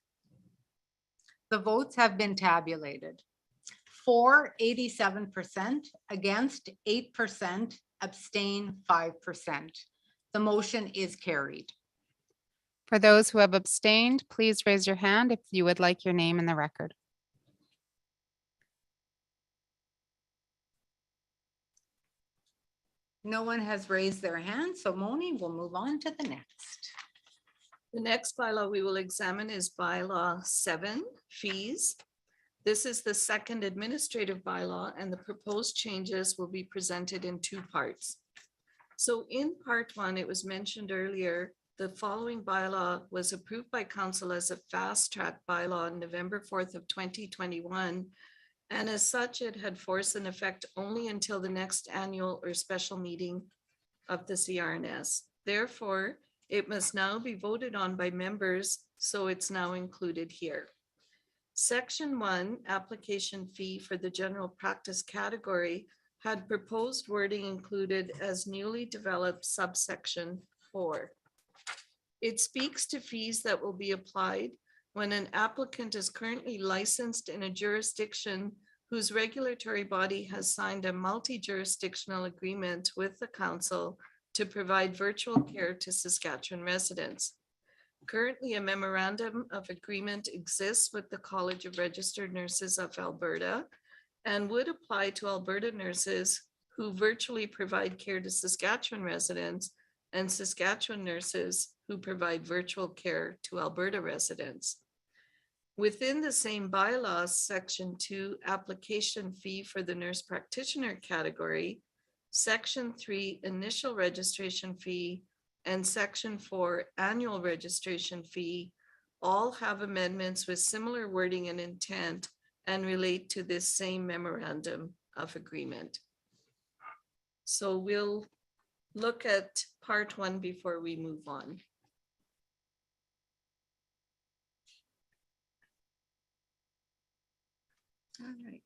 The votes have been tabulated. For 87%, against 8%, abstain 5%. The motion is carried. For those who have abstained, please raise your hand if you would like your name in the record. No one has raised their hand, so Moni will move on to the next. The next bylaw we will examine is bylaw 7, fees. This is the second administrative bylaw and the proposed changes will be presented in 2 parts. So in part 1, it was mentioned earlier, the following bylaw was approved by council as a fast track bylaw on November 4th of 2021. And as such, it had force and effect only until the next annual or special meeting of the CRNS. Therefore, it must now be voted on by members, so it's now included here. Section 1, application fee for the general practice category, had proposed wording included as newly developed subsection 4. It speaks to fees that will be applied when an applicant is currently licensed in a jurisdiction whose regulatory body has signed a multi-jurisdictional agreement with the council to provide virtual care to Saskatchewan residents. Currently, a memorandum of agreement exists with the College of Registered Nurses of Alberta and would apply to Alberta nurses who virtually provide care to Saskatchewan residents and Saskatchewan nurses who provide virtual care to Alberta residents. Within the same bylaws, section 2, application fee for the nurse practitioner category, section 3, initial registration fee, and section 4, annual registration fee, all have amendments with similar wording and intent and relate to this same memorandum of agreement. So we'll look at part 1 before we move on. All right.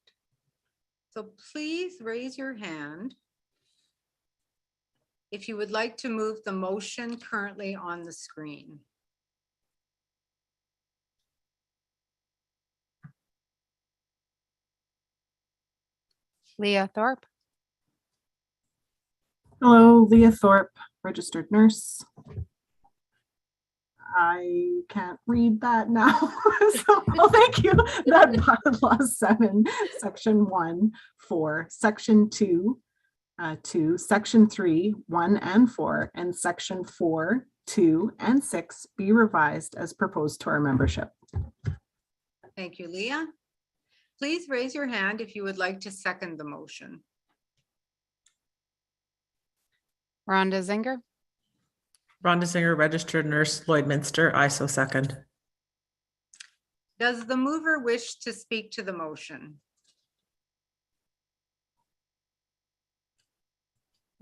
So please raise your hand if you would like to move the motion currently on the screen. Leah Thorpe. Hello, Leah Thorpe, registered nurse. I can't read that now. So, oh, thank you. That bylaw 7, section 1, 4, section 2, 2, section 3, 1 and 4, and section 4, 2, and 6 be revised as proposed to our membership. Thank you, Leah. Please raise your hand if you would like to second the motion. Rhonda Zinger. Rhonda Zinger, registered nurse, Lloydminster. I so second. Does the mover wish to speak to the motion?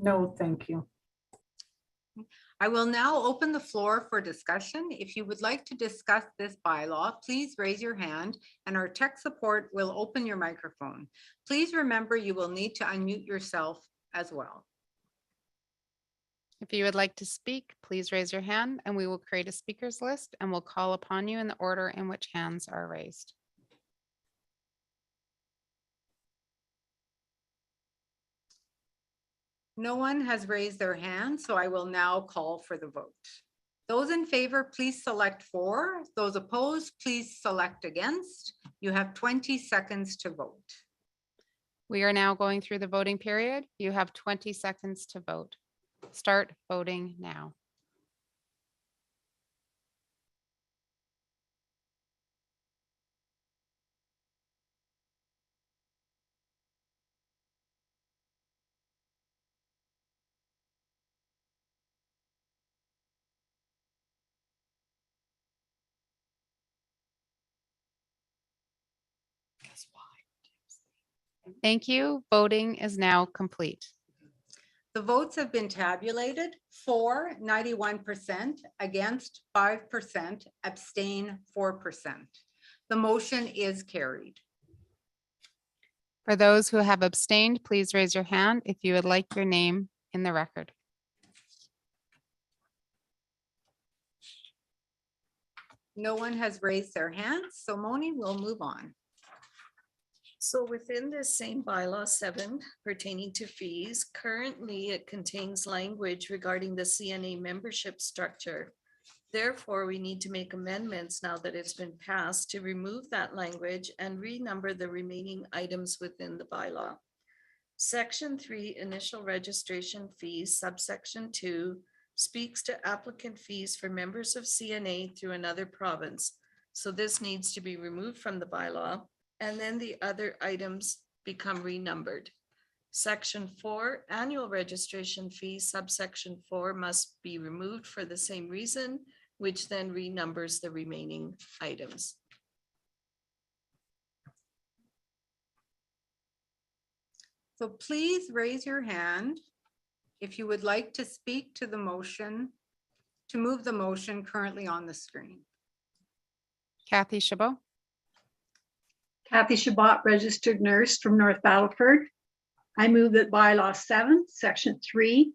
No, thank you. I will now open the floor for discussion. If you would like to discuss this bylaw, please raise your hand and our tech support will open your microphone. Please remember you will need to unmute yourself as well. If you would like to speak, please raise your hand and we will create a speakers list and we'll call upon you in the order in which hands are raised. No one has raised their hand, so I will now call for the vote. Those in favor, please select for. Those opposed, please select against. You have 20 seconds to vote. We are now going through the voting period. You have 20 seconds to vote. Start voting now. Thank you. Voting is now complete. The votes have been tabulated. For 91%, against 5%, abstain 4%. The motion is carried. For those who have abstained, please raise your hand if you would like your name in the record. No one has raised their hands, so Moni will move on. So within this same bylaw 7 pertaining to fees, currently it contains language regarding the CNA membership structure. Therefore, we need to make amendments now that it's been passed to remove that language and renumber the remaining items within the bylaw. Section 3, initial registration fees, subsection 2, speaks to applicant fees for members of CNA through another province. So this needs to be removed from the bylaw, and then the other items become renumbered. Section 4, annual registration fees, subsection 4 must be removed for the same reason, which then renumbers the remaining items. So please raise your hand if you would like to speak to the motion, to move the motion currently on the screen. Kathy Chabot. Kathy Chabot, registered nurse from North Battleford. I move that bylaw 7, section 3,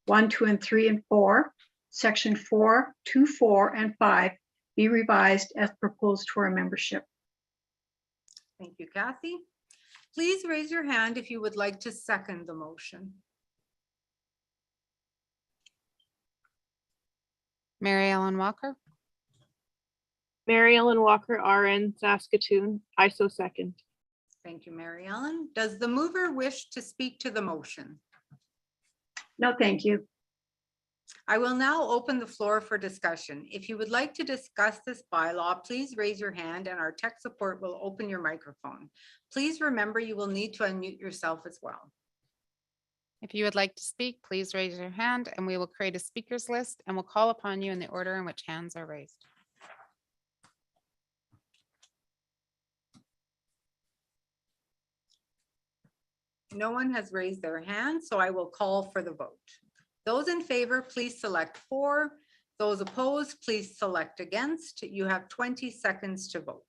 1, 2, and 3, and 4, section 4, 2, 4, and 5 be revised as proposed to our membership. Thank you, Kathy. Please raise your hand if you would like to second the motion. Mary Ellen Walker. Mary Ellen Walker, RN, Saskatoon. I so second. Thank you, Mary Ellen. Does the mover wish to speak to the motion? No, thank you. I will now open the floor for discussion. If you would like to discuss this bylaw, please raise your hand and our tech support will open your microphone. Please remember you will need to unmute yourself as well. If you would like to speak, please raise your hand and we will create a speakers list and we'll call upon you in the order in which hands are raised. No one has raised their hand, so I will call for the vote. Those in favor, please select for. Those opposed, please select against. You have 20 seconds to vote.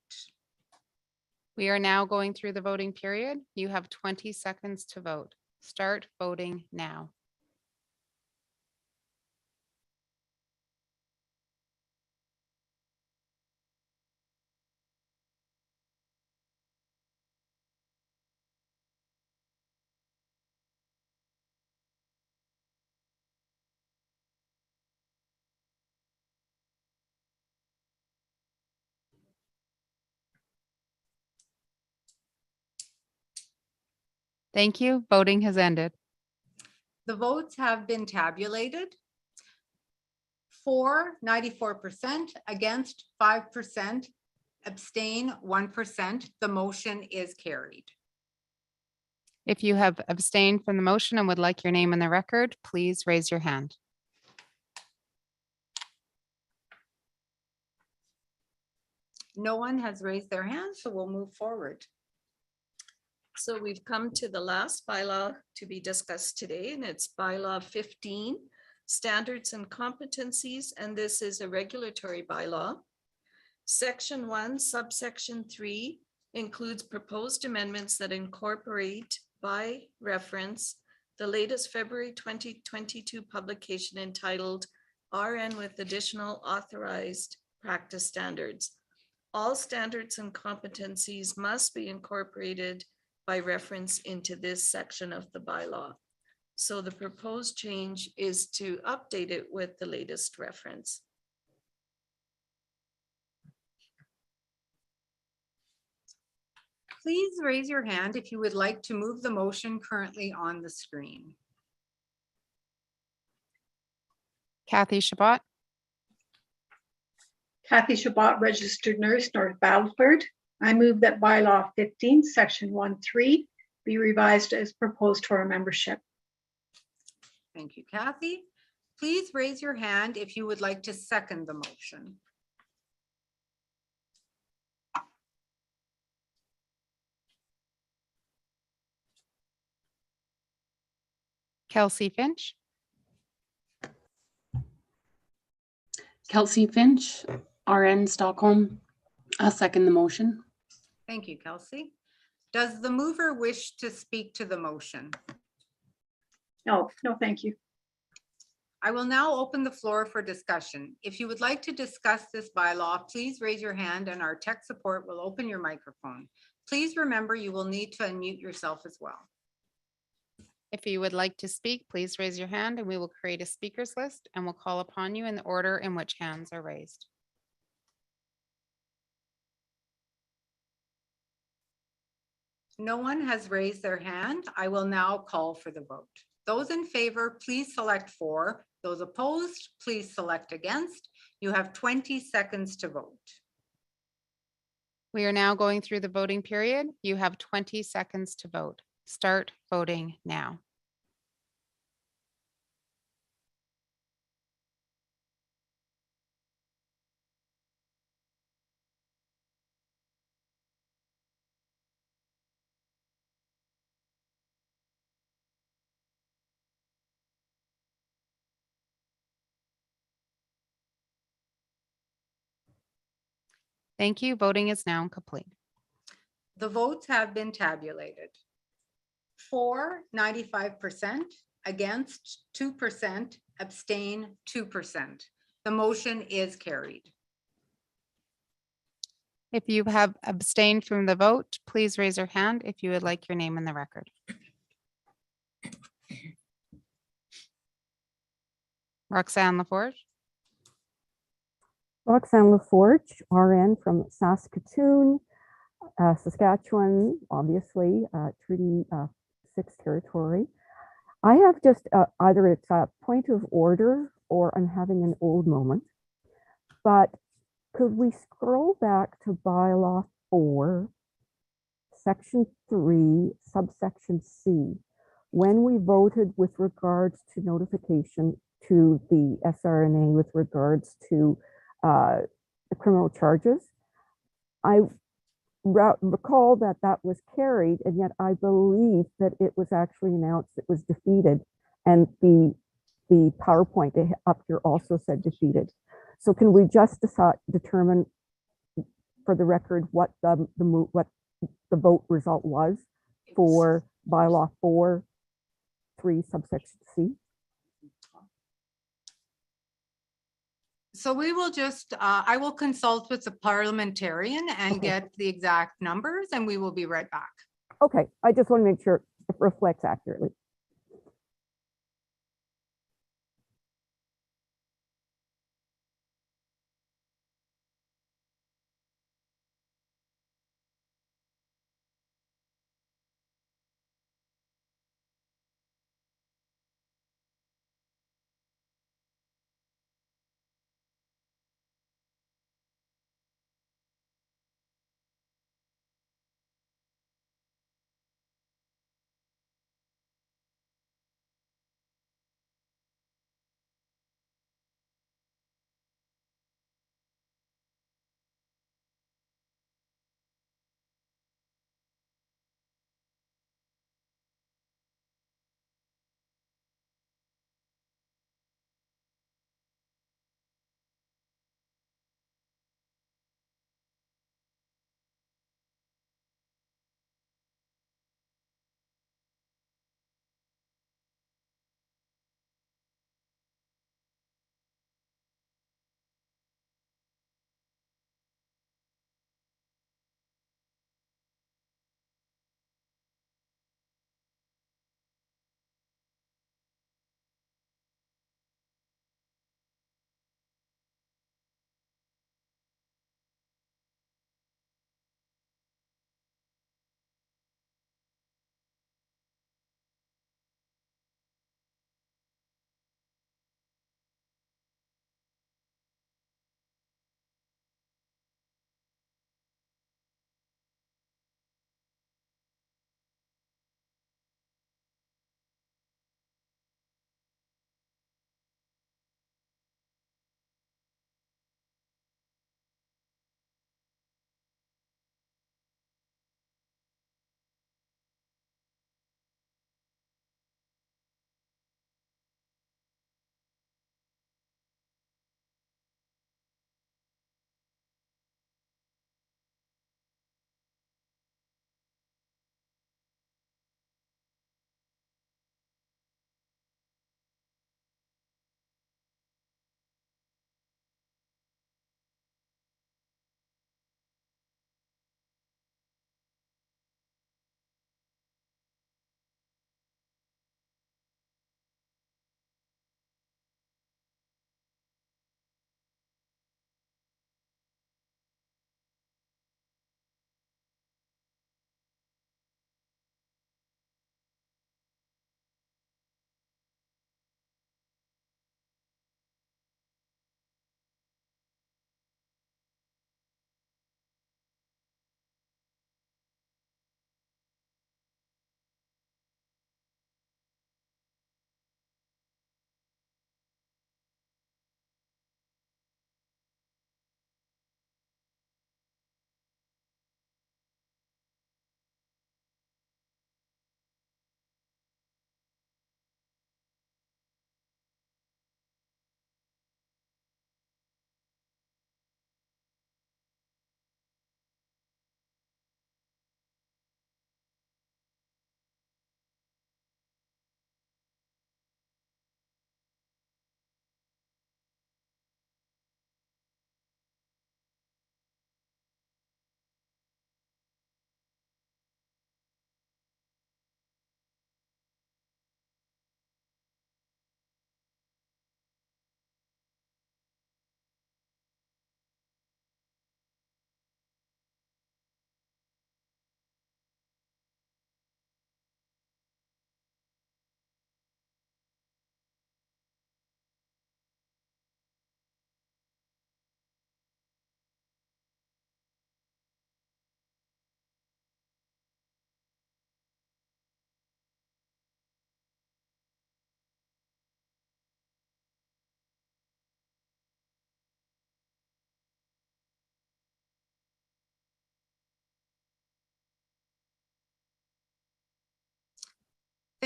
We are now going through the voting period. You have 20 seconds to vote. Start voting now. Thank you. Voting has ended. The votes have been tabulated. For 94%, against 5%, abstain 1%. The motion is carried. If you have abstained from the motion and would like your name in the record, please raise your hand. No one has raised their hand, so we'll move forward. So we've come to the last bylaw to be discussed today, and it's bylaw 15, standards and competencies, and this is a regulatory bylaw. Section 1, subsection 3 includes proposed amendments that incorporate by reference the latest February 2022 publication entitled RN with additional authorized practice standards. All standards and competencies must be incorporated by reference into this section of the bylaw. So the proposed change is to update it with the latest reference. Please raise your hand if you would like to move the motion currently on the screen. Kathy Shabbat, Kathy Shabbat, registered nurse, North Battleford. I move that bylaw 15, section 1.3 be revised as proposed to our membership. Thank you, Kathy. Please raise your hand if you would like to second the motion. Kelsey Finch, Kelsey Finch, RN Stockholm. I'll second the motion. Thank you, Kelsey. Does the mover wish to speak to the motion? No, thank you. I will now open the floor for discussion. If you would like to discuss this bylaw, please raise your hand and our tech support will open your microphone. Please remember you will need to unmute yourself as well. if you would like to speak, please raise your hand and we will create a speakers list and we'll call upon you in the order in which hands are raised. No one has raised their hand. I will now call for the vote. Those in favor, please select for. Those opposed, please select against. You have 20 seconds to vote. We are now going through the voting period. You have 20 seconds to vote. Start voting now. Thank you. Voting is now complete. The votes have been tabulated. For 95%, against 2%, abstain 2%. The motion is carried. If you have abstained from the vote, please raise your hand if you would like your name in the record. Roxanne LaForge. Roxanne LaForge, RN from Saskatoon, Saskatchewan, obviously, Treaty 6 territory. I have just either it's a point of order or I'm having an old moment, but could we scroll back to bylaw 4, section 3, subsection C, when we voted with regards to notification to the SRNA with regards to the criminal charges? I recall that that was carried, and yet I believe that it was actually announced it was defeated, and the PowerPoint up here also said defeated. So can we just determine for the record what the vote result was for bylaw 4.3 subsection C? So we will just, I will consult with the parliamentarian and get the exact numbers and we will be right back. Okay, I just want to make sure it reflects accurately.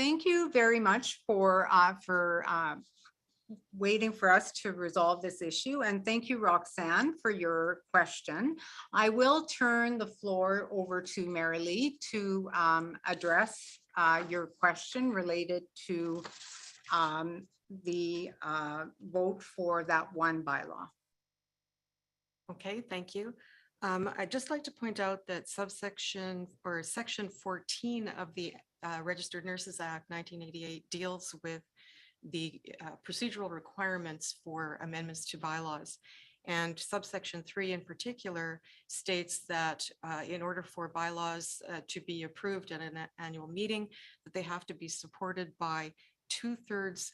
thank you very much for waiting for us to resolve this issue. And thank you, Roxanne, for your question. I will turn the floor over to Mary Lee to address your question related to the vote for that one bylaw. Okay, thank you. I'd just like to point out that subsection or section 14 of the Registered Nurses Act 1988 deals with the procedural requirements for amendments to bylaws. And subsection 3 in particular states that in order for bylaws to be approved at an annual meeting, that they have to be supported by two-thirds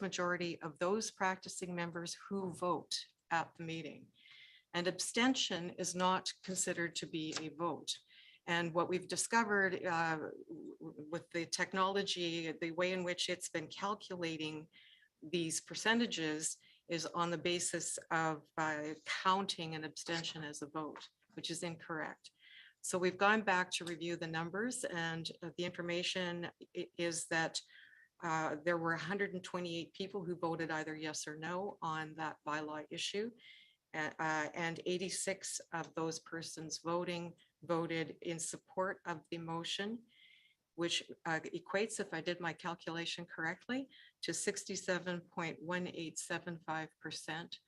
majority of those practicing members who vote at the meeting. And abstention is not considered to be a vote. And what we've discovered with the technology, the way in which it's been calculating these percentages is on the basis of counting an abstention as a vote, which is incorrect. So we've gone back to review the numbers, and the information is that there were 128 people who voted either yes or no on that bylaw issue. And 86 of those persons voted in support of the motion, which equates, if I did my calculation correctly, to 67.1875%,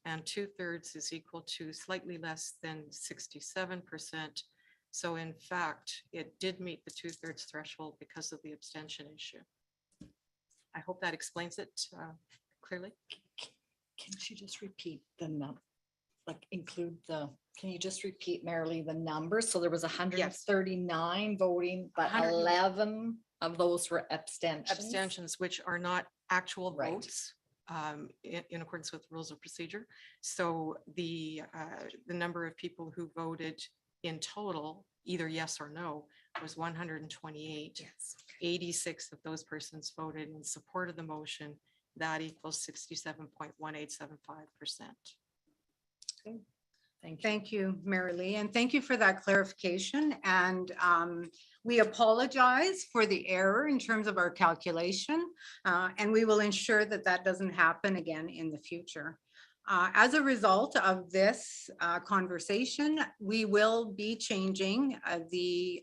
and 2/3 is equal to slightly less than 67%. So in fact, it did meet the 2/3 threshold because of the abstention issue. I hope that explains it clearly. Can she just repeat the number? Like include can you just repeat, Marilee, the numbers? So there was 139 voting, but 11 of those were abstentions. Abstentions, which are not actual votes in accordance with rules of procedure. So the number of people who voted in total, either yes or no, was 128. Yes. 86 of those persons voted in support of the motion. That equals 67.1875%. Okay. Thank you, Mary Lee, and thank you for that clarification. And we apologize for the error in terms of our calculation, and we will ensure that that doesn't happen again in the future. As a result of this conversation, we will be changing the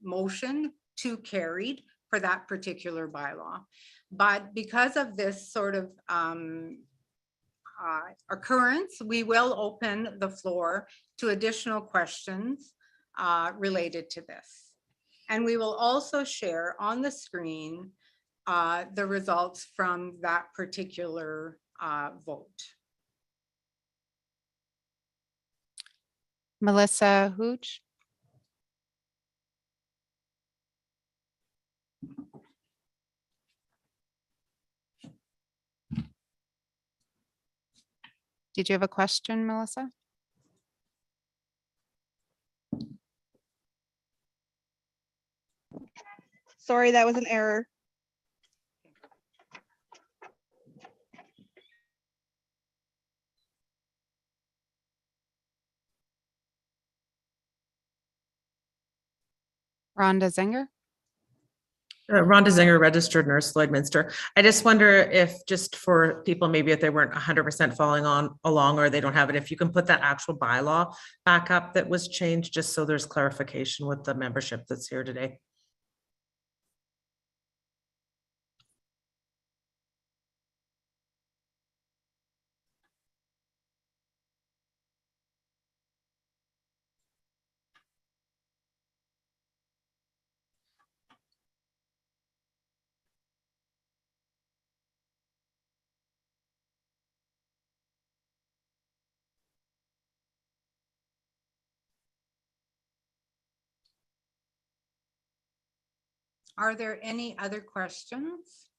motion to carried for that particular bylaw. But because of this sort of occurrence, we will open the floor to additional questions related to this. And we will also share on the screen the results from that particular vote. Melissa Hooch. Did you have a question, Melissa? Sorry, that was an error. Rhonda Zenger. Rhonda Zinger, registered nurse, Lloydminster. I just wonder if, just for people, maybe if they weren't 100% following along or they don't have it, if you can put that actual bylaw back up that was changed, just so there's clarification with the membership that's here today. Are there any other questions?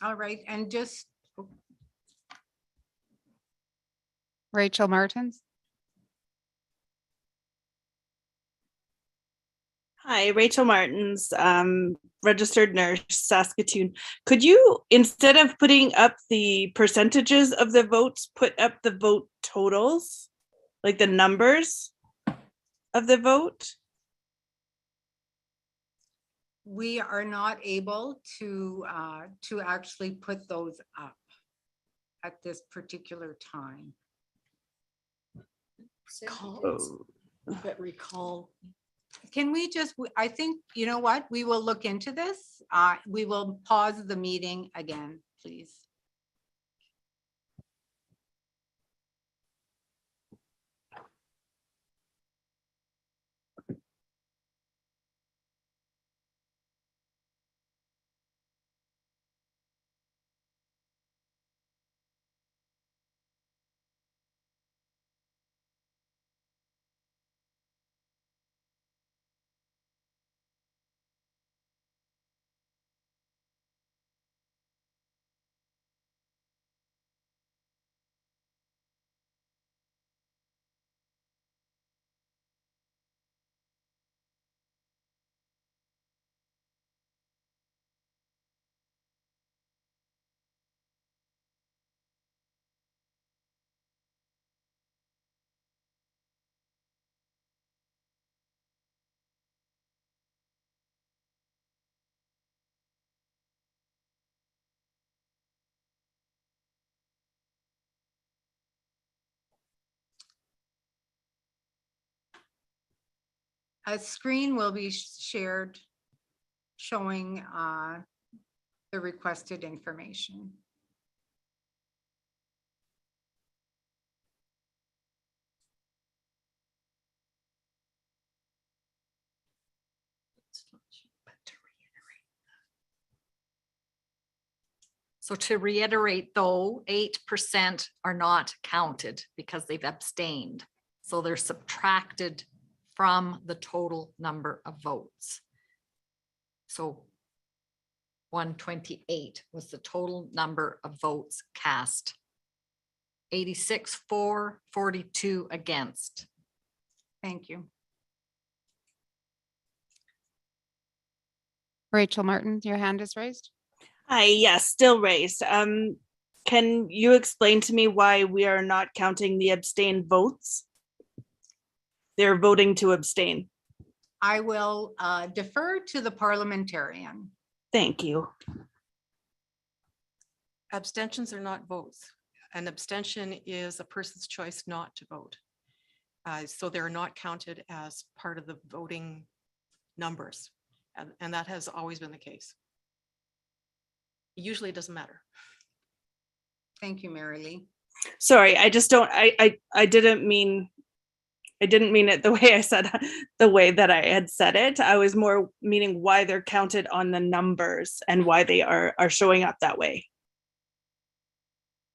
All right, and just Rachel Martins. Hi, Rachel Martins, registered nurse, Saskatoon. Could you, instead of putting up the percentages of the votes, put up the vote totals, like the numbers? of the vote? We are not able to actually put those up at this particular time. But recall. Can we just, I think, you know what, we will look into this. We will pause the meeting again, please. A screen will be shared showing the requested information. So to reiterate though, 8% are not counted because they've abstained. So they're subtracted from the total number of votes. So 128 was the total number of votes cast. 86 for, 42 against. Thank you. Rachel Martin, your hand is raised. Hi, yes, still raised. Can you explain to me why we are not counting the abstained votes? They're voting to abstain. I will defer to the parliamentarian. Thank you. Abstentions are not votes. An abstention is a person's choice not to vote. So they're not counted as part of the voting numbers. And that has always been the case. Usually it doesn't matter. Thank you, Mary Lee. Sorry, I just don't, I didn't mean it the way I said, the way that I had said it. I was more meaning why they're counted on the numbers and why they are showing up that way.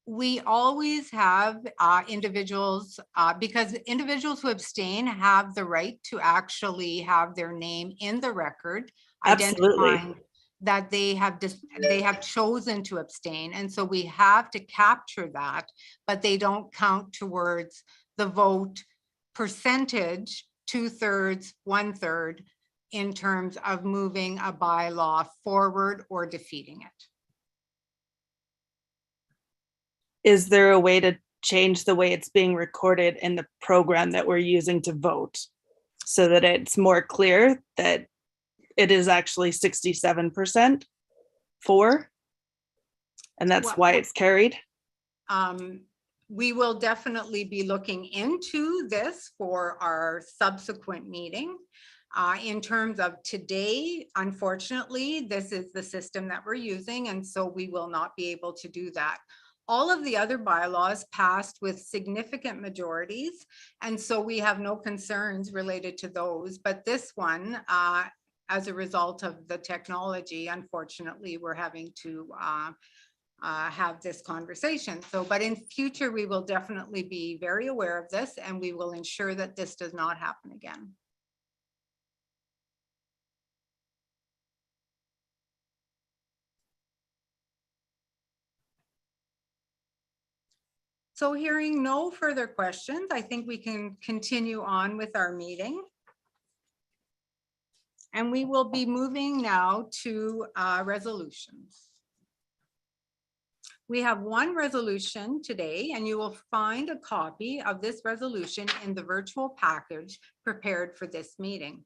We always have individuals, because individuals who abstain have the right to actually have their name in the record, Absolutely. identifying that they have chosen to abstain. And so we have to capture that, but they don't count towards the vote percentage, 2/3, 1/3, in terms of moving a bylaw forward or defeating it. Is there a way to change the way it's being recorded in the program that we're using to vote so that it's more clear that it is actually 67% for, and that's why it's carried? We will definitely be looking into this for our subsequent meeting. In terms of today, unfortunately, this is the system that we're using, and so we will not be able to do that. All of the other bylaws passed with significant majorities, and so we have no concerns related to those. But this one, as a result of the technology, unfortunately, we're having to have this conversation. So, but in future, we will definitely be very aware of this, and we will ensure that this does not happen again. So hearing no further questions, I think we can continue on with our meeting. And we will be moving now to resolutions. We have one resolution today, and you will find a copy of this resolution in the virtual package prepared for this meeting.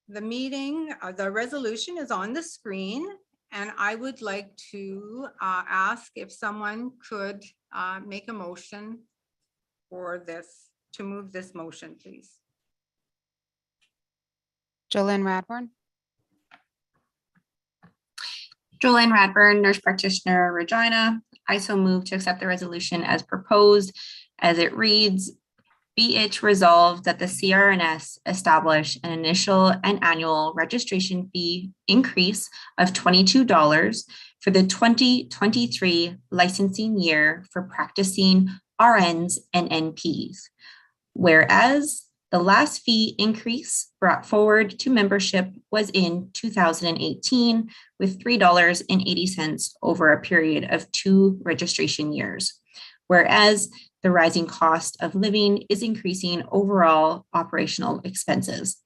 The resolution is on the screen, and I would like to ask if someone could make a motion for this, to move this motion, please. Jolynn Radbourne. Jolene Radburn, nurse practitioner, Regina. I so move to accept the resolution as proposed, as it reads, be it resolved that the CRNS establish an initial and annual registration fee increase of $22 for the 2023 licensing year for practicing RNs and NPs. Whereas the last fee increase brought forward to membership was in 2018 with $3.80 over a period of 2 registration years. Whereas the rising cost of living is increasing overall operational expenses.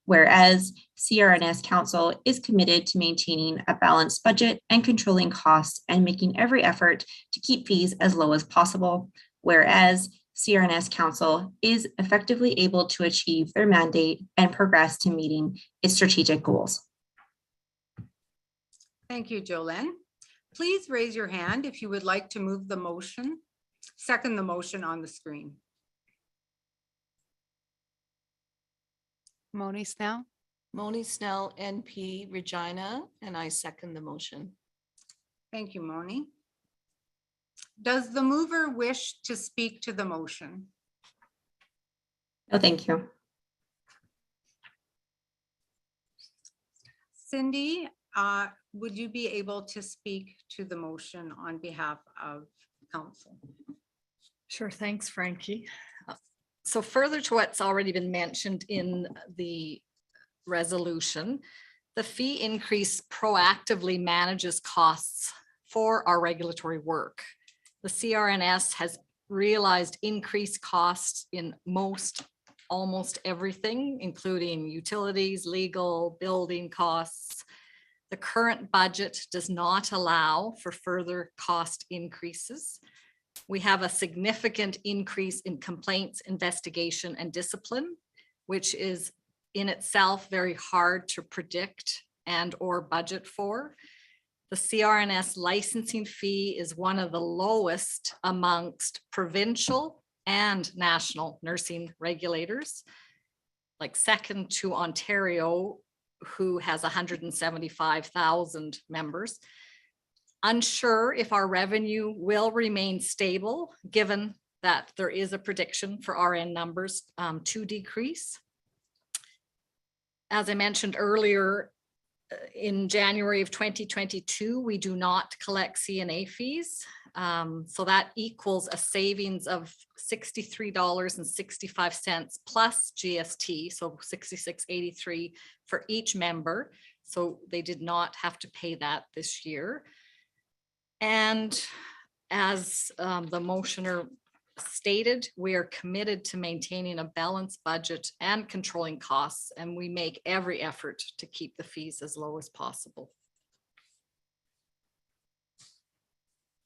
Whereas CRNS Council is committed to maintaining a balanced budget and controlling costs and making every effort to keep fees as low as possible. Whereas CRNS Council is effectively able to achieve their mandate and progress to meeting its strategic goals. Thank you, Jolene. Please raise your hand if you would like to move the motion, second the motion on the screen. Moni Snell. Moni Snell, NP, Regina, and I second the motion. Thank you, Moni. Does the mover wish to speak to the motion? No, thank you. Cindy, would you be able to speak to the motion on behalf of council? Sure, thanks, Frankie. So further to what's already been mentioned in the resolution, the fee increase proactively manages costs for our regulatory work. The CRNS has realized increased costs in almost everything, including utilities, legal, building costs. The current budget does not allow for further cost increases. We have a significant increase in complaints, investigation, and discipline, which is in itself very hard to predict and or budget for. The CRNS licensing fee is one of the lowest amongst provincial and national nursing regulators, like second to Ontario, who has 175,000 members. Unsure if our revenue will remain stable, given that there is a prediction for RN numbers to decrease. As I mentioned earlier, in January of 2022, we do not collect CNA fees. So that equals a savings of $63.65 plus GST, so $66.83 for each member. So they did not have to pay that this year. And as the motioner stated, we are committed to maintaining a balanced budget and controlling costs, and we make every effort to keep the fees as low as possible.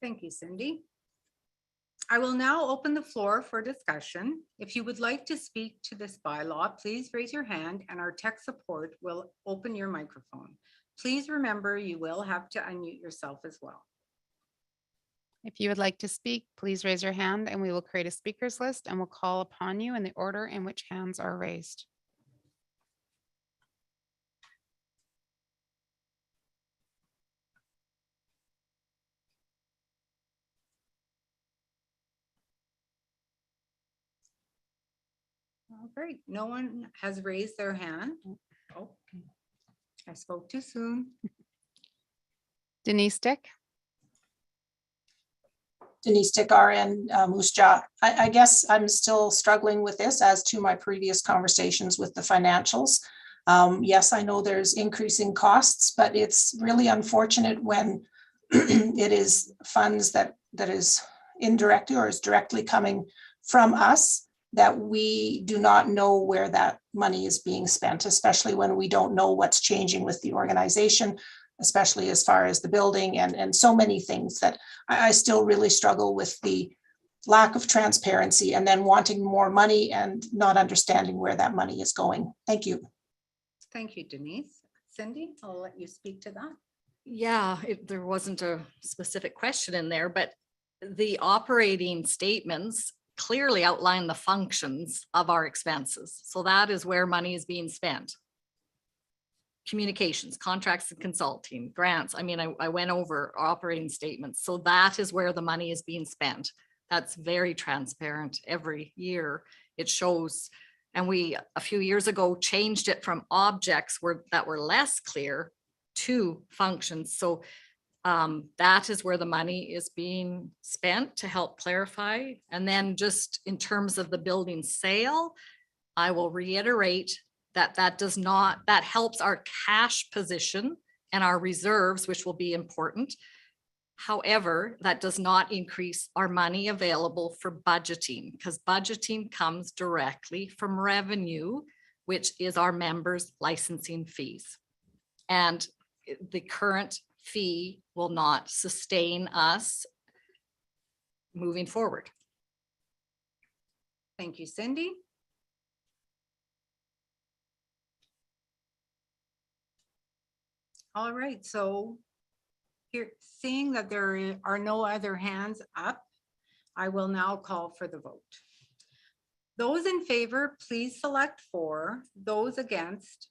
Thank you, Cindy. I will now open the floor for discussion. If you would like to speak to this bylaw, please raise your hand and our tech support will open your microphone. Please remember you will have to unmute yourself as well. If you would like to speak, please raise your hand and we will create a speakers list and we'll call upon you in the order in which hands are raised. All right, no one has raised their hand. Oh, I spoke too soon. Denise Dick. Denise Dick, RN, Moose Jaw. I guess I'm still struggling with this as to my previous conversations with the financials. Yes, I know there's increasing costs, but it's really unfortunate when it is funds that is indirectly or is directly coming from us that we do not know where that money is being spent, especially when we don't know what's changing with the organization, especially as far as the building and so many things that I still really struggle with the lack of transparency and then wanting more money and not understanding where that money is going. Thank you. Thank you, Denise. Cindy, I'll let you speak to that. Yeah, there wasn't a specific question in there, but the operating statements clearly outline the functions of our expenses. So that is where money is being spent. Communications, contracts and consulting, grants. I mean, I went over operating statements. So that is where the money is being spent. That's very transparent every year. It shows, and we a few years ago changed it from objects that were less clear to functions. So that is where the money is being spent to help clarify. And then just in terms of the building sale, I will reiterate that that helps our cash position and our reserves, which will be important. However, that does not increase our money available for budgeting, because budgeting comes directly from revenue, which is our members' licensing fees. And the current fee will not sustain us moving forward. Thank you, Cindy. All right, so here, seeing that there are no other hands up, I will now call for the vote. Those in favor, please select for. Those against,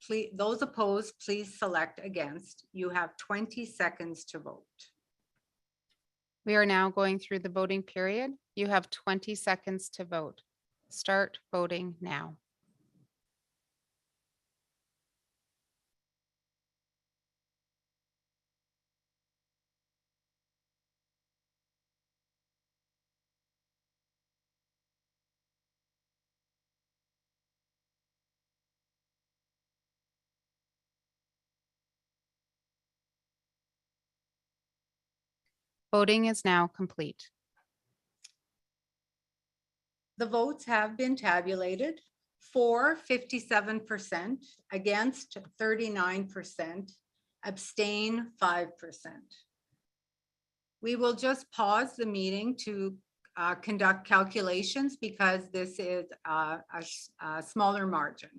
please, those opposed, please select against. You have 20 seconds to vote. We are now going through the voting period. You have 20 seconds to vote. Start voting now. Voting is now complete. The votes have been tabulated. For 57%, against 39%, abstain 5%. We will just pause the meeting to conduct calculations because this is a smaller margin.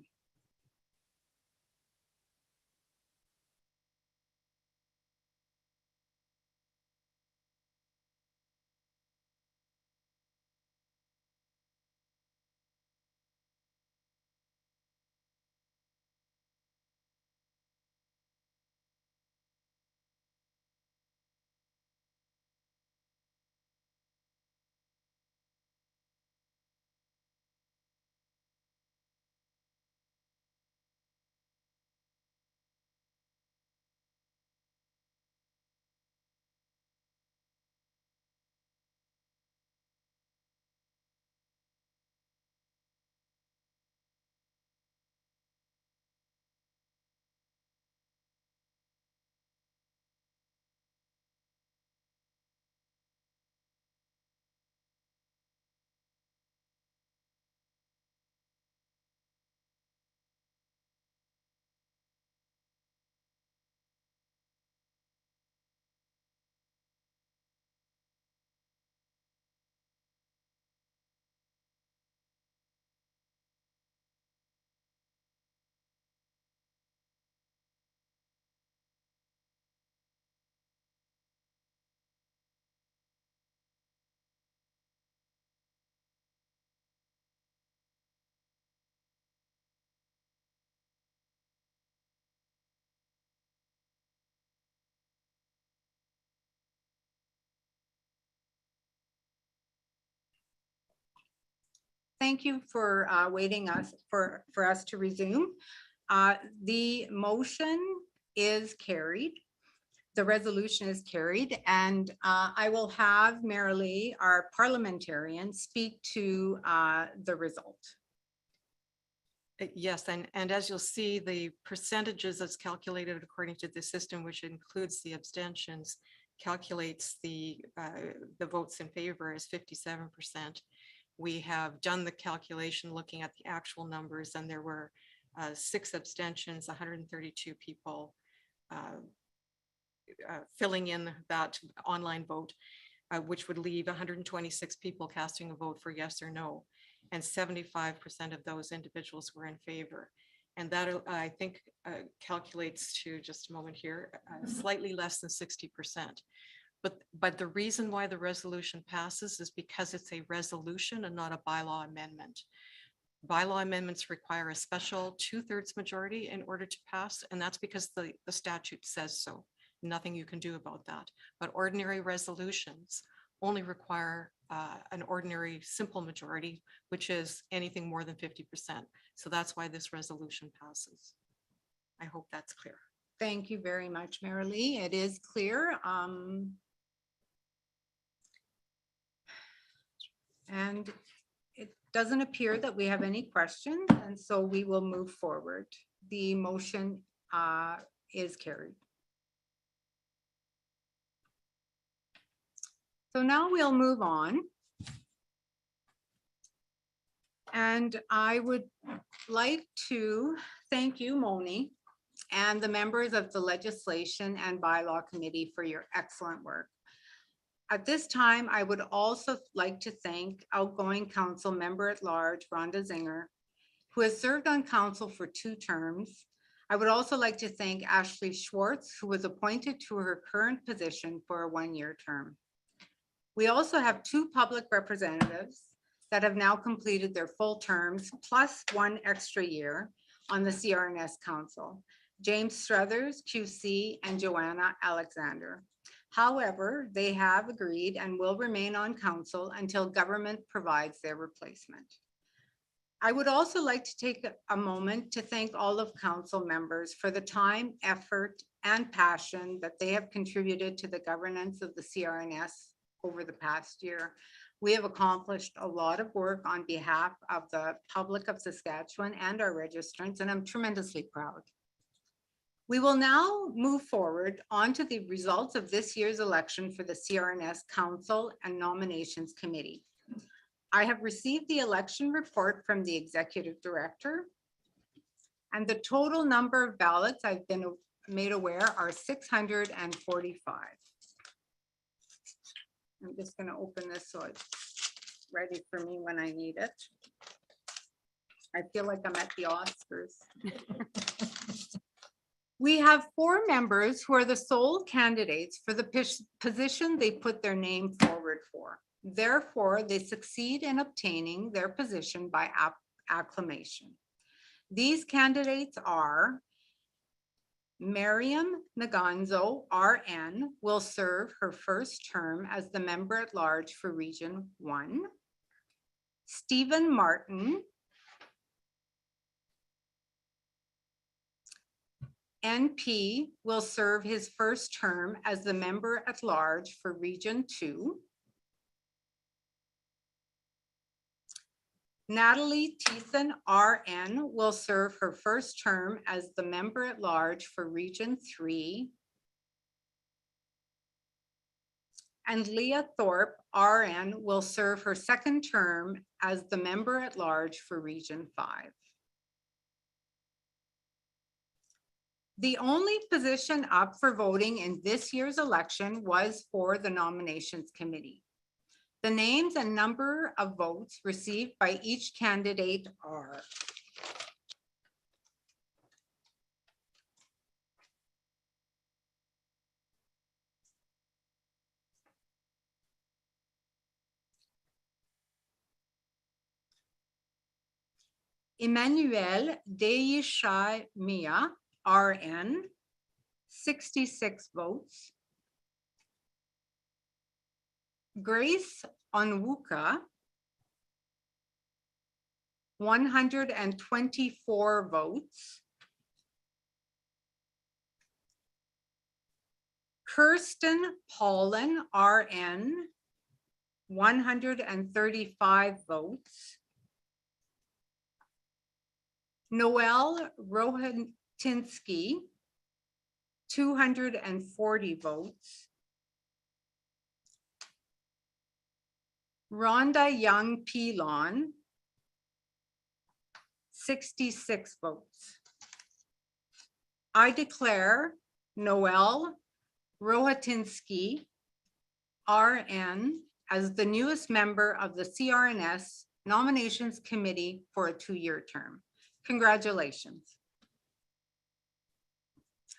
Thank you for waiting for us to resume. The motion is carried. The resolution is carried, and I will have Marilee, our parliamentarian, speak to the result. Yes, and as you'll see, the percentages as calculated according to the system, which includes the abstentions, calculates the votes in favor as 57%. We have done the calculation looking at the actual numbers, and there were 6 abstentions, 132 people filling in that online vote, which would leave 126 people casting a vote for yes or no. And 75% of those individuals were in favor. And that, I think, calculates to, just a moment here, slightly less than 60%. But the reason why the resolution passes is because it's a resolution and not a bylaw amendment. Bylaw amendments require a special 2/3 majority in order to pass, and that's because the statute says so. Nothing you can do about that. But ordinary resolutions only require an ordinary simple majority, which is anything more than 50%. So that's why this resolution passes. I hope that's clear. Thank you very much, Marilee. It is clear. And it doesn't appear that we have any questions, and so we will move forward. The motion is carried. So now we'll move on. And I would like to thank you, Moni, and the members of the Legislation and Bylaw Committee for your excellent work. At this time, I would also like to thank outgoing council member at large, Rhonda Zinger, who has served on council for 2 terms. I would also like to thank Ashley Schwartz, who was appointed to her current position for a 1-year term. We also have 2 public representatives that have now completed their full terms, plus 1 extra year on the CRNS Council, James Struthers, QC, and Joanna Alexander. However, they have agreed and will remain on council until government provides their replacement. I would also like to take a moment to thank all of council members for the time, effort, and passion that they have contributed to the governance of the CRNS over the past year. We have accomplished a lot of work on behalf of the public of Saskatchewan and our registrants, and I'm tremendously proud. We will now move forward onto the results of this year's election for the CRNS Council and Nominations Committee. I have received the election report from the Executive Director, and the total number of ballots I've been made aware are 645. I'm just going to open this so it's ready for me when I need it. I feel like I'm at the Oscars. We have 4 members who are the sole candidates for the position they put their name forward for. Therefore, they succeed in obtaining their position by acclamation. These candidates are Miriam Naganzo, RN, will serve her first term as the member at large for Region 1. Stephen Martin, NP, will serve his first term as the member at large for Region 2. Natalie Thiessen, RN, will serve her first term as the member at large for Region 3. And Leah Thorpe, RN, will serve her second term as the member at large for Region 5. The only position up for voting in this year's election was for the Nominations Committee. The names and number of votes received by each candidate are Emmanuel Deyishai-Mia, RN, 66 votes. Grace Onwuka, 124 votes. Kirsten Paulin, RN, 135 votes. Noel Rohatinsky, 240 votes. Rhonda Young Pilon, 66 votes. I declare Noel Rohatinsky, RN, as the newest member of the CRNS Nominations Committee for a 2-year term. Congratulations.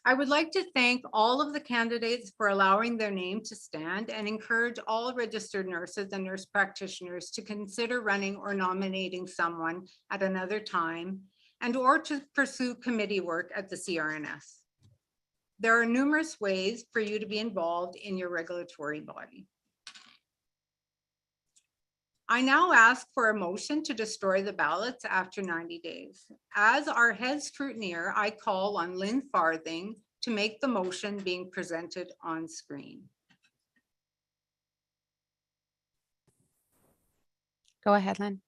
I would like to thank all of the candidates for allowing their name to stand and encourage all registered nurses and nurse practitioners to consider running or nominating someone at another time and or to pursue committee work at the CRNS. There are numerous ways for you to be involved in your regulatory body. I now ask for a motion to destroy the ballots after 90 days. As our head scrutineer, I call on Lynn Farthing to make the motion being presented on screen. Go ahead, Lynn.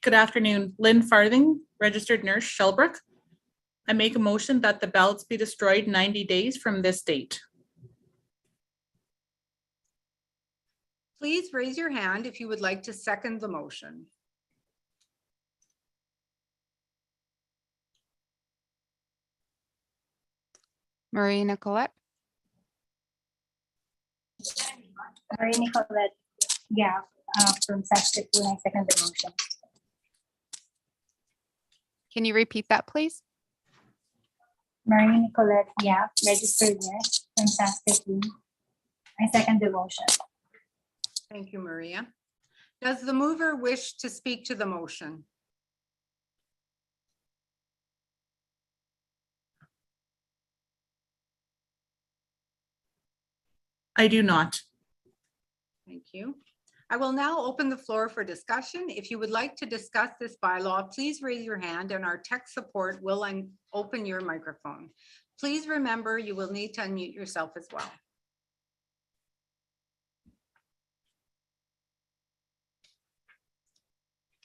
Good afternoon, Lynn Farthing, registered nurse, Shellbrook. I make a motion that the ballots be destroyed 90 days from this date. Please raise your hand if you would like to second the motion. Marie Nicolette. Marie Nicolette, yeah, from Saskatoon, I second the motion. Can you repeat that, please? Marie Nicolette, yeah, registered nurse from Saskatoon. I second the motion. Thank you, Maria. Does the mover wish to speak to the motion? I do not. Thank you. I will now open the floor for discussion. If you would like to discuss this bylaw, please raise your hand and our tech support will open your microphone. Please remember you will need to unmute yourself as well.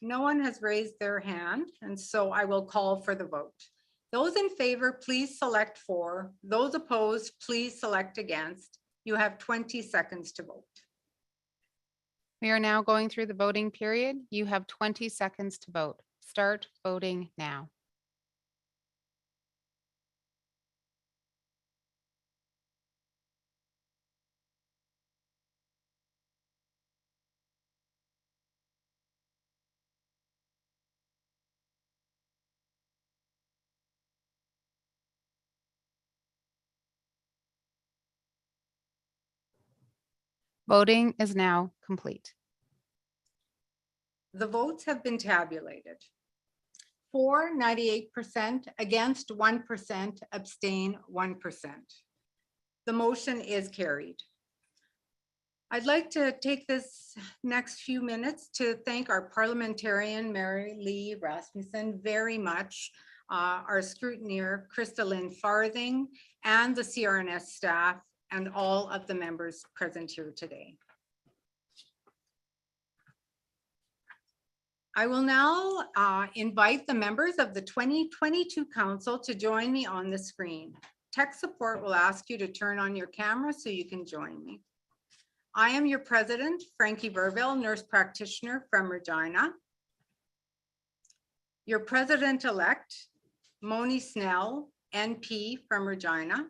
No one has raised their hand, and so I will call for the vote. Those in favor, please select for. Those opposed, please select against. You have 20 seconds to vote. We are now going through the voting period. You have 20 seconds to vote. Start voting now. Voting is now complete. The votes have been tabulated. For 98%, against 1%, abstain 1%. The motion is carried. I'd like to take this next few minutes to thank our parliamentarian, Mary Lee Rasmussen, very much, our scrutineer, Lynn Farthing, and the CRNS staff, and all of the members present here today. I will now invite the members of the 2022 Council to join me on the screen. Tech support will ask you to turn on your camera so you can join me. I am your president, Frankie Verville, nurse practitioner from Regina. Your president-elect, Moni Snell, NP from Regina.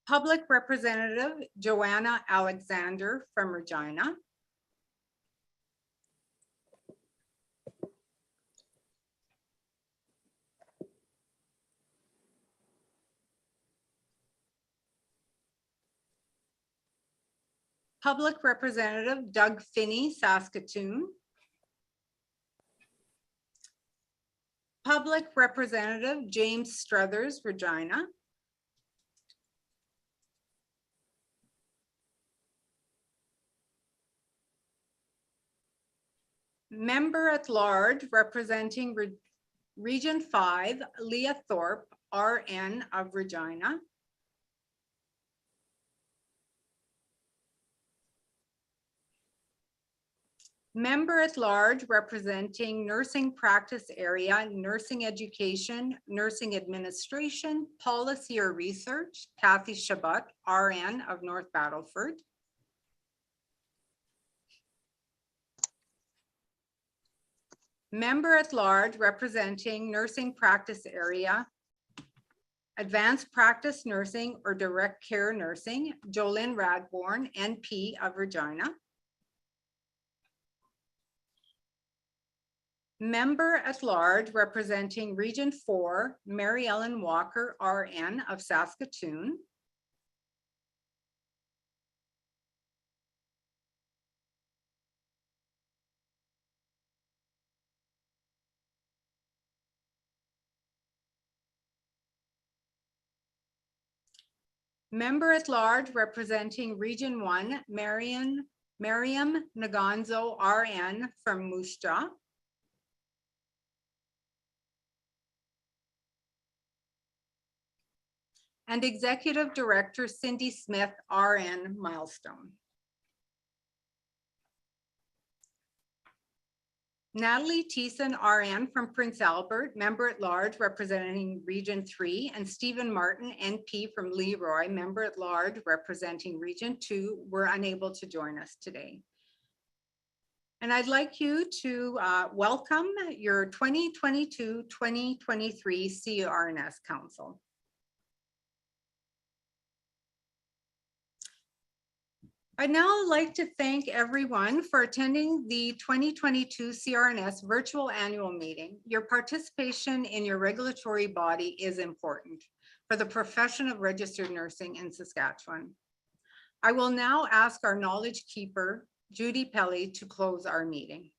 Public Representative Joanna Alexander from Regina. Public Representative Doug Finney, Saskatoon. Public Representative James Struthers, Regina. Member at Large representing Region 5, Leah Thorpe, RN of Regina. Member at large representing nursing practice area, nursing education, nursing administration, policy or research, Kathy Shabbat, RN of North Battleford. Member at large representing nursing practice area, advanced practice nursing or direct care nursing, Jolynn Radbourne, NP of Regina. Member at large representing Region 4, Mary Ellen Walker, RN of Saskatoon. Member at large representing Region 1, Miriam Nagonzo, RN from Moose Jaw. And Executive Director Cindy Smith, RN Milestone. Natalie Thiessen, RN from Prince Albert, Member at Large representing Region 3, and Stephen Martin, NP from Leroy, Member at Large representing Region 2, were unable to join us today. And I'd like you to welcome your 2022-2023 CRNS Council. I'd now like to thank everyone for attending the 2022 CRNS Virtual Annual Meeting. Your participation in your regulatory body is important for the profession of registered nursing in Saskatchewan. I will now ask our knowledge keeper, Judy Pelly, to close our meeting.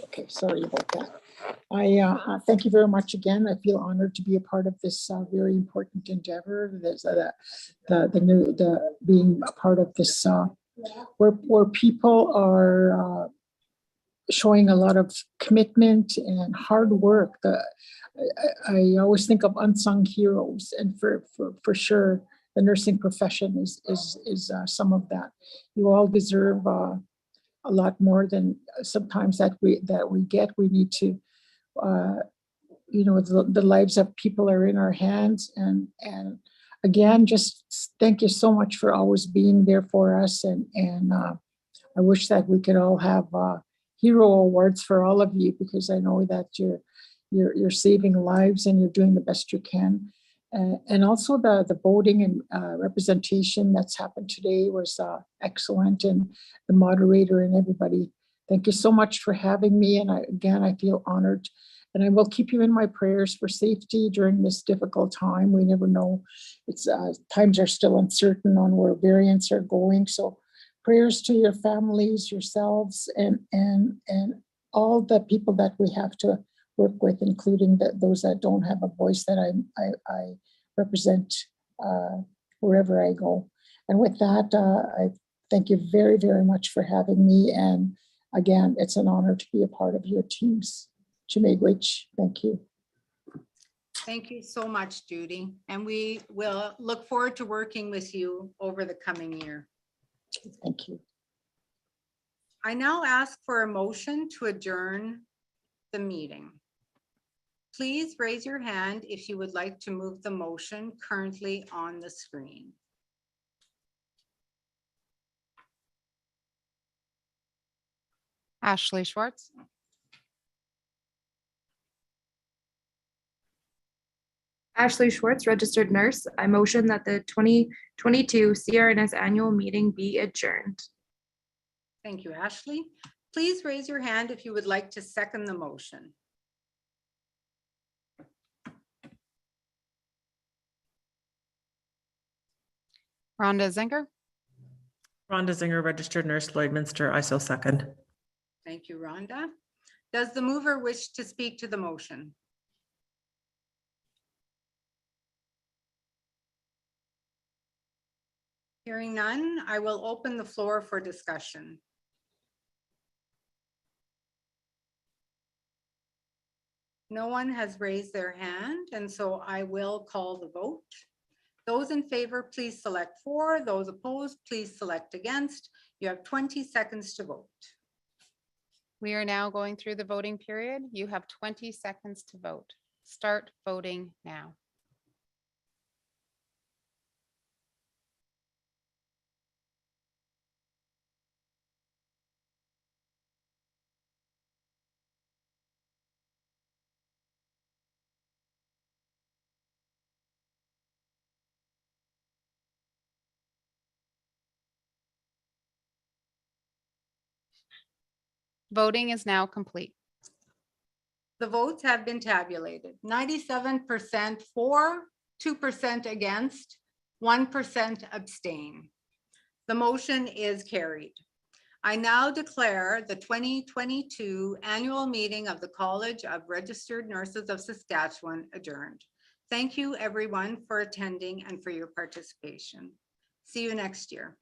Okay, sorry about that. I thank you very much again. I feel honored to be a part of this very important endeavor. There's being a part of this where people are showing a lot of commitment and hard work. I always think of unsung heroes, and for sure, the nursing profession is some of that. You all deserve a lot more than sometimes that we get. We need to, the lives of people are in our hands, and again, just thank you so much for always being there for us, and I wish that we could all have hero awards for all of you, because I know that you're saving lives and you're doing the best you can. And also the voting and representation that's happened today was excellent, and the moderator and everybody, thank you so much for having me. And I feel honored, and I will keep you in my prayers for safety during this difficult time. We never know. It's times are still uncertain on where variants are going. So prayers to your families, yourselves, and all the people that we have to work with, including those that don't have a voice that I represent wherever I go. And with that, I thank you very, very much for having me. And again, it's an honor to be a part of your teams. Chimegwich, thank you. Thank you so much, Judy. And we will look forward to working with you over the coming year. Thank you. I now ask for a motion to adjourn the meeting. Please raise your hand if you would like to move the motion currently on the screen. Ashley Schwartz. Ashley Schwartz, registered nurse. I motion that the 2022 CRNS Annual Meeting be adjourned. Thank you, Ashley. Please raise your hand if you would like to second the motion. Rhonda Zinger. Rhonda Zinger, registered nurse, Lloydminster, ISO second. Thank you, Rhonda. Does the mover wish to speak to the motion? Hearing none, I will open the floor for discussion. No one has raised their hand, and so I will call the vote. Those in favor, please select for. Those opposed, please select against. You have 20 seconds to vote. We are now going through the voting period. You have 20 seconds to vote. Start voting now. Voting is now complete. The votes have been tabulated. 97% for, 2% against, 1% abstain. The motion is carried. I now declare the 2022 annual meeting of the College of Registered Nurses of Saskatchewan adjourned. Thank you, everyone, for attending and for your participation. See you next year.